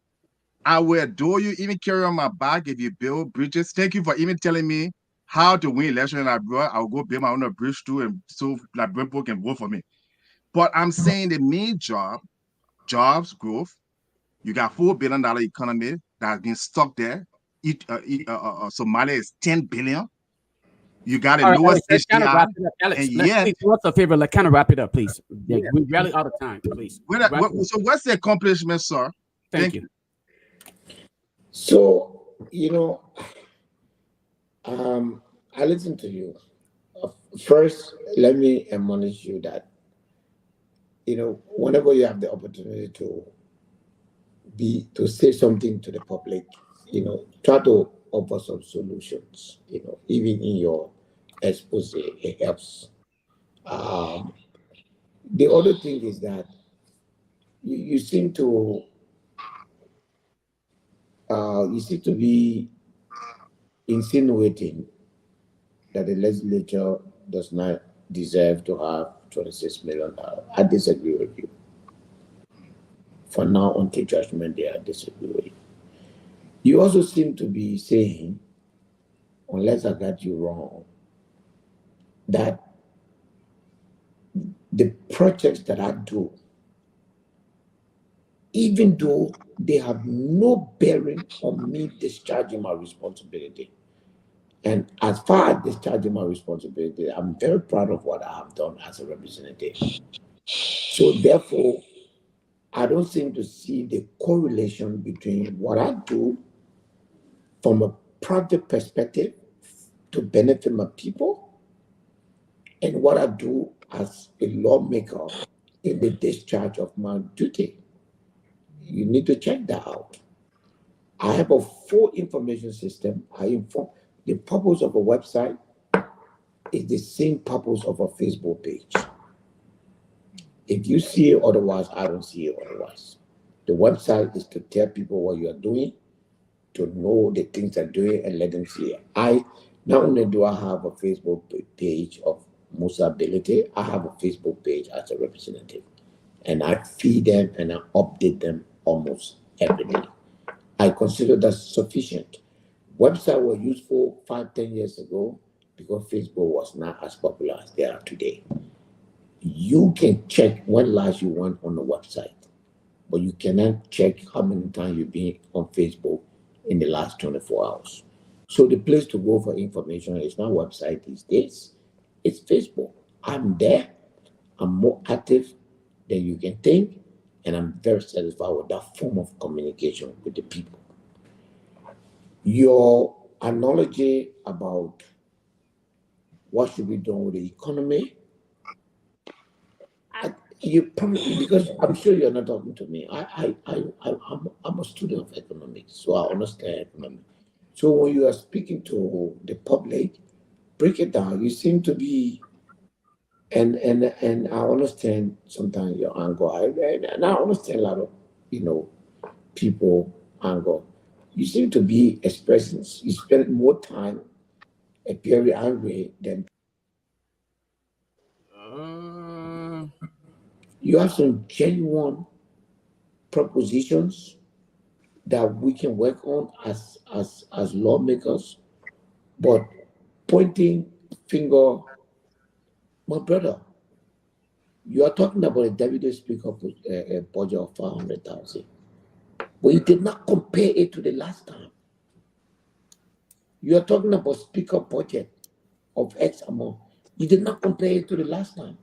I will adore you, even carry on my back if you build bridges. Thank you for even telling me how to win election in abroad. I'll go build my own bridge too, and so like people can vote for me. But I'm saying the main jobs, growth. You got $4 billion economy that's been stuck there. Somalia is 10 billion. You got the All right, Alex, lowest let's kind of HDI, wrap it up. Alex, and let's yet, please do us a favor. Let's kind of wrap it up, please. yeah. We're really out of time, please. So what's the accomplishment, sir? Thank you. So, I listen to you. First, let me admonish you that, whenever you have the opportunity to say something to the public, try to offer some solutions, even in your expose, it helps. The other thing is that you seem to be insinuating that the legislature does not deserve to have $26 million. I disagree with you. For now, until judgment day, I disagree with you. You also seem to be saying, unless I got you wrong, that the projects that I do, even though they have no bearing on me discharging my responsibility, and as far as discharging my responsibility, I'm very proud of what I have done as a representative. So therefore, I don't seem to see the correlation between what I do from a private perspective to benefit my people and what I do as a lawmaker in the discharge of my duty. You need to check that out. I have a full information system. I inform the purpose of a website is the same purpose of a Facebook page. If you see it otherwise, I don't see it otherwise. The website is to tell people what you are doing, to know the things they're doing, and let them see it. Not only do I have a Facebook page of Musa Ability, I have a Facebook page as a representative. And I feed them and I update them almost every day. I consider that sufficient. Websites were useful 5-10 years ago because Facebook was not as popular as they are today. You can check when last you went on the website, but you cannot check how many times you've been on Facebook in the last 24 hours. So the place to go for information is not website these days, it's Facebook. I'm there, I'm more active than you can think, and I'm very satisfied with that form of communication with the people. Your analogy about what should be done with the economy. You probably, because I'm sure you're not talking to me. I'm a student of economics, so I understand economics. So when you are speaking to the public, break it down. You seem to be, and I understand sometimes your anger. And I understand a lot of, people anger. You seem to be expressing. You spend more time appearing angry than Uh, you have some genuine propositions that we can work on as lawmakers, but pointing finger, my brother, you are talking about a deputy speaker a budget of 500,000, but you did not compare it to the last time. You are talking about speaker budget of X amount. You did not compare it to the last time.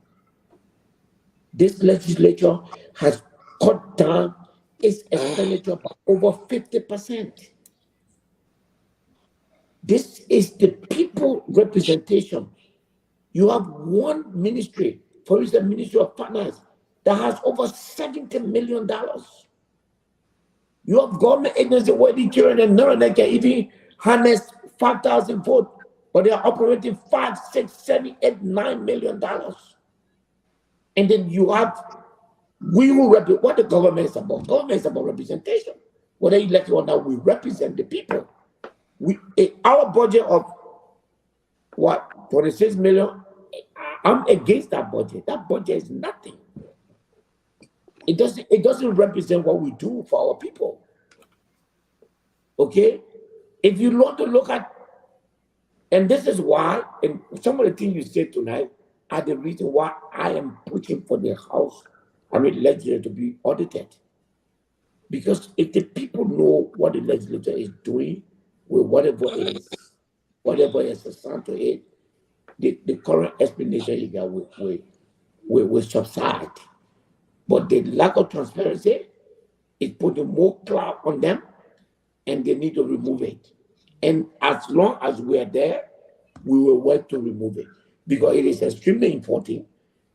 This legislature has cut down its expenditure by over 50%. This is the people representation. You have one ministry, for instance, the Ministry of Finance, that has over $70 million. You have government agencies where the children and none that can even harness 5,000 votes, but they are operating 5, 6, 7, 8, $9 million. And then you have what the government is about. Government is about representation. Whether you like it or not, we represent the people. Our budget of what, 26 million? I'm against that budget. That budget is nothing. It doesn't represent what we do for our people. Okay? If you want to look at, and this is why, and some of the things you said tonight are the reason why I am pushing for the legislature to be audited. Because if the people know what the legislature is doing with whatever is assigned to it, the current explanation you got will subside. But the lack of transparency is putting more cloud on them, and they need to remove it. And as long as we are there, we will work to remove it, because it is extremely important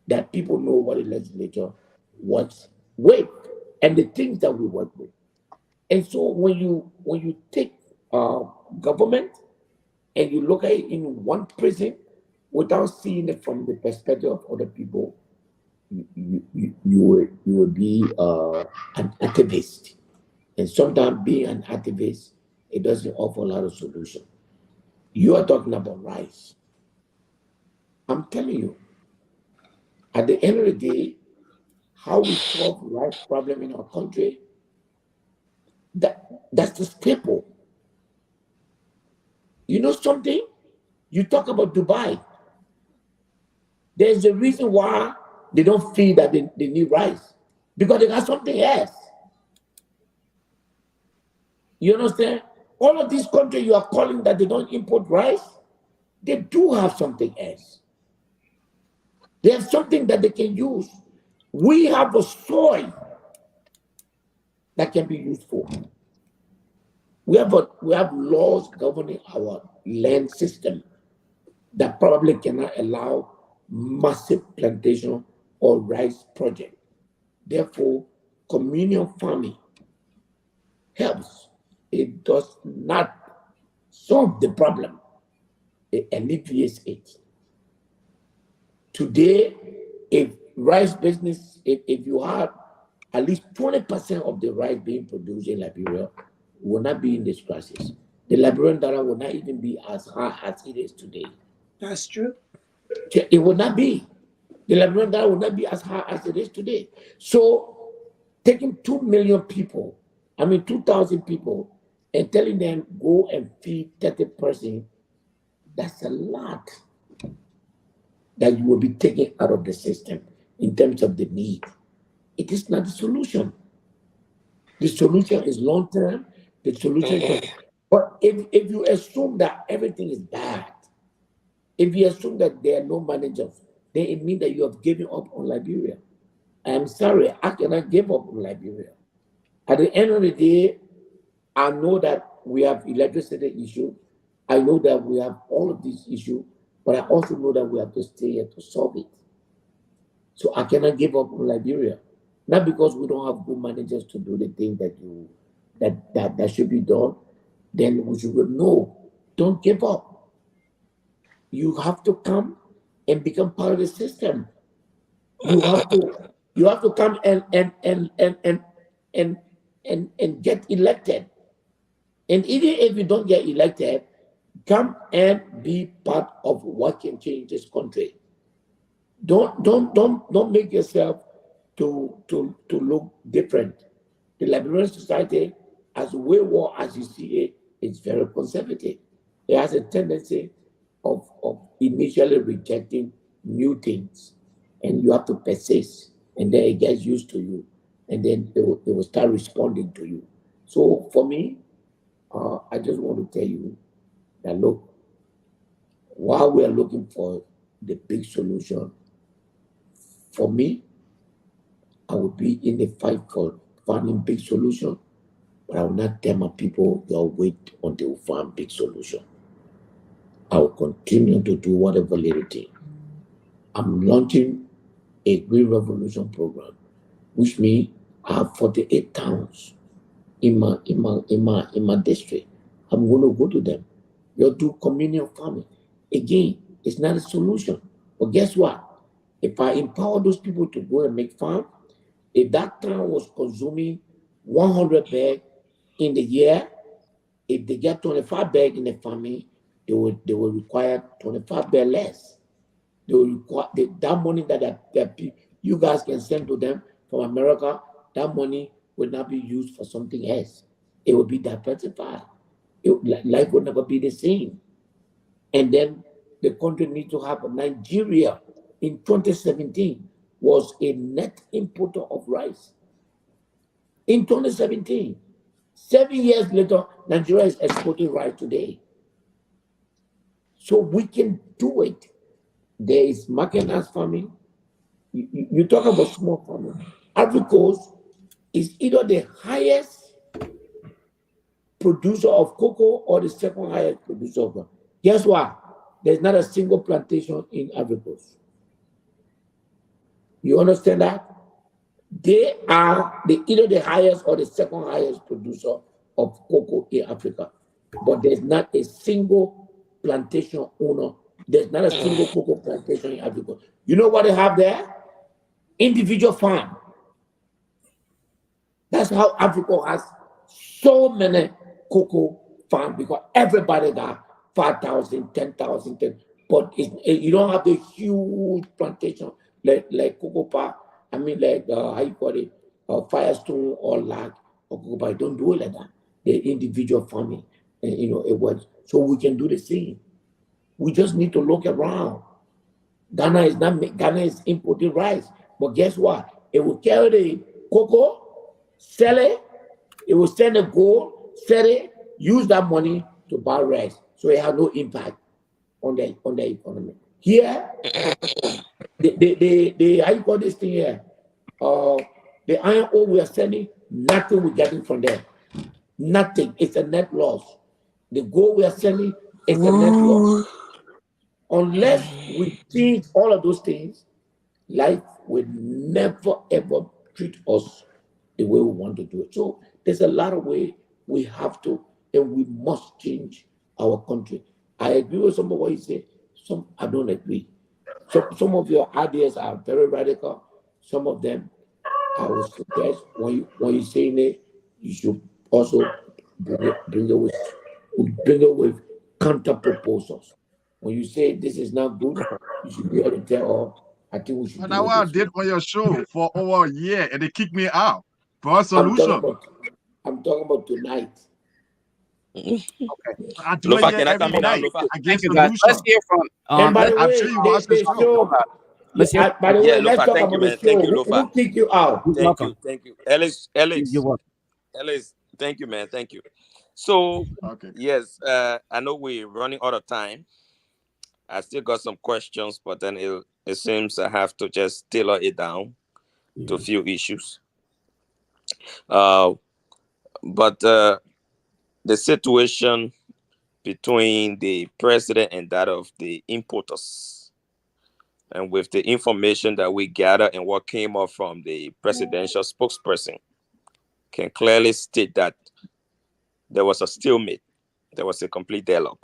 that people know what the legislature works with and the things that we work with. And so when you take government and you look at it in one prison without seeing it from the perspective of other people, you will be an activist. And sometimes being an activist, it doesn't offer a lot of solution. You are talking about rice. I'm telling you, at the end of the day, how we solve rice problem in our country, that's the staple. You know something? You talk about Dubai. There's a reason why they don't feel that they need rice, because they got something else. You understand? All of these countries you are calling that they don't import rice, they do have something else. They have something that they can use. We have a soil that can be used for. We have laws governing our land system that probably cannot allow massive plantation or rice project. Therefore, communal farming helps. It does not solve the problem. It alleviates it. Today, if rice business, if you have at least 20% of the rice being produced in Liberia, will not be in this crisis. The Liberian dollar will not even be as high as it is today. That's true. It will not be. The Liberian dollar will not be as high as it is today. So, taking 2 million people, 2,000 people, and telling them go and feed 30%, that's a lot that you will be taking out of the system in terms of the need. It is not the solution. The solution is long term. The solution is, but if you assume that everything is bad, if you assume that there are no managers, then it means that you have given up on Liberia. I'm sorry, I cannot give up on Liberia. At the end of the day, I know that we have electricity issue. I know that we have all of these issues, but I also know that we have to stay here to solve it. So I cannot give up on Liberia. Not because we don't have good managers to do the thing that should be done. Then we should go, no, don't give up. You have to come and become part of the system. You have to come and get elected. And even if you don't get elected, come and be part of what can change this country. Don't make yourself to look different. The Liberian society, as wayward as you see it, is very conservative. It has a tendency of initially rejecting new things, and you have to persist, and then it gets used to you, and then it will start responding to you. So for me, I just want to tell you that look, while we are looking for the big solution, for me, I will be in the fight for finding big solution, but I will not tell my people you'll wait until we find big solution. I will continue to do whatever little thing. I'm launching a Green Revolution program, which means I have 48 towns in my district. I'm going to go to them. You'll do communal farming. Again, it's not a solution. But guess what? If I empower those people to go and make farm, if that town was consuming 100 bags in the year, if they get 25 bags in the farming, they will require 25 bags less. They will require that money that you guys can send to them from America. That money will not be used for something else. It will be diversified. Life will never be the same. And then the country needs to have Nigeria in 2017 was a net importer of rice. In 2017, 7 years later, Nigeria is exporting rice today. So we can do it. There is mechanized farming. You talk about small farming. Ivory Coast is either the highest producer of cocoa or the second highest producer of cocoa. Guess what? There's not a single plantation in Ivory Coast. You understand that? They are either the highest or the second highest producer of cocoa in Africa. But there's not a single plantation owner. There's not a single cocoa plantation in Africa. You know what they have there? Individual farm. That's how Africa has so many cocoa farms, because everybody got 5,000, 10,000, but you don't have the huge plantation like cocoa palm. I mean, like how you call it, Firestone or Lag or cocoa palm. Don't do it like that. The individual farming, and it works. So we can do the same. We just need to look around. Ghana is importing rice, but guess what? It will carry the cocoa, sell it. It will send a gold, sell it, use that money to buy rice. So it has no impact on the economy. Here, the how you call this thing here? The iron ore we are selling, nothing we're getting from there. Nothing. It's a net loss. The gold we are selling is a net loss. Unless we change all of those things, life will never ever treat us the way we want to do it. So there's a lot of ways we have to, and we must change our country. I agree with some of what you say. Some I don't agree. So some of your ideas are very radical. Some of them I would suggest when you saying it, you should also bring it with counter proposals. When you say this is not good, you should be able to tell, oh, I think we should But do that's it what I this did way. on your show for over a year, and they kicked me out for a I'm solution. talking about tonight. Okay. I do it Lofa, here can I every come in now, night. Lofa? I get Thank you, guys. solution. Let's hear from And by the I'm way, sure you watch the the show. show. let's hear By the Yeah, way, let's Lofa, talk thank you, about the man. show. Thank you, Lofa. Who kicked you out? you're Thank welcome. you, thank you. Ellis, You're welcome. Ellis, thank you, man. Thank you. So, Okay. yes, I know we're running out of time. I still got some questions, but then it seems I have to just tailor it down to a few issues. But the situation between the president and that of the importers. And with the information that we gather and what came up from the presidential spokesperson, can clearly state that there was a stalemate. There was a complete dialogue.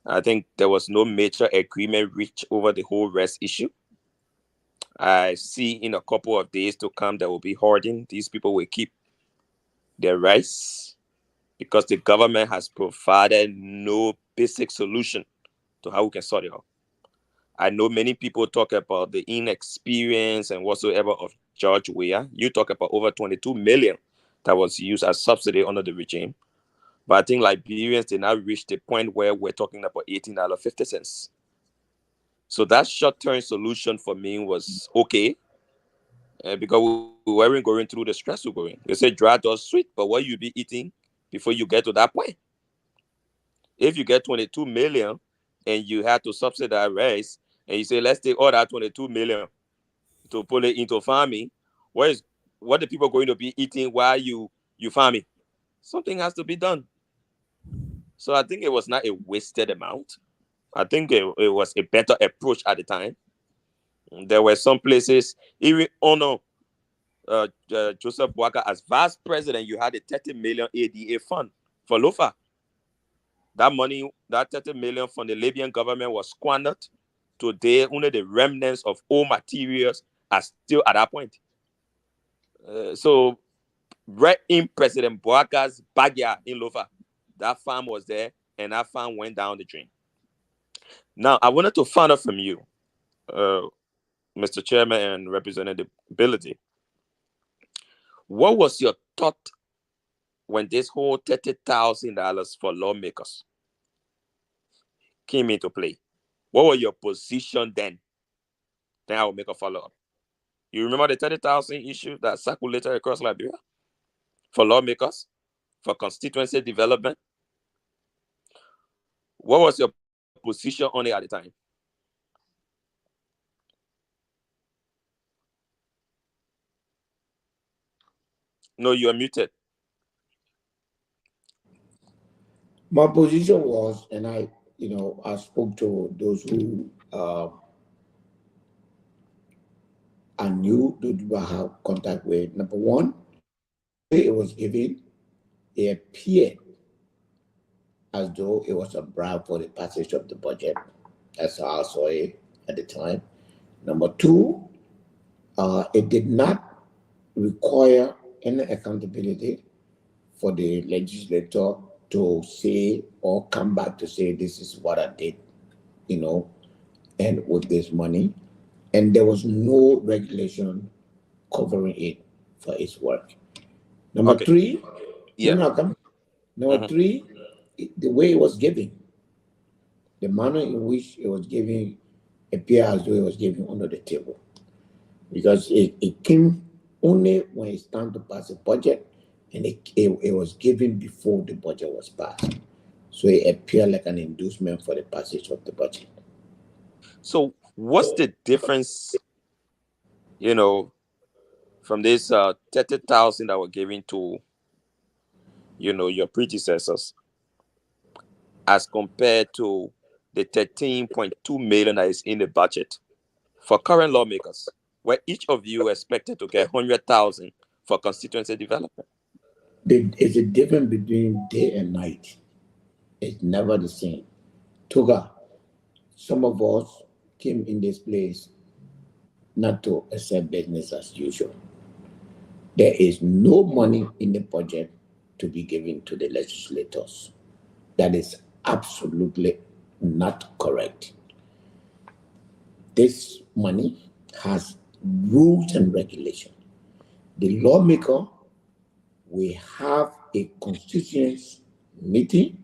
I think there was no major agreement reached over the whole rest issue. I see in a couple of days to come there will be hoarding. These people will keep their rice because the government has provided no basic solution to how we can sort it out. I know many people talk about the inexperience and whatsoever of George Weah. You talk about over 22 million that was used as subsidy under the regime. But I think Liberians did not reach the point where we're talking about $18.50. So that short-term solution for me was okay, because we weren't going through the stress we're going. They say dry does sweet, but what you be eating before you get to that point? If you get 22 million and you have to subsidize rice, and you say, let's take all that 22 million to put it into farming, what the people going to be eating while you farming? Something has to be done. So I think it was not a wasted amount. I think it was a better approach at the time. There were some places, even Joseph Boakai as vice president, you had a 30 million ADA fund for Lofa. That money, that 30 million from the Libyan government was squandered. Today, only the remnants of old materials are still at that point. So, right in President Boakai's backyard in Lofa, that farm was there, and that farm went down the drain. Now, I wanted to find out from you, Mr. Chairman and Representative Ability, what was your thought when this whole $30,000 for lawmakers came into play? What was your position then? Then I will make a follow-up. You remember the 30,000 issue that circulated across Liberia for lawmakers, for constituency development? What was your position on it at the time? No, you are muted. My position was, and I spoke to those who I knew, those who I have contact with. Number one, it was given, it appeared as though it was a bribe for the passage of the budget. That's how I saw it at the time. Number two, it did not require any accountability for the legislator to say or come back to say, this is what I did, and with this money. And there was no regulation covering it for its work. Number three, Number three, the way it was given, the manner in which it was given appeared as though it was given under the table. Because it came only when it's time to pass a budget, and it was given before the budget was passed. So it appeared like an inducement for the passage of the budget. So what's the difference, from this 30,000 that were given to, your predecessors, as compared to the 13.2 million that is in the budget for current lawmakers, where each of you expected to get 100,000 for constituency development? There's a difference between day and night. It's never the same. Toga, some of us came in this place not to accept business as usual. There is no money in the budget to be given to the legislators. That is absolutely not correct. This money has rules and regulations. The lawmaker will have a constituency meeting.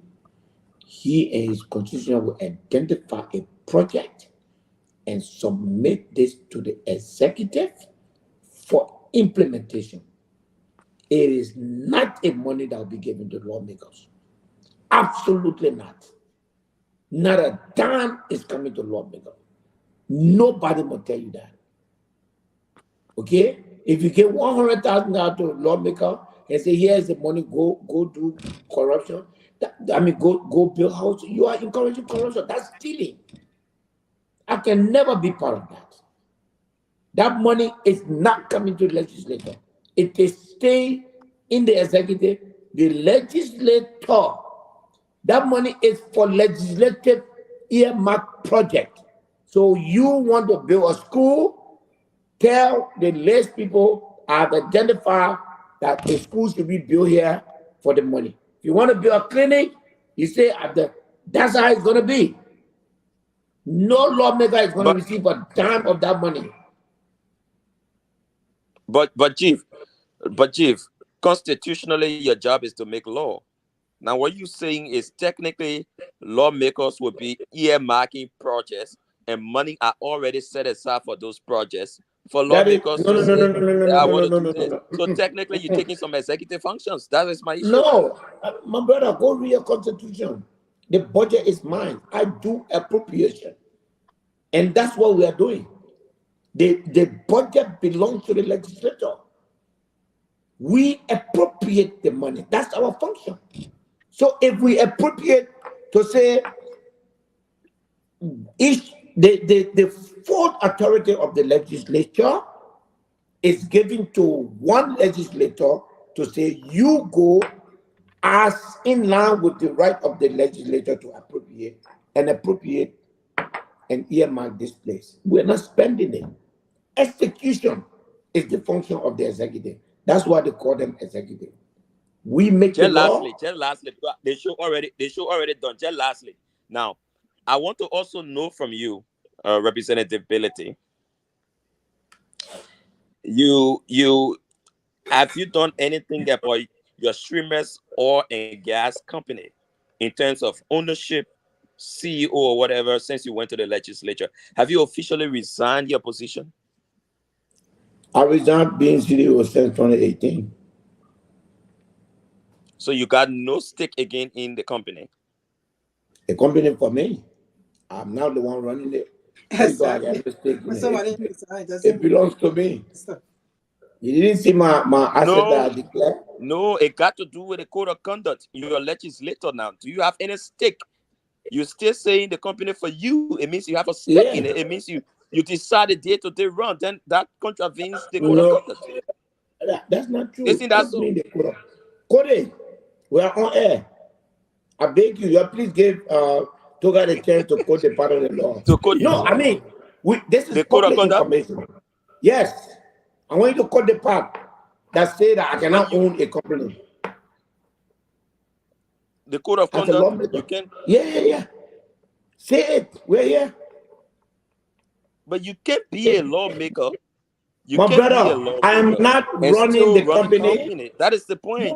He and his constituent will identify a project and submit this to the executive for implementation. It is not a money that will be given to lawmakers. Absolutely not. Not a dime is coming to lawmakers. Nobody will tell you that. Okay? If you give $100,000 to a lawmaker and say, here's the money, go do corruption, I mean, go build house. You are encouraging corruption. That's stealing. I can never be part of that. That money is not coming to the legislature. It is staying in the executive. The legislator, that money is for legislative earmark project. So you want to build a school, tell the less people have identified that a school should be built here for the money. If you want to build a clinic, you say that's how it's going to be. No lawmaker is going to receive a dime of that money. But chief, constitutionally, your job is to make law. Now, what you're saying is technically lawmakers will be earmarking projects, and money are already set aside for those projects for lawmakers to say, "I want to do this." So technically, you're taking some executive functions. That is my issue. No, my brother, go read your constitution. The budget is mine. I do appropriation, and that's what we are doing. The budget belongs to the legislature. We appropriate the money. That's our function. So if we appropriate to say the full authority of the legislature is given to one legislator to say you go as in line with the right of the legislature to appropriate and earmark this place. We're not spending it. Execution is the function of the executive. That's why they call them executive. We make the law. Just lastly, they show already done. Just lastly, now I want to also know from you, Representative Ability. Have you done anything about your streamers oil and gas company in terms of ownership, CEO or whatever since you went to the legislature? Have you officially resigned your position? I resigned being CEO since 2018. So you got no stake again in the company? The company for me. I'm not the one running it. Exactly. It belongs to me. You didn't see my asset that I declared? No, it got to do with the code of conduct. You're a legislator now. Do you have any stake? You're still saying the company for you. It means you have a stake in it. It means you decide the day-to-day run. Then that contravenes the code of conduct. That's not true. Isn't that so? Cody, we are on air. I beg you, please give Toga the chance to quote the part of the law. I mean, this is the public information. Yes. I want you to quote the part that say that I cannot own a company. The code of conduct, you can. Yeah. Say it. We're here. But you can't be a lawmaker. My brother, I am not running the company. That is the point.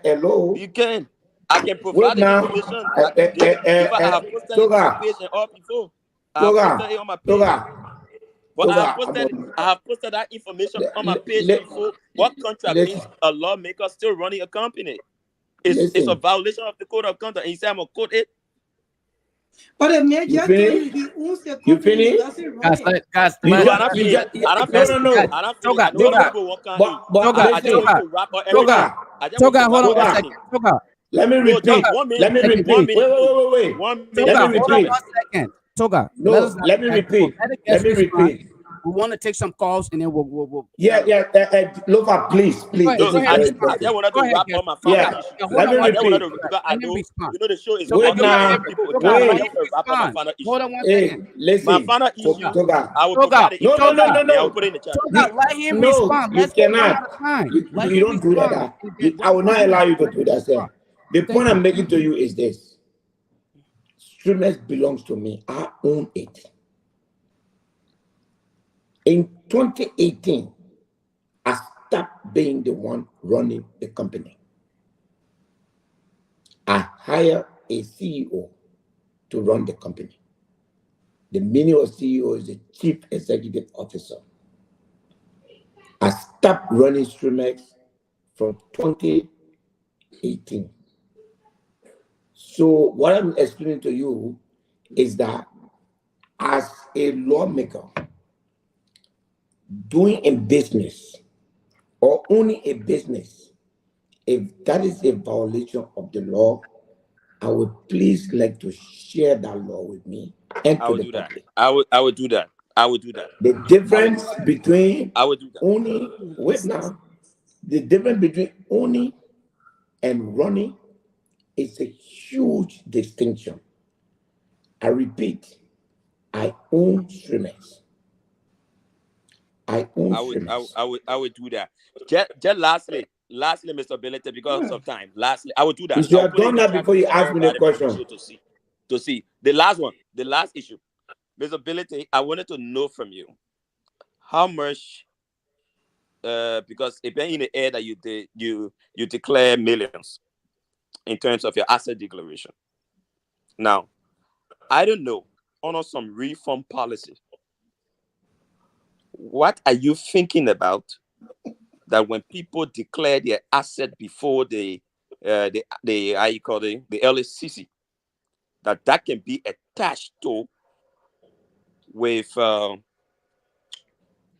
Hello. You can. I can provide the information. I can give it. If I have posted it on my page and all before. I have posted it on my page. But I have posted that information on my page before. What contravenes a lawmaker still running a company? It's a violation of the code of conduct. And you say I'm going to quote it? But the mayor just told you he owns the company. You finished? Guys, Toga, hold on 1 second. Toga, let me repeat. Let me repeat. Wait. Let me repeat. Toga, no, let me repeat. Let me repeat. We want to take some calls and then we'll Yeah. Lofa, please. I just wanted to wrap up my final issue. Let me repeat. I know, the show is wait now. Hold on 1 second. Listen. My final issue. Toga. I will provide it. No. I'll put it in the chat. Toga, let him respond. You cannot. You don't do that. I will not allow you to do that, sir. The point I'm making to you is this. Streamers belongs to me. I own it. In 2018, I stopped being the one running the company. I hired a CEO to run the company. The meaning of CEO is the Chief Executive Officer. I stopped running Streamex from 2018. So what I'm explaining to you is that as a lawmaker, doing a business or owning a business If that is a violation of the law, I would please like to share that law with me and I to would the do that. public. I would do that. I would do that. The difference between I would do that. owning, wait now, the difference between owning and running is a huge distinction. I repeat, I own streamers. I own streamers. I would do that. Just lastly, Mr. Billete, because of time. Lastly, I would do that. You should I would have put it done in the that chat before you for asked me the everybody from the question. show to see. The last one, the last issue. Mr. Billete, I wanted to know from you how much because it been in the air that you declare millions in terms of your asset declaration. Now, I don't know, on some reform policy, what are you thinking about that when people declare their asset before the how you call it, the LSCC, that can be attached to with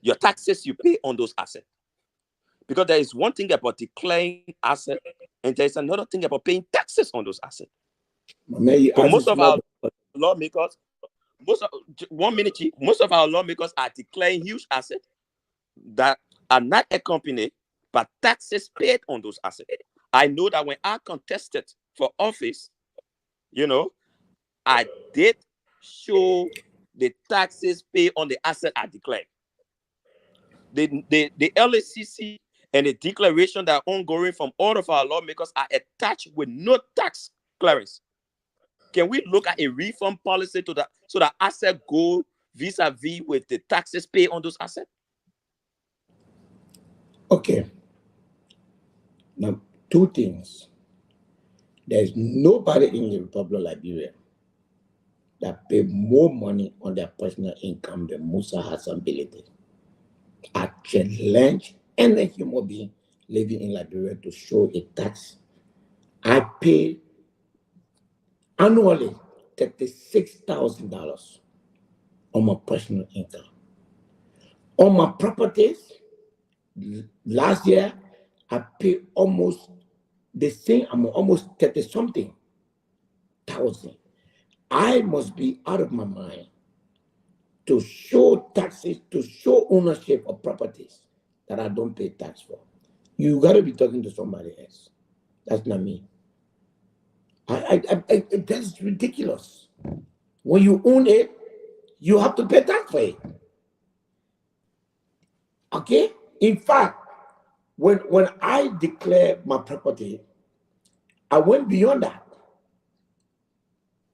your taxes you pay on those assets? Because there is one thing about declaring asset, and there is another thing about paying taxes on those assets. But most of our lawmakers, most of our lawmakers are declaring huge assets that are not accompanied by taxes paid on those assets. I know that when I contested for office, I did show the taxes paid on the asset I declared. The LSCC and the declaration that are ongoing from all of our lawmakers are attached with no tax clearance. Can we look at a reform policy so that asset go vis-a-vis with the taxes paid on those assets? Okay. Now, two things. There's nobody in the Republic of Liberia that pay more money on their personal income than Musa Hassan Bilete. I challenge any human being living in Liberia to show a tax. I pay annually $36,000 on my personal income. On my properties, last year, I paid almost the same amount, almost 30-something thousand. I must be out of my mind to show taxes, to show ownership of properties that I don't pay tax for. You got to be talking to somebody else. That's not me. That's ridiculous. When you own it, you have to pay tax for it. Okay? In fact, when I declare my property, I went beyond that.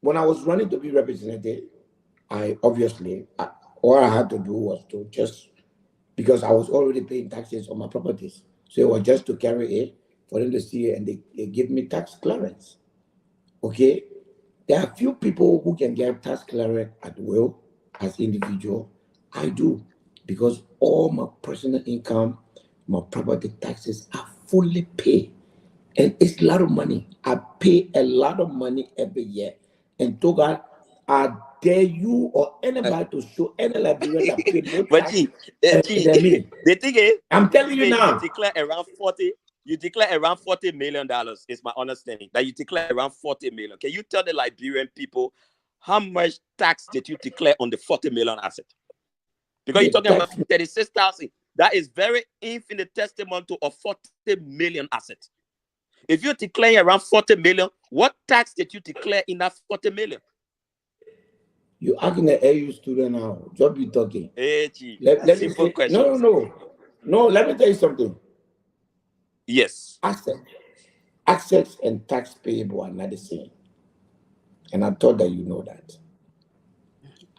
When I was running to be representative, all I had to do was to just, because I was already paying taxes on my properties. So it was just to carry it for them to see it, and they give me tax clearance. Okay? There are few people who can get tax clearance at will as individual. I do, because all my personal income, my property taxes are fully paid. And it's a lot of money. I pay a lot of money every year. And to God, I dare you or anybody to show any Liberian that paid more tax than me. The thing is, I'm telling you now. You declare around $40 million, is my understanding. That you declare around 40 million. Can you tell the Liberian people how much tax did you declare on the 40 million asset? Because you're talking about 36,000. That is very infinitesimal to a 40 million asset. If you're declaring around 40 million, what tax did you declare in that 40 million? You're asking the AU student now. Just be talking. Let me say, no. Let me tell you something. Yes. Assets and tax payable are not the same. And I thought that you know that.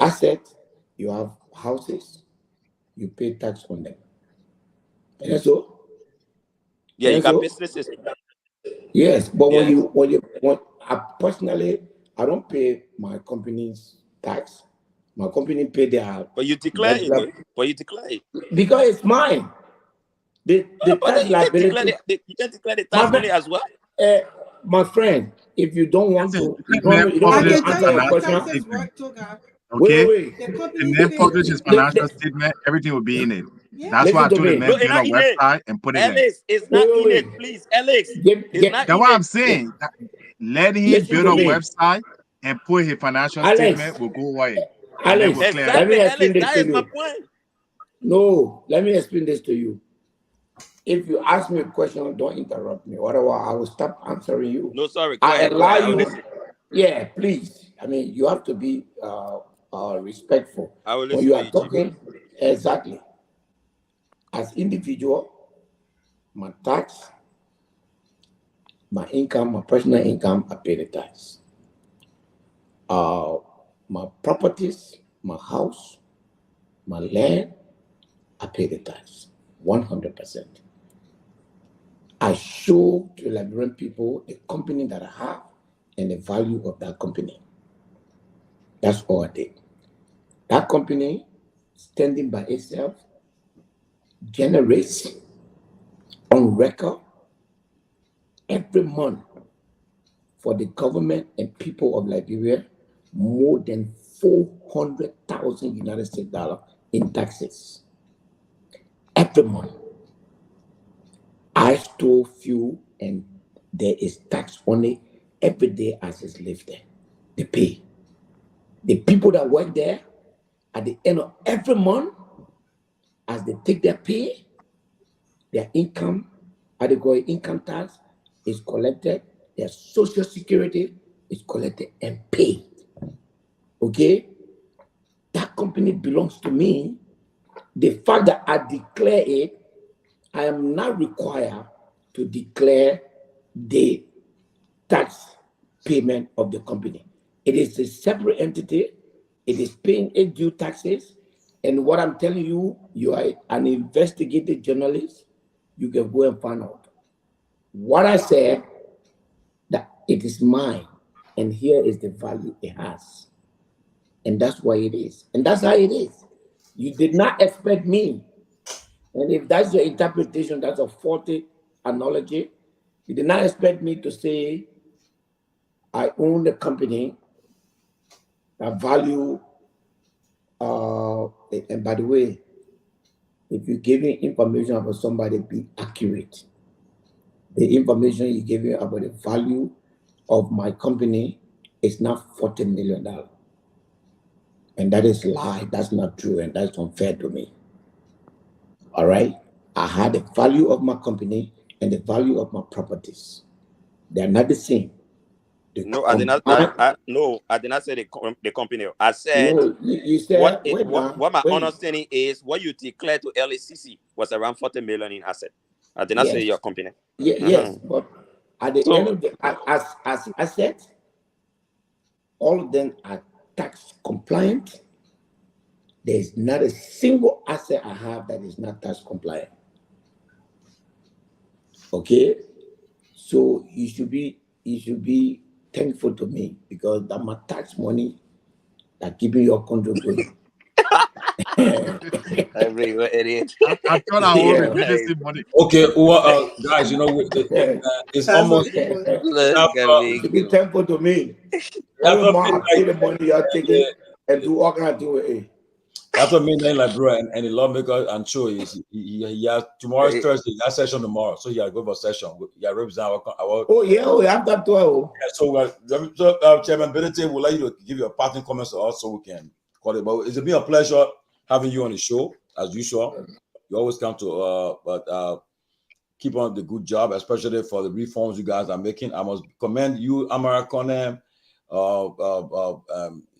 Assets, you have houses, you pay tax on them. And so? Yeah, you got businesses. Yes, but when personally, I don't pay my company's tax. My company pay their. But you declare it. Because it's mine. The tax liability. You can declare the tax money as well. My friend, if you don't want to, you don't publish answer your question. Okay. Wait. And then publish his financial statement. Everything will be in it. That's why I told the me. man No, it's build a not in it. website and put it in. Alex, it's not in Wait. it, please. Alex, Get, it's not That's in what it. I'm saying. Let him listen build to a me. website and put his financial Alex. statement. We'll go away. And then Alex, we'll clear. let me Exactly, explain Alex. this That to is my you. point. No, let me explain this to you. If you ask me a question, don't interrupt me. Otherwise, I will stop answering you. No, sorry. Go I ahead. allow I will you. listen. Yeah, please. I mean, you have to be respectful I will when listen you to are you, Chief. talking. Exactly. As individual, my tax, my income, my personal income, I pay the tax. My properties, my house, my land, I pay the tax 100%. I show to Liberian people the company that I have and the value of that company. That's all I did. That company, standing by itself, generates on record every month for the government and people of Liberia more than 400,000 United States dollars in taxes every month. I store fuel and there is tax on it every day as it's lived there. They pay. The people that work there, at the end of every month, as they take their pay, their income, adequate income tax is collected, their social security is collected and paid. Okay? That company belongs to me. The fact that I declare it, I am not required to declare the tax payment of the company. It is a separate entity. It is paying its due taxes. And what I'm telling you, you are an investigative journalist. You can go and find out. What I said, that it is mine, and here is the value it has. And that's why it is. And that's how it is. You did not expect me. And if that's your interpretation, that's a faulty analogy. You did not expect me to say I own the company that value, and by the way, if you give me information about somebody, be accurate. The information you give me about the value of my company is not $40 million. And that is lie. That's not true. And that's unfair to me. All right. I had the value of my company and the value of my properties. They're not the same. No, I did not. I did not say the company. I said no, you said what my understanding is. What you declared to LACC was around 40 million in asset. I did not say your company. Yes, but at the end of the as assets, all of them are tax compliant. There's not a single asset I have that is not tax compliant. Okay, so you should be thankful to me because that my tax money that keeping your country going. Idiot. I thought I owe emergency money. Okay, well, guys, you know, it's almost. You should be thankful to me. Every month I pay the money you're taking and do all kind of things with it. After midnight, like bro, and the lawmaker and show he has tomorrow's Thursday. He has session tomorrow, so he has go for session. He has represent our after 12. Yeah, so Chairman Benedict would like you to give your parting comments to us, so we can call it. But it's been a pleasure having you on the show as usual. You always come to keep on the good job, especially for the reforms you guys are making. I must commend you, Amara Conem.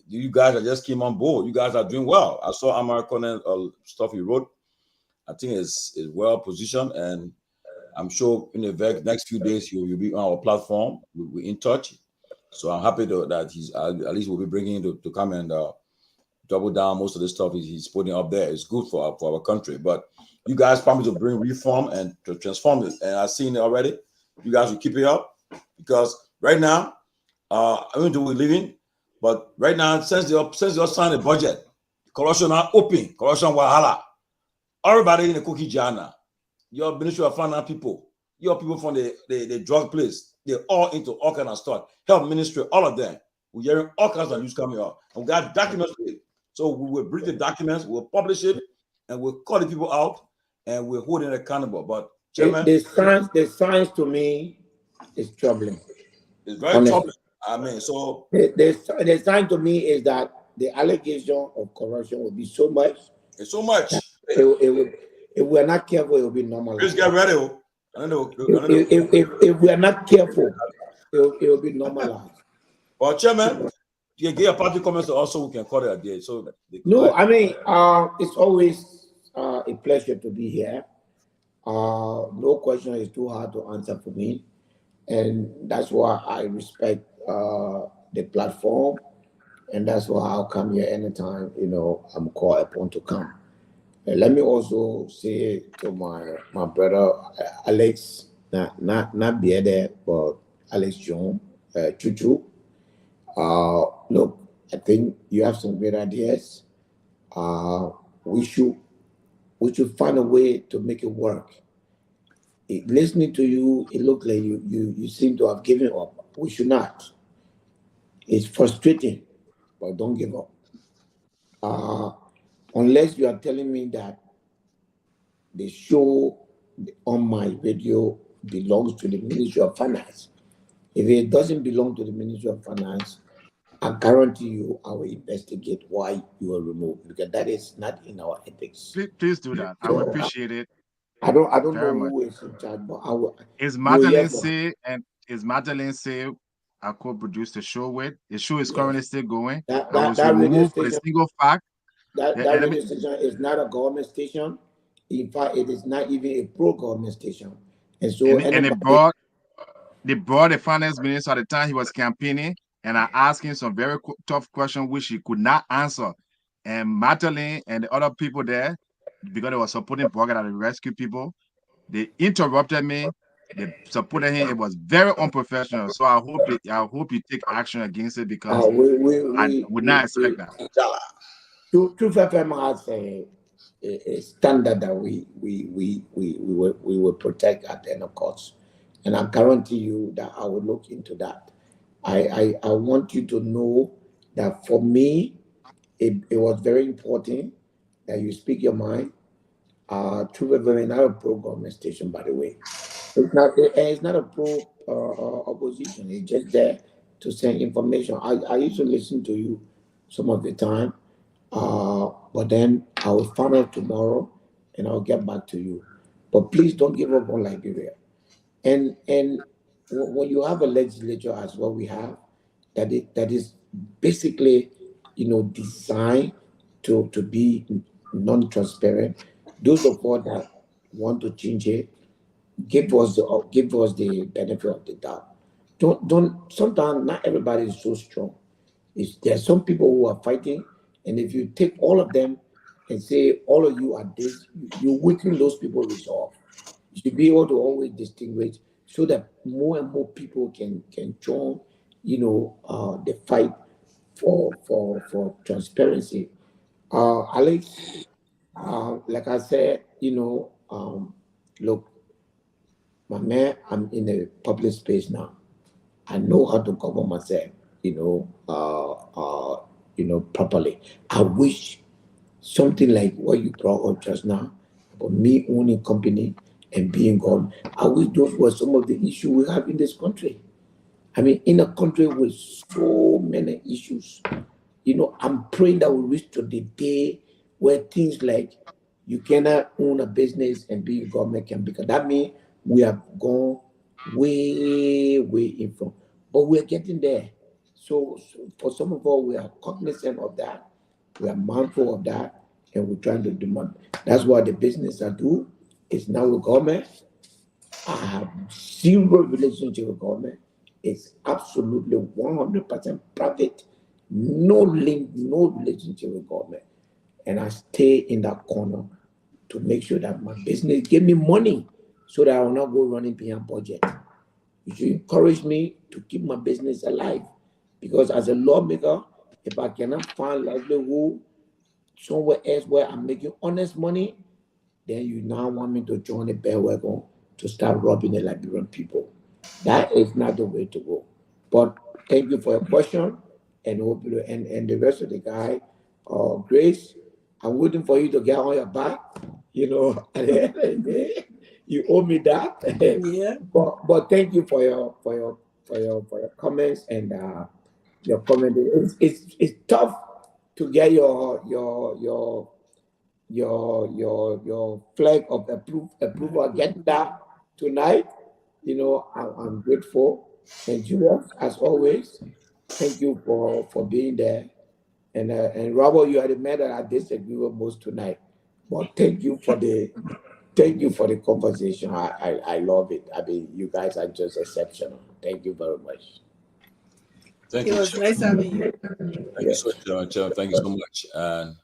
You guys that just came on board, you guys are doing well. I saw Amara Conem stuff he wrote. I think is well positioned, and I'm sure in the next few days you'll be on our platform. We're in touch, so I'm happy that he's at least we'll be bringing him to come and double down most of the stuff he's putting up there. It's good for our country, but you guys promised to bring reform and to transform it, and I've seen it already. You guys will keep it up because right now, I don't know we're living, but right now since you signed the budget, corruption are open, corruption wahala. Everybody in the cookie jar now. Your Ministry of Finance people, your people from the drug place, they're all into all kind of stuff. Health Ministry, all of them. We're hearing all kinds of news coming out. And we got documents with it. So we will bring the documents, we'll publish it, and we'll call the people out and we're holding accountable. But The, Chairman, the science to me is troubling. it's very Honestly. troubling. I mean, so the sign to me is that the allegation of corruption will be so much. it's so much. If we're not careful, it will be normalized. Please get ready. If we are not careful, it will be normalized. But Chairman, you get your party comments also. We can call it a day. So no, I mean, it's always a pleasure to be here. No question is too hard to answer for me, and that's why I respect the platform, and that's why I'll come here anytime I'm called upon to come. And let me also say to my brother Alex, not Biede, but Alex John, Chuchu. Look, I think you have some great ideas. We should find a way to make it work. Listening to you, it looked like you seem to have given up. We should not. It's frustrating, but don't give up. Unless you are telling me that the show on my radio belongs to the Ministry of Finance. If it doesn't belong to the Ministry of Finance, I guarantee you I will investigate why you were removed, because that is not in our ethics. Please do that. I would appreciate it. I don't know much. who is in charge, but I will. Is Madeleine say I co-produced the show with? The show is currently still going. That was radio removed for station, the single fact. that radio station is not a government station. In fact, it is not even a pro-government station. And so they brought the finance minister at the time he was campaigning, and I asked him some very tough questions which he could not answer. And Madeleine and the other people there, because they were supporting Borgett and the rescue people, they interrupted me. They supported him. It was very unprofessional. So I hope you take action against it, because I would not expect that. Truth FM has a standard that we will protect at any cost, and I guarantee you that I will look into that. I want you to know that for me, it was very important that you speak your mind. Truth FM is not a pro-government station, by the way. It's not a pro opposition. It's just there to send information. I used to listen to you some of the time, but then I will find out tomorrow and I'll get back to you. But please don't give up on Liberia. And when you have a legislature as what we have, that is basically designed to be non-transparent. Those of us that want to change it, give us the benefit of the doubt. Don't. Sometimes not everybody is so strong. There are some people who are fighting, and if you take all of them and say all of you are this, you weaken those people's resolve. You should be able to always distinguish so that more and more people can join, the fight for transparency. Alex, like I said, look, my man, I'm in a public space now. I know how to govern myself, properly. I wish something like what you brought up just now about me owning company and being government. I wish those were some of the issues we have in this country. I mean, in a country with so many issues, I'm praying that we reach to the day where things like you cannot own a business and be in government can, because that means we have gone way in front. But we're getting there. So for some of us, we are cognizant of that. We are mindful of that, and we're trying to demand. That's what the business I do is now with government. I have zero relationship with government. It's absolutely 100% private. No link, no relationship with government. And I stay in that corner to make sure that my business give me money so that I will not go running beyond budget. You should encourage me to keep my business alive, because as a lawmaker, if I cannot find livelihood somewhere else where I'm making honest money, then you now want me to join the bandwagon to start robbing the Liberian people. That is not the way to go. But thank you for your question, and hope and the rest of the guy, Grace. I'm waiting for you to get on your back. You know, at the end of the day, you owe me that. Yeah. But thank you for your comments and your comment. It's tough to get your flag of approval. Get that tonight. You know, I'm grateful. And Julius, as always, thank you for being there. And Robert, you are the man that I disagree with most tonight. But thank you for the conversation. I love it. I mean, you guys are just exceptional. Thank you very much. Thank It you, was Chair. nice having you. Thank you so much, Chair. Thank you so much. And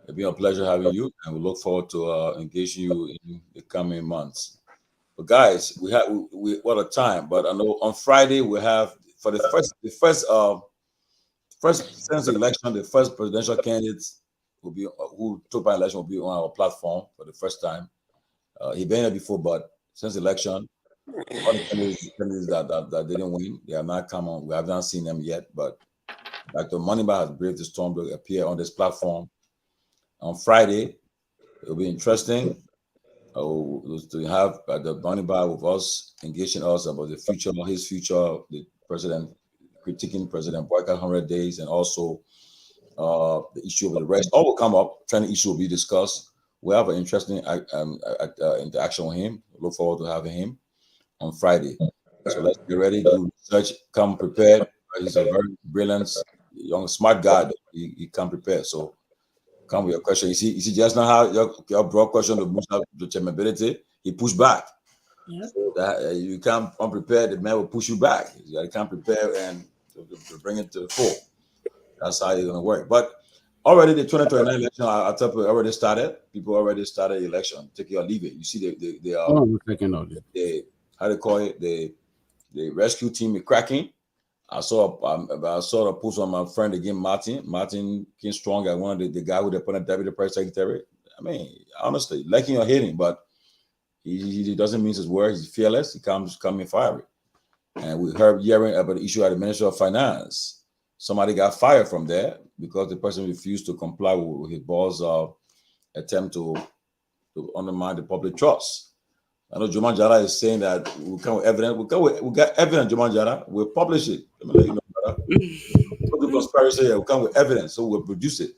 it's been a pleasure having you, and we look forward to engaging you in the coming months. But guys, we what a time! But I know on Friday we have for the first since the election, the first presidential candidates will be who took part in election will be on our platform for the first time. He been here before, but since the election, all the candidates that didn't win, they have not come on. We have not seen them yet, but Dr. Moneyba has braved the storm to appear on this platform on Friday. It'll be interesting to have the Moneyba with us, engaging us about the future, his future, the president, critiquing President Boycott 100 days, and also the issue of the rest. All will come up. Trending issue will be discussed. We have an interesting interaction with him. Look forward to having him on Friday. So let's get ready, do research, come prepared. He's a very brilliant, young, smart guy. He come prepared. So come with your question. You see just now how your broad question to boost up the chairmanability, he pushed back. Yeah. So that you come unprepared, the man will push you back. You got to come prepared and to bring it to the fore. That's how it's going to work. But already the 2029 election, I tell people already started. People already started the election. Take it or leave it. You see they Hold on a second, Audrey. how they call it, the rescue team is cracking. I saw a post on my friend again, Martin King Strong, I one of the guy who they put a deputy press secretary. I mean, honestly, liking or hating, but he doesn't mean his word. He's fearless. He comes coming fiery. And we heard hearing about the issue at the Ministry of Finance. Somebody got fired from there because the person refused to comply with his boss' attempt to undermine the public trust. I know Juman Jara is saying that we come with evidence. We got evidence, Juman Jara. We'll publish it. Let me let you know, brother. Put the conspiracy here. We come with evidence, so we'll produce it.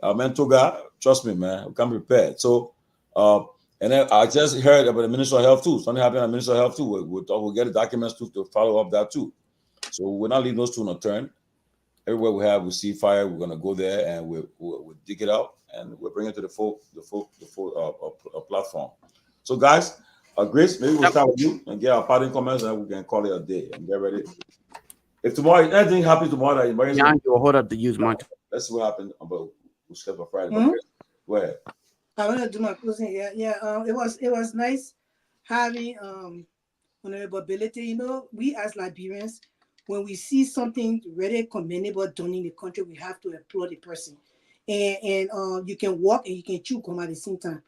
Man, Toga, trust me, man. We come prepared. So, and then I just heard about the Minister of Health too. Something happened at the Minister of Health too. We'll get the documents to follow up that too. So we're not leaving those two on a turn. Everywhere we see fire, we're gonna go there and we'll dig it out and we'll bring it to the full platform. So guys. Grace, maybe we'll start with you and get our parting comments and we can call it a day and get ready. If tomorrow, anything happens tomorrow that emergency, you'll hold up the use my. Let's see what happened about we'll skip for Friday. Mm-hmm. Go ahead. I want to do my closing. Yeah. It was nice having honorable ability. You know, we as Liberians, when we see something really commendable done in the country, we have to applaud the person. And you can walk and you can chew gum at the same time.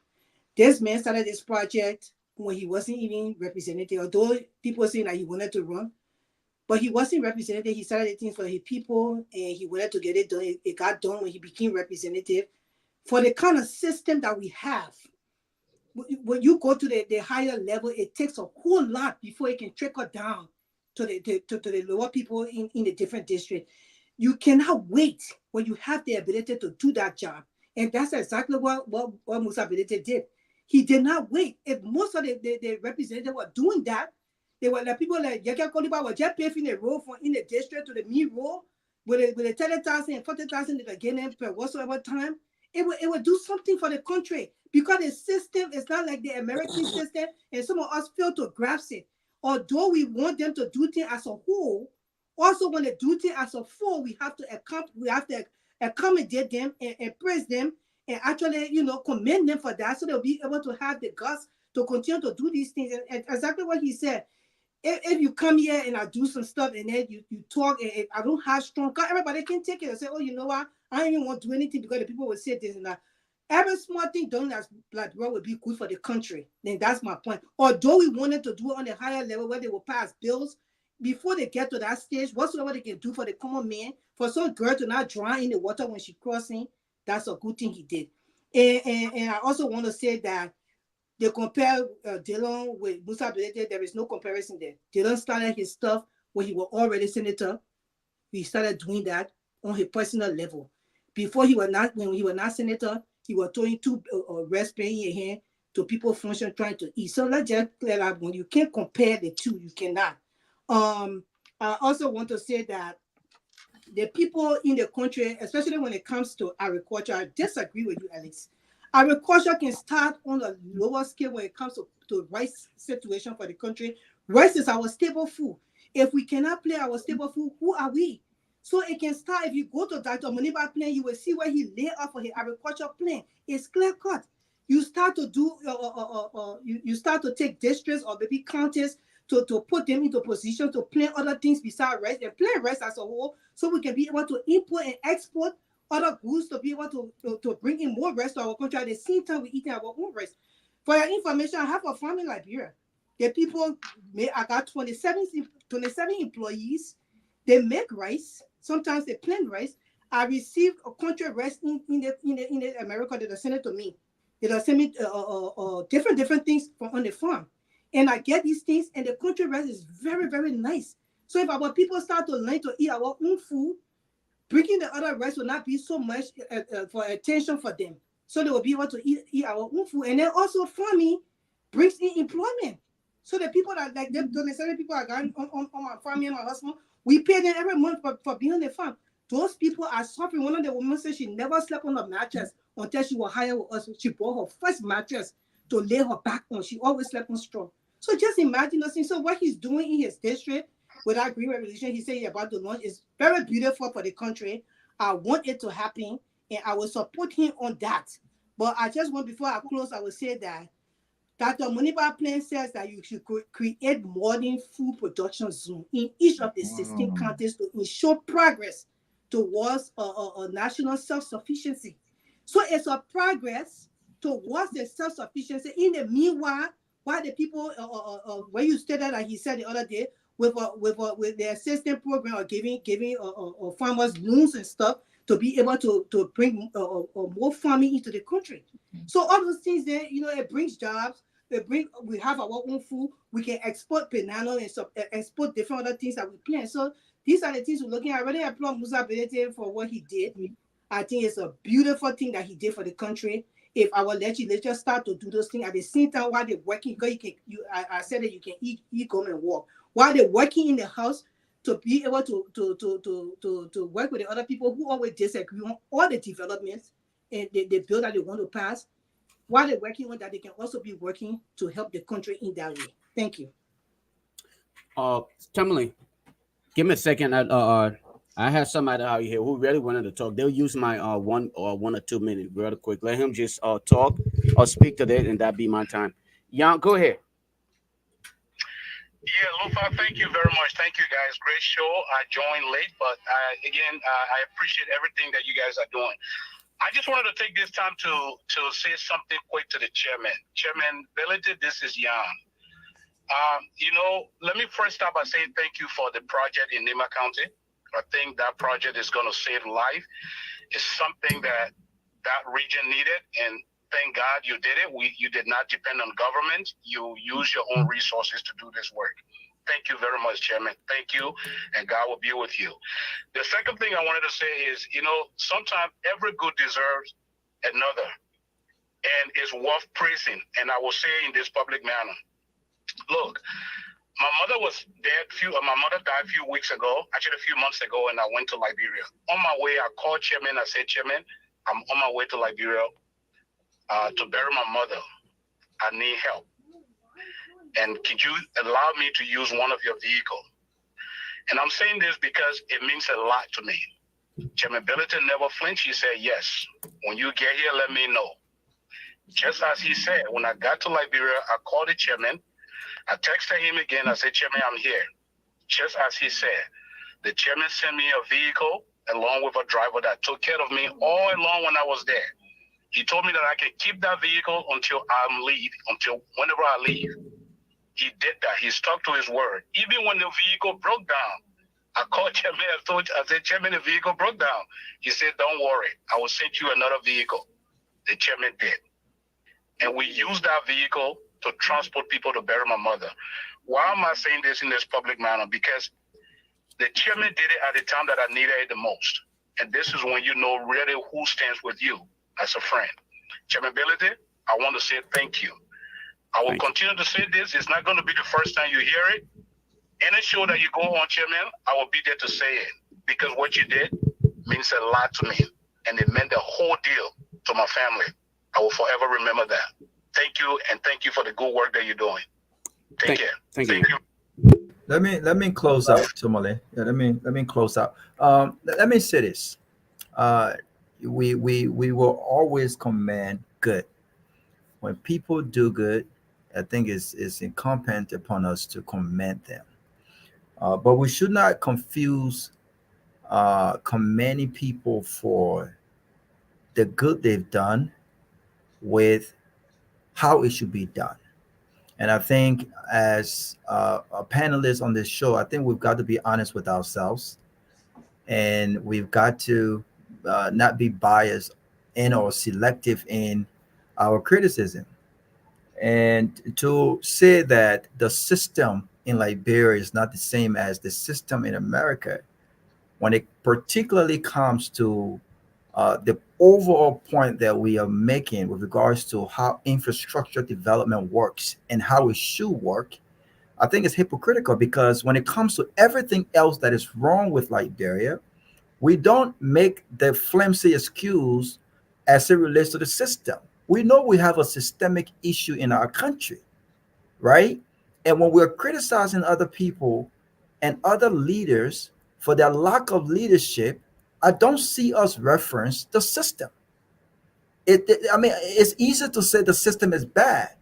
This man started this project when he wasn't even representative, although people saying that he wanted to run, but he wasn't representative. He started things for his people and he wanted to get it done. It got done when he became representative. For the kind of system that we have, when you go to the higher level, it takes a whole lot before it can trickle down to the lower people in the different districts. You cannot wait when you have the ability to do that job. And that's exactly what Musa Ability did. He did not wait. If most of the representatives were doing that, they were like people like Yaka Koliba were just paving the road from in the district to the main road with the 30,000 and 40,000 that are getting per whatsoever time. It would do something for the country because the system is not like the American system, and some of us fail to grasp it. Although we want them to do things as a whole, also when they do things as a whole, we have to accommodate them and praise them. And actually, commend them for that, so they'll be able to have the guts to continue to do these things. And exactly what he said. If you come here and I do some stuff and then you talk and I don't have strong, everybody can take it and say, oh, you know what? I don't even want to do anything because the people will say this and that. Every small thing done as Black Bro would be good for the country. Then that's my point. Although we wanted to do it on a higher level where they will pass bills, before they get to that stage, whatsoever they can do for the common man, for some girl to not drown in the water when she's crossing, that's a good thing he did. And I also want to say that they compare Dillon with Musa Belete. There is no comparison there. Dillon started his stuff when he was already senator. He started doing that on his personal level. Before when he was not senator, he was throwing two rest paying your hand to people function trying to eat. So let's just clear that when you can't compare the two, you cannot. I also want to say that the people in the country, especially when it comes to agriculture, I disagree with you, Alex. Agriculture can start on a lower scale when it comes to rice situation for the country. Rice is our staple food. If we cannot play our staple food, who are we? So it can start, if you go to Dr. Moniba plan, you will see where he laid out for his agriculture plan. It's clear cut. You start to do, you start to take districts or maybe counties to put them into position to plant other things besides rice and plant rice as a whole, so we can be able to import and export other goods to be able to bring in more rice to our country. At the same time, we're eating our own rice. For your information, I have a farm in Liberia. The people, I got 27 employees. They make rice. Sometimes they plant rice. I received a country rice in the America that they send it to me. They send me different things from on the farm. And I get these things, and the country rice is very, very nice. So if our people start to learn to eat our own food, bringing the other rice will not be so much for attention for them. So they will be able to eat our own food. And then also farming brings in employment. So the people that like them, the 7 people are going on my farm and my husband, we pay them every month for being on the farm. Those people are suffering. One of the women said she never slept on a mattress until she was hired with us. She bought her first mattress to lay her back on. She always slept on straw. So just imagine us. So what he's doing in his district with that green revolution, he said he's about to launch, is very beautiful for the country. I want it to happen, and I will support him on that. But I just want, before I close, I will say that Dr. Moniba plan says that you should create modern food production zone in each of the 16 counties to ensure progress towards a national self-sufficiency. So it's a progress towards the self-sufficiency. In the meanwhile, while the people, when you stated that he said the other day, with the assistance program or giving farmers loans and stuff to be able to bring more farming into the country. So all those things there, it brings jobs. We have our own food. We can export banana and export different other things that we plant. So these are the things we're looking at. I really applaud Musa Belete for what he did. I think it's a beautiful thing that he did for the country. If our legislature start to do those things at the same time while they're working, because I said that you can eat, come and walk. While they're working in the house, to be able to work with the other people who always disagree on all the developments and the bill that they want to pass, while they're working on that, they can also be working to help the country in that way. Thank you. Tomalin, give me a second. I have somebody out here who really wanted to talk. They'll use my 1 or 2 minutes real quick. Let him just talk or speak to that, and that'll be my time. Jan, go ahead. Yeah, Lofa, thank you very much. Thank you, guys. Great show. I joined late, but I appreciate everything that you guys are doing. I just wanted to take this time to say something quick to the chairman. Chairman Belete, this is Jan. Let me first start by saying thank you for the project in Nema County. I think that project is going to save life. It's something that region needed, and thank God you did it. You did not depend on government. You used your own resources to do this work. Thank you very much, Chairman. Thank you, and God will be with you. The second thing I wanted to say is, sometimes every good deserves another, and it's worth praising. And I will say in this public manner, look, my mother was dead. My mother died a few weeks ago, actually a few months ago, and I went to Liberia. On my way, I called Chairman. I said, Chairman, I'm on my way to Liberia to bury my mother. I need help. And could you allow me to use one of your vehicles? And I'm saying this because it means a lot to me. Chairman Belete never flinched. He said, yes, when you get here, let me know. Just as he said, when I got to Liberia, I called the chairman. I texted him again. I said, Chairman, I'm here. Just as he said, the chairman sent me a vehicle along with a driver that took care of me all along when I was there. He told me that I can keep that vehicle until whenever I leave. He did that. He stuck to his word. Even when the vehicle broke down, I called Chairman. I said, Chairman, the vehicle broke down. He said, don't worry. I will send you another vehicle. the chairman did. And we used that vehicle to transport people to bury my mother. Why am I saying this in this public manner? Because the chairman did it at the time that I needed it the most. And this is when you know really who stands with you as a friend. Chairman Ability, I want to say thank you. I will continue to say this. It's not going to be the first time you hear it. Any show that you go on, Chairman, I will be there to say it. Because what you did means a lot to me. And it meant the whole deal to my family. I will forever remember that. Thank you, and thank you for the good work that you're doing. Take care. Thank you. Let me close out, Tomalin. Yeah, let me close out. Let me say this. We will always commend good. When people do good, I think it's incumbent upon us to commend them. But we should not confuse commending people for the good they've done with how it should be done. And I think as a panelist on this show, I think we've got to be honest with ourselves, and we've got to not be biased in or selective in our criticism. And to say that the system in Liberia is not the same as the system in America, when it particularly comes to the overall point that we are making with regards to how infrastructure development works and how it should work, I think it's hypocritical, because when it comes to everything else that is wrong with Liberia, we don't make the flimsy excuse as it relates to the system. We know we have a systemic issue in our country, right? And when we're criticizing other people and other leaders for their lack of leadership, I don't see us reference the system. I mean, it's easy to say the system is bad,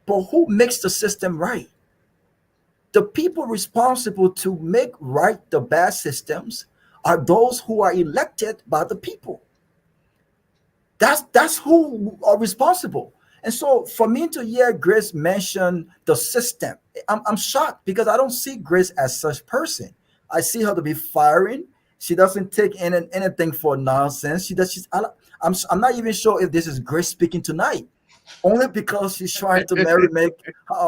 but who makes the system right? The people responsible to make right the bad systems are those who are elected by the people. That's who are responsible. And so for me to hear Grace mention the system, I'm shocked, because I don't see Grace as such person. I see her to be firing. She doesn't take anything for nonsense. I'm not even sure if this is Grace speaking tonight, only because she's trying to make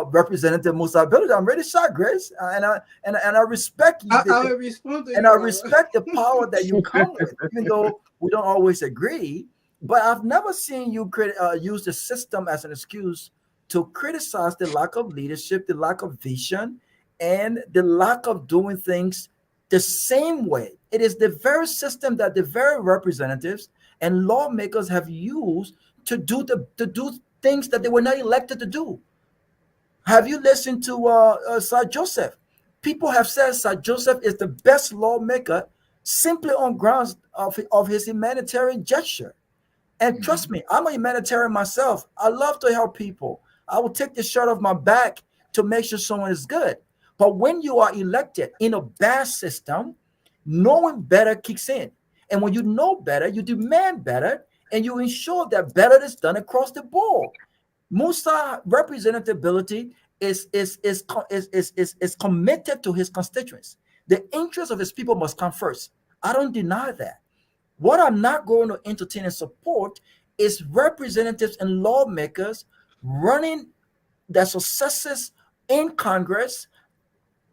Representative Musa ability. I'm really shocked, Grace, and I respect you. I will respond to you. And I respect the power that you come with, even though we don't always agree. But I've never seen you use the system as an excuse to criticize the lack of leadership, the lack of vision, and the lack of doing things the same way. It is the very system that the very representatives and lawmakers have used to do things that they were not elected to do. Have you listened to Sir Joseph? People have said Sir Joseph is the best lawmaker simply on grounds of his humanitarian gesture. And trust me, I'm a humanitarian myself. I love to help people. I will take the shirt off my back to make sure someone is good. But when you are elected in a bad system, knowing better kicks in. And when you know better, you demand better, and you ensure that better is done across the board. Musa representability is committed to his constituents. The interests of his people must come first. I don't deny that. What I'm not going to entertain and support is representatives and lawmakers running their successes in Congress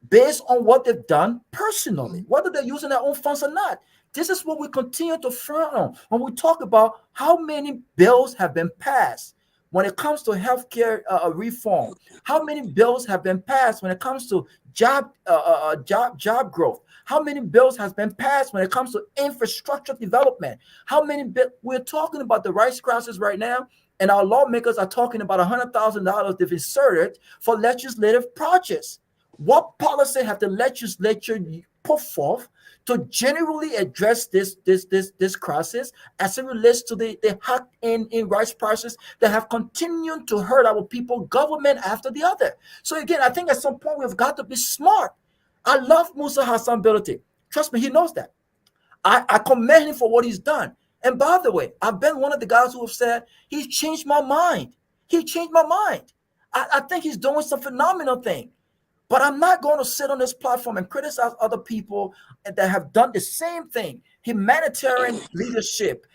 based on what they've done personally, whether they're using their own funds or not. This is what we continue to frown on when we talk about how many bills have been passed when it comes to healthcare reform. How many bills have been passed when it comes to job growth? How many bills has been passed when it comes to infrastructure development? How many we're talking about the rice crisis right now, and our lawmakers are talking about $100,000 they've inserted for legislative projects. What policy have the legislature put forth to generally address this crisis as it relates to the hack in rice prices that have continued to hurt our people, government after the other? So again, I think at some point we've got to be smart. I love Musa Hassan ability. Trust me, he knows that. I commend him for what he's done. And by the way, I've been one of the guys who have said he's changed my mind. He changed my mind. I think he's doing some phenomenal thing. But I'm not going to sit on this platform and criticize other people that have done the same thing. Humanitarian leadership,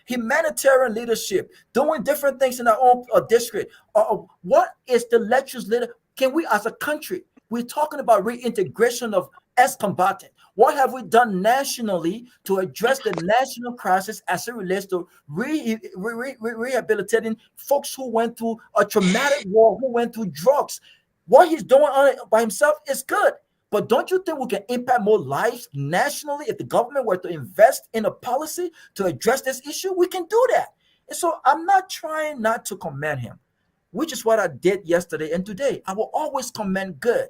doing different things in our own district. What is the legislative? Can we, as a country, we're talking about reintegration of ex-combatants. What have we done nationally to address the national crisis as it relates to rehabilitating folks who went through a traumatic war, who went through drugs? What he's doing on it by himself is good. But don't you think we can impact more lives nationally if the government were to invest in a policy to address this issue? We can do that. And so I'm not trying not to commend him, which is what I did yesterday and today. I will always commend good.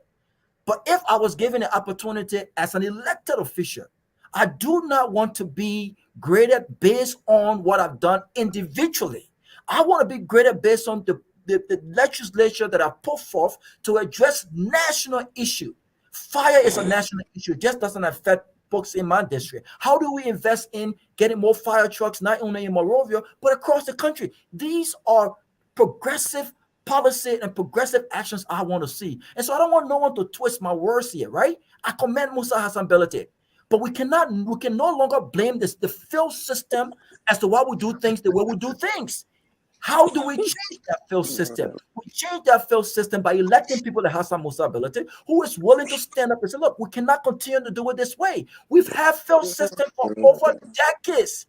But if I was given an opportunity as an elected official, I do not want to be graded based on what I've done individually. I want to be graded based on the legislature that I put forth to address national issue. Fire is a national issue, just doesn't affect folks in my district. How do we invest in getting more fire trucks, not only in Monrovia, but across the country? These are progressive policy and progressive actions I want to see. And so I don't want no one to twist my words here, right? I commend Musa Hassan Belete. But we can no longer blame the field system as to why we do things the way we do things. How do we change that field system? We change that field system by electing people that have some ability, who is willing to stand up and say, look, we cannot continue to do it this way. We've had field system for over decades.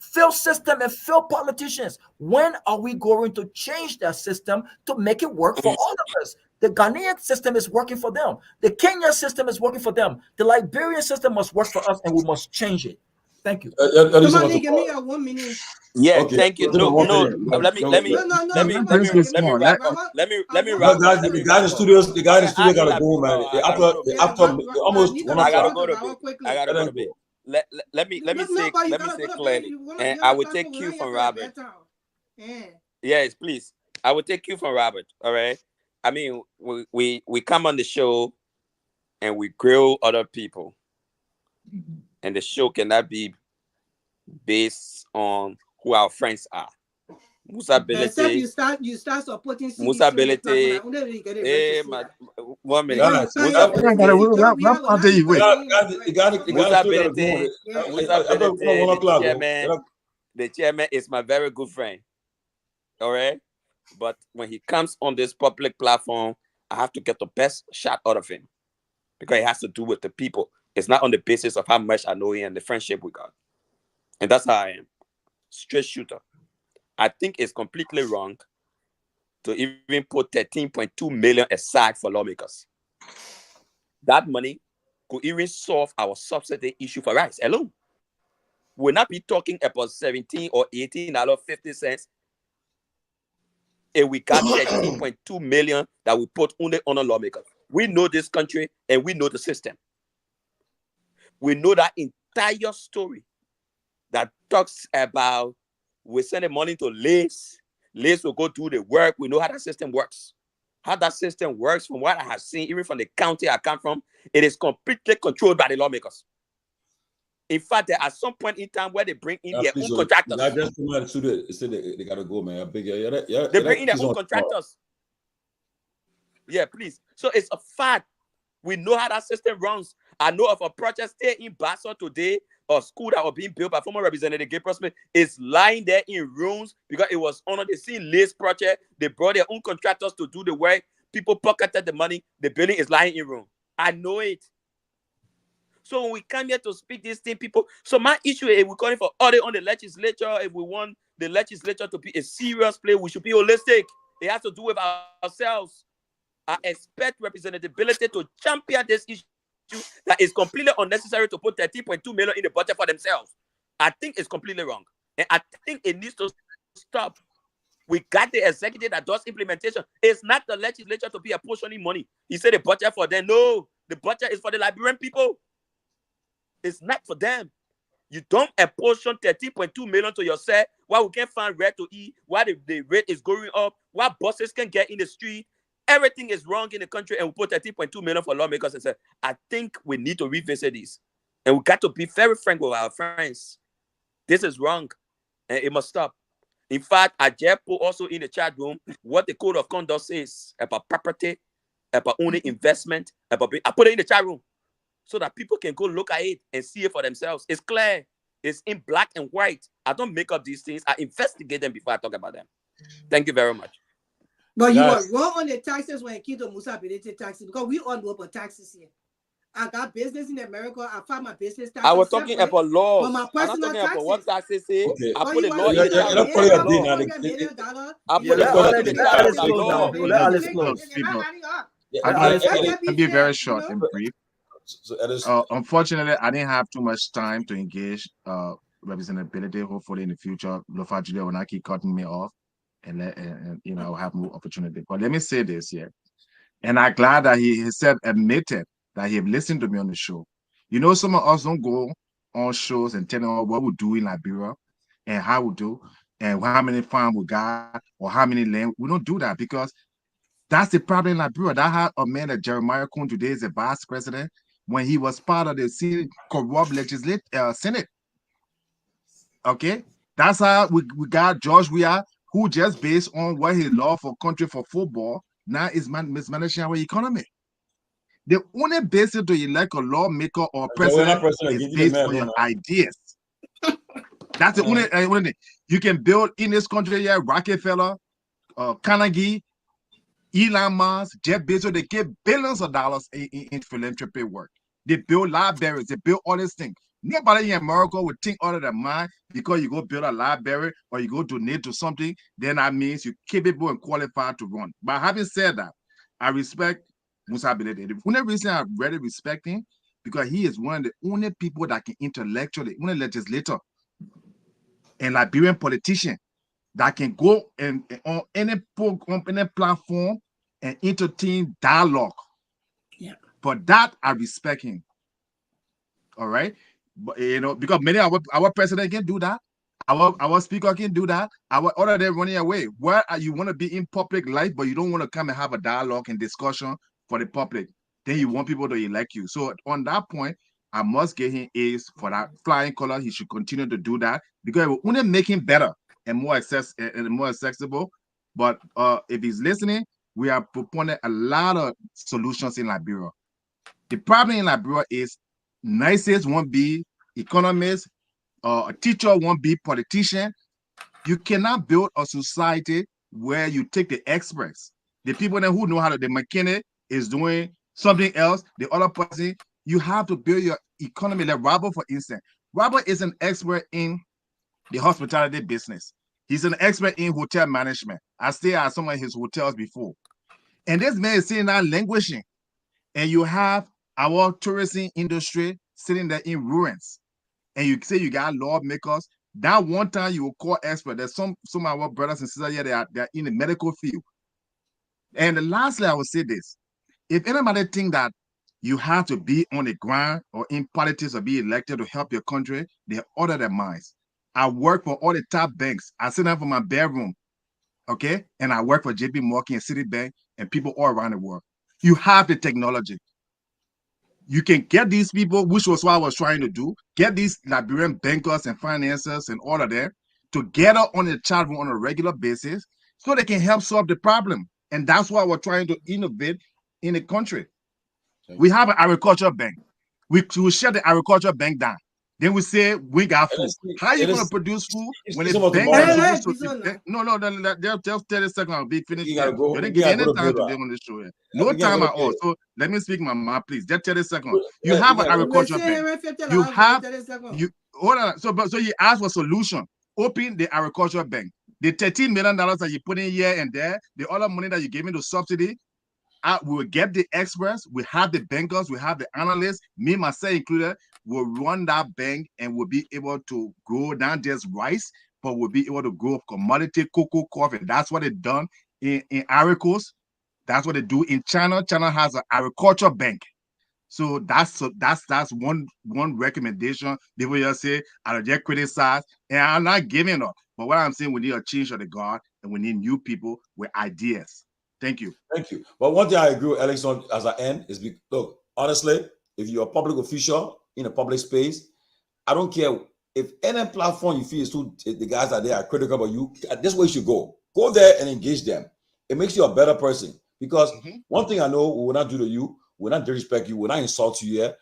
Field system and field politicians. When are we going to change that system to make it work for all of us? The Ghanaian system is working for them. The Kenyan system is working for them. The Liberian system must work for us, and we must change it. Thank you. Somebody give me a 1 minute. Yeah, Okay. thank you. No, let me Guys, the guys in the studio gotta go, man. After almost 1 I gotta o'clock. go to bed. I gotta go to bed. Let me say clearly, and I will take cue from Robert. Yes, please. I will take cue from Robert. All right. I mean, we come on the show and we grill other people, and the show cannot be based on who our friends are. Musa Belete. Except you start supporting Musa Belete. 1 minute. Guys, Musa Belete. The chairman is my very good friend. All right. But when he comes on this public platform, I have to get the best shot out of him because it has to do with the people. It's not on the basis of how much I know him and the friendship we got. And that's how I am. Straight shooter. I think it's completely wrong to even put 13.2 million aside for lawmakers. That money could even solve our subsidy issue for rice alone. We'll not be talking about 17 or $18.50 if we got 13.2 million that we put only on a lawmaker. We know this country and we know the system. We know that entire story that talks about we send the money to Lace. Lace will go do the work. We know how that system works. How that system works, from what I have seen, even from the county I come from, it is completely controlled by the lawmakers. In fact, there are some point in time where they bring in their own contractors. I just said they gotta go, man. They bring in their own contractors. Yeah, please. So it's a fact. We know how that system runs. I know of a project stay in Basso today, a school that was being built by former Representative Gabriel Smith is lying there in ruins because it was on the same Lace project. They brought their own contractors to do the work. People pocketed the money. The building is lying in ruin. I know it. So when we come here to speak these things, people. So my issue is we're calling for audit on the legislature. If we want the legislature to be a serious play, we should be holistic. It has to do with ourselves. I expect representability to champion this issue that is completely unnecessary to put 13.2 million in the budget for themselves. I think it's completely wrong. And I think it needs to stop. We got the executive that does implementation. It's not the legislature to be apportioning money. He said the budget for them. No, the budget is for the Liberian people. It's not for them. You don't apportion 13.2 million to yourself while we can't find rent to eat, while the rate is going up, while buses can get in the street. Everything is wrong in the country, and we put 13.2 million for lawmakers and said, I think we need to revisit this. And we got to be very frank with our friends. This is wrong, and it must stop. In fact, I just put also in the chat room what the code of conduct says about property about only investment, about I put it in the chat room so that people can go look at it and see it for themselves. It's clear. It's in black and white. I don't make up these things. I investigate them before I talk about them. Thank you very much. But you were wrong on the taxes when it came to Musa Benete taxes, because we all know about taxes here. I got business in America. I found my business taxes. I was talking about laws. But my I'm not personal talking about taxes. what taxes say. Okay. I put a law in the the chat room. $100 million. I put a law in the chat room. I'll be very short and brief. Unfortunately, I didn't have too much time to engage representability. Hopefully, in the future, Lofa Julius will not keep cutting me off, and you know, I'll have more opportunity. But let me say this here, and I'm glad that he admitted that he had listened to me on the show. You know, some of us don't go on shows and tell them what we do in Liberia and how we do and how many farms we got or how many land. We don't do that because that's the problem in Liberia. That had a man like Jeremiah Kuhn today is a vice president when he was part of the corrupt Senate. Okay, that's how we got George Weah, who just based on what he law for country for football now is mismanaging our economy. The only basis to elect a lawmaker or president is based on your ideas. That's the only thing. You can build in this country here, Rockefeller, Carnegie, Elon Musk, Jeff Bezos, they give billions of dollars in philanthropy work. They build libraries, they build all these things. Nobody in America would think other than mine because you go build a library or you go donate to something, then that means you're capable and qualified to run. But having said that, I respect Musa Benete. The only reason I really respect him because he is one of the only people that can intellectually, only legislator and Liberian politician that can go and on any platform and entertain dialogue. Yeah. For that, I respect him. All right. But you know, because many of our president can do that. Our speaker can do that. Our other than running away. Where you want to be in public life, but you don't want to come and have a dialogue and discussion for the public. Then you want people to elect you. So on that point, I must get him A's for that flying color. He should continue to do that because it will only make him better and more accessible. But if he's listening, we are proposing a lot of solutions in Liberia. The problem in Liberia is nicest won't be economists, a teacher won't be politician. You cannot build a society where you take the experts, the people who know how to, the mechanic is doing something else, the other person, you have to build your economy. Like Robert, for instance. Robert is an expert in the hospitality business. He's an expert in hotel management. I stayed at some of his hotels before. And this man is sitting there languishing. And you have our tourism industry sitting there in ruins. And you say you got lawmakers. That one time you will call expert. There's some of our brothers and sisters here, they're in the medical field. And lastly, I will say this. If anybody think that you have to be on the ground or in politics or be elected to help your country, they order their minds. I work for all the top banks. I sit down for my bedroom, okay? And I work for JP Morgan and Citibank and people all around the world. You have the technology. You can get these people, which was what I was trying to do, get these Liberian bankers and financiers and all of them together on the chat room on a regular basis so they can help solve the problem. And that's why we're trying to innovate in the country. We have an agriculture bank. We shut the agriculture bank down. Then we say we got food. How are you going to produce food when the bank is supposed to? No, just 30 seconds. I'll be finished. You didn't give any time today on the show. Here. No time at all. So let me speak my mind, please. Just 30 seconds. You have an agriculture bank. You have hold on. So you ask for solution. Open the agriculture bank. The $13 million that you put in here and there, the other money that you gave me to subsidy. We will get the experts, we have the bankers, we have the analysts, me, myself included, will run that bank and we'll be able to grow not just rice, but we'll be able to grow commodity, cocoa, coffee. That's what they done in Ivory Coast. That's what they do in China. China has an agriculture bank. So that's one recommendation. They will just say, I'll just criticize, and I'm not giving up. But what I'm saying, we need a change of the guard and we need new people with ideas. Thank you. Thank you. But one thing I agree with Alex on as I end is, look, honestly, if you're a public official in a public space, I don't care if any platform you feel is too, the guys that they are critical about you, this way you should go. Go there and engage them. It makes you a better person. Because one thing I know we will not do to you, we will not disrespect you, we will not insult you here.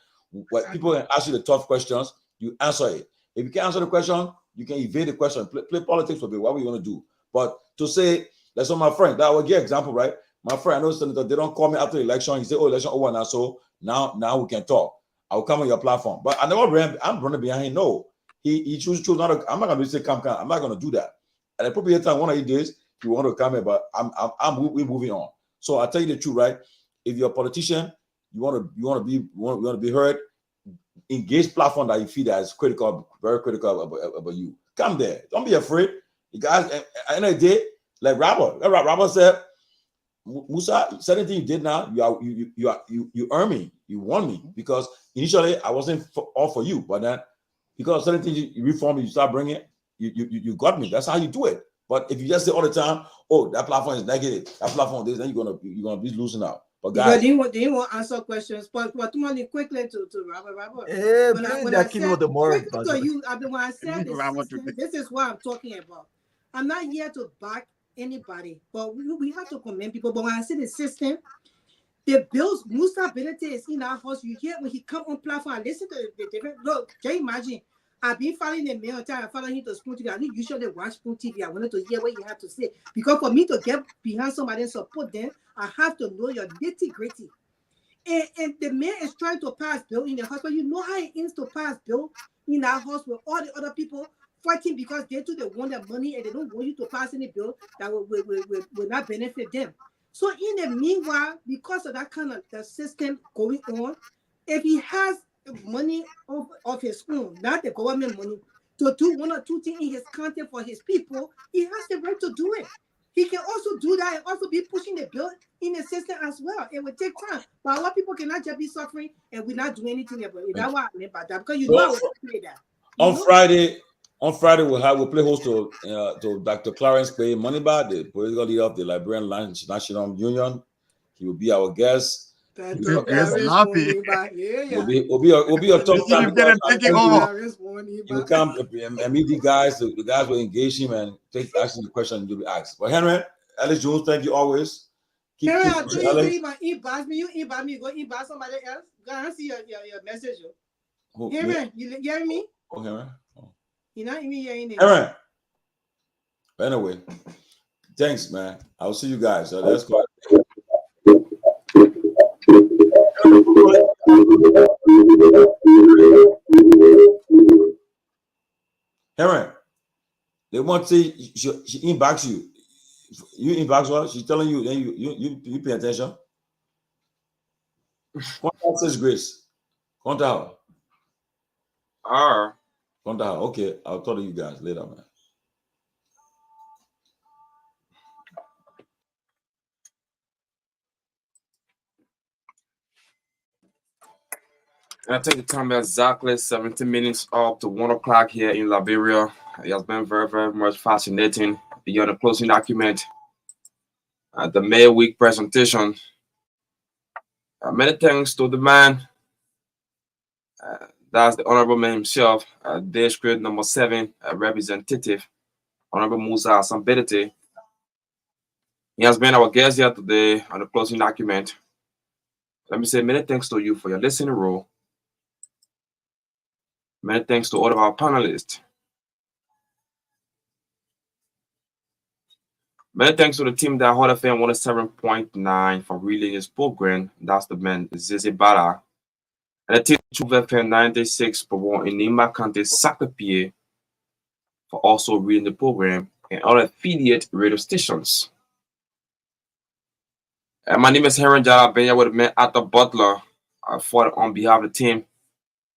What people can ask you the tough questions, you answer it. If you can't answer the question, you can evade the question. Play politics for me. What we want to do? But to say, that's what my friend, that will give example, right? My friend, I know Senator, they don't call me after the election. He said, oh, election over now, so now we can talk. I'll come on your platform. But I never ran, I'm running behind him. No. He choose not to, I'm not gonna say come. I'm not gonna do that. At the appropriate time, one of these days, you want to come here, but we're moving on. So I'll tell you the truth, right? If you're a politician, you want to be heard, engage platform that you feel that is critical, very critical about you. Come there. Don't be afraid. You guys, at the end of the day, like Robert said, Musa, certain things you did now, you earn me, you won me, because initially I wasn't all for you, but then because certain things you reform, you start bringing, you got me. That's how you do it. But if you just say all the time, oh, that platform is negative, that platform this, then you're gonna be losing out. But guys, they want to answer questions. But Tomalin, quickly to Robert. When I said quickly to you, when I said this is what I'm talking about. I'm not here to back anybody, but we have to commend people. But when I say the system, the bills, Musa ability is in our house. You hear when he come on platform and listen to the different. Look, can you imagine? I've been following the mail time. I follow him to Spoon TV. I didn't usually watch Spoon TV. I wanted to hear what you have to say, because for me to get behind somebody and support them, I have to know your nitty gritty. And the man is trying to pass bill in the house, but you know how it is to pass bill in our house with all the other people fighting because they too, they want their money and they don't want you to pass any bill that will not benefit them. So in the meanwhile, because of that kind of the system going on, if he has money of his own, not the government money, to do one or two things in his content for his people, he has the right to do it. He can also do that and also be pushing the bill in the system as well. It will take time. But a lot of people cannot just be suffering and we're not doing anything about it. That's why I meant by that. Because you know I will play that. On Friday, we'll play host to Dr. Clarence Pay Moneybar, the political leader of the Liberian National Union. He will be our guest. It's sloppy. We'll be your top fan. He will come and meet the guys. The guys will engage him and asking the question and you'll be asked. But Henry, Alice Jones, thank you always. Henry, I told you inbox me. You inbox me. Go inbox somebody else. Go and see your message. Henry, you hear me? Oh, Henry. You're not even hearing it. Henry. Anyway, thanks, man. I'll see you guys. Let's go. Henry, they want to say she inbox you. You inbox her. She's telling you. Then you pay attention. Contact says Grace. Contact her. Contact her. Okay, I'll talk to you guys later, man. I take the time exactly 17 minutes up to 1 o'clock here in Liberia. It has been very, very much fascinating. Beyond the closing document, the May week presentation. Many thanks to the man. That's the Honorable Man himself, District number 7 representative, Honorable Musa Hassan. He has been our guest here today on the closing document. Let me say many thanks to you for your listening role. Many thanks to all of our panelists. Many thanks to the team that Hot FM 107.9 for relaying this program. That's the man, Zizi Bala. And the team of FM 96 for in Nima County, Sakapie, for also reading the program and all affiliate radio stations. And my name is Heron Jala Benya with the man at the Butler on behalf of the team.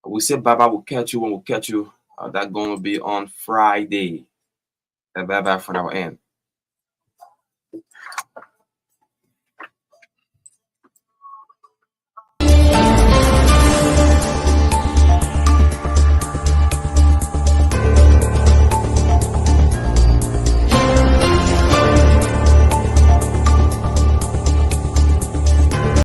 We say bye-bye, we'll catch you when we'll catch you. That's going to be on Friday. And bye-bye from our end.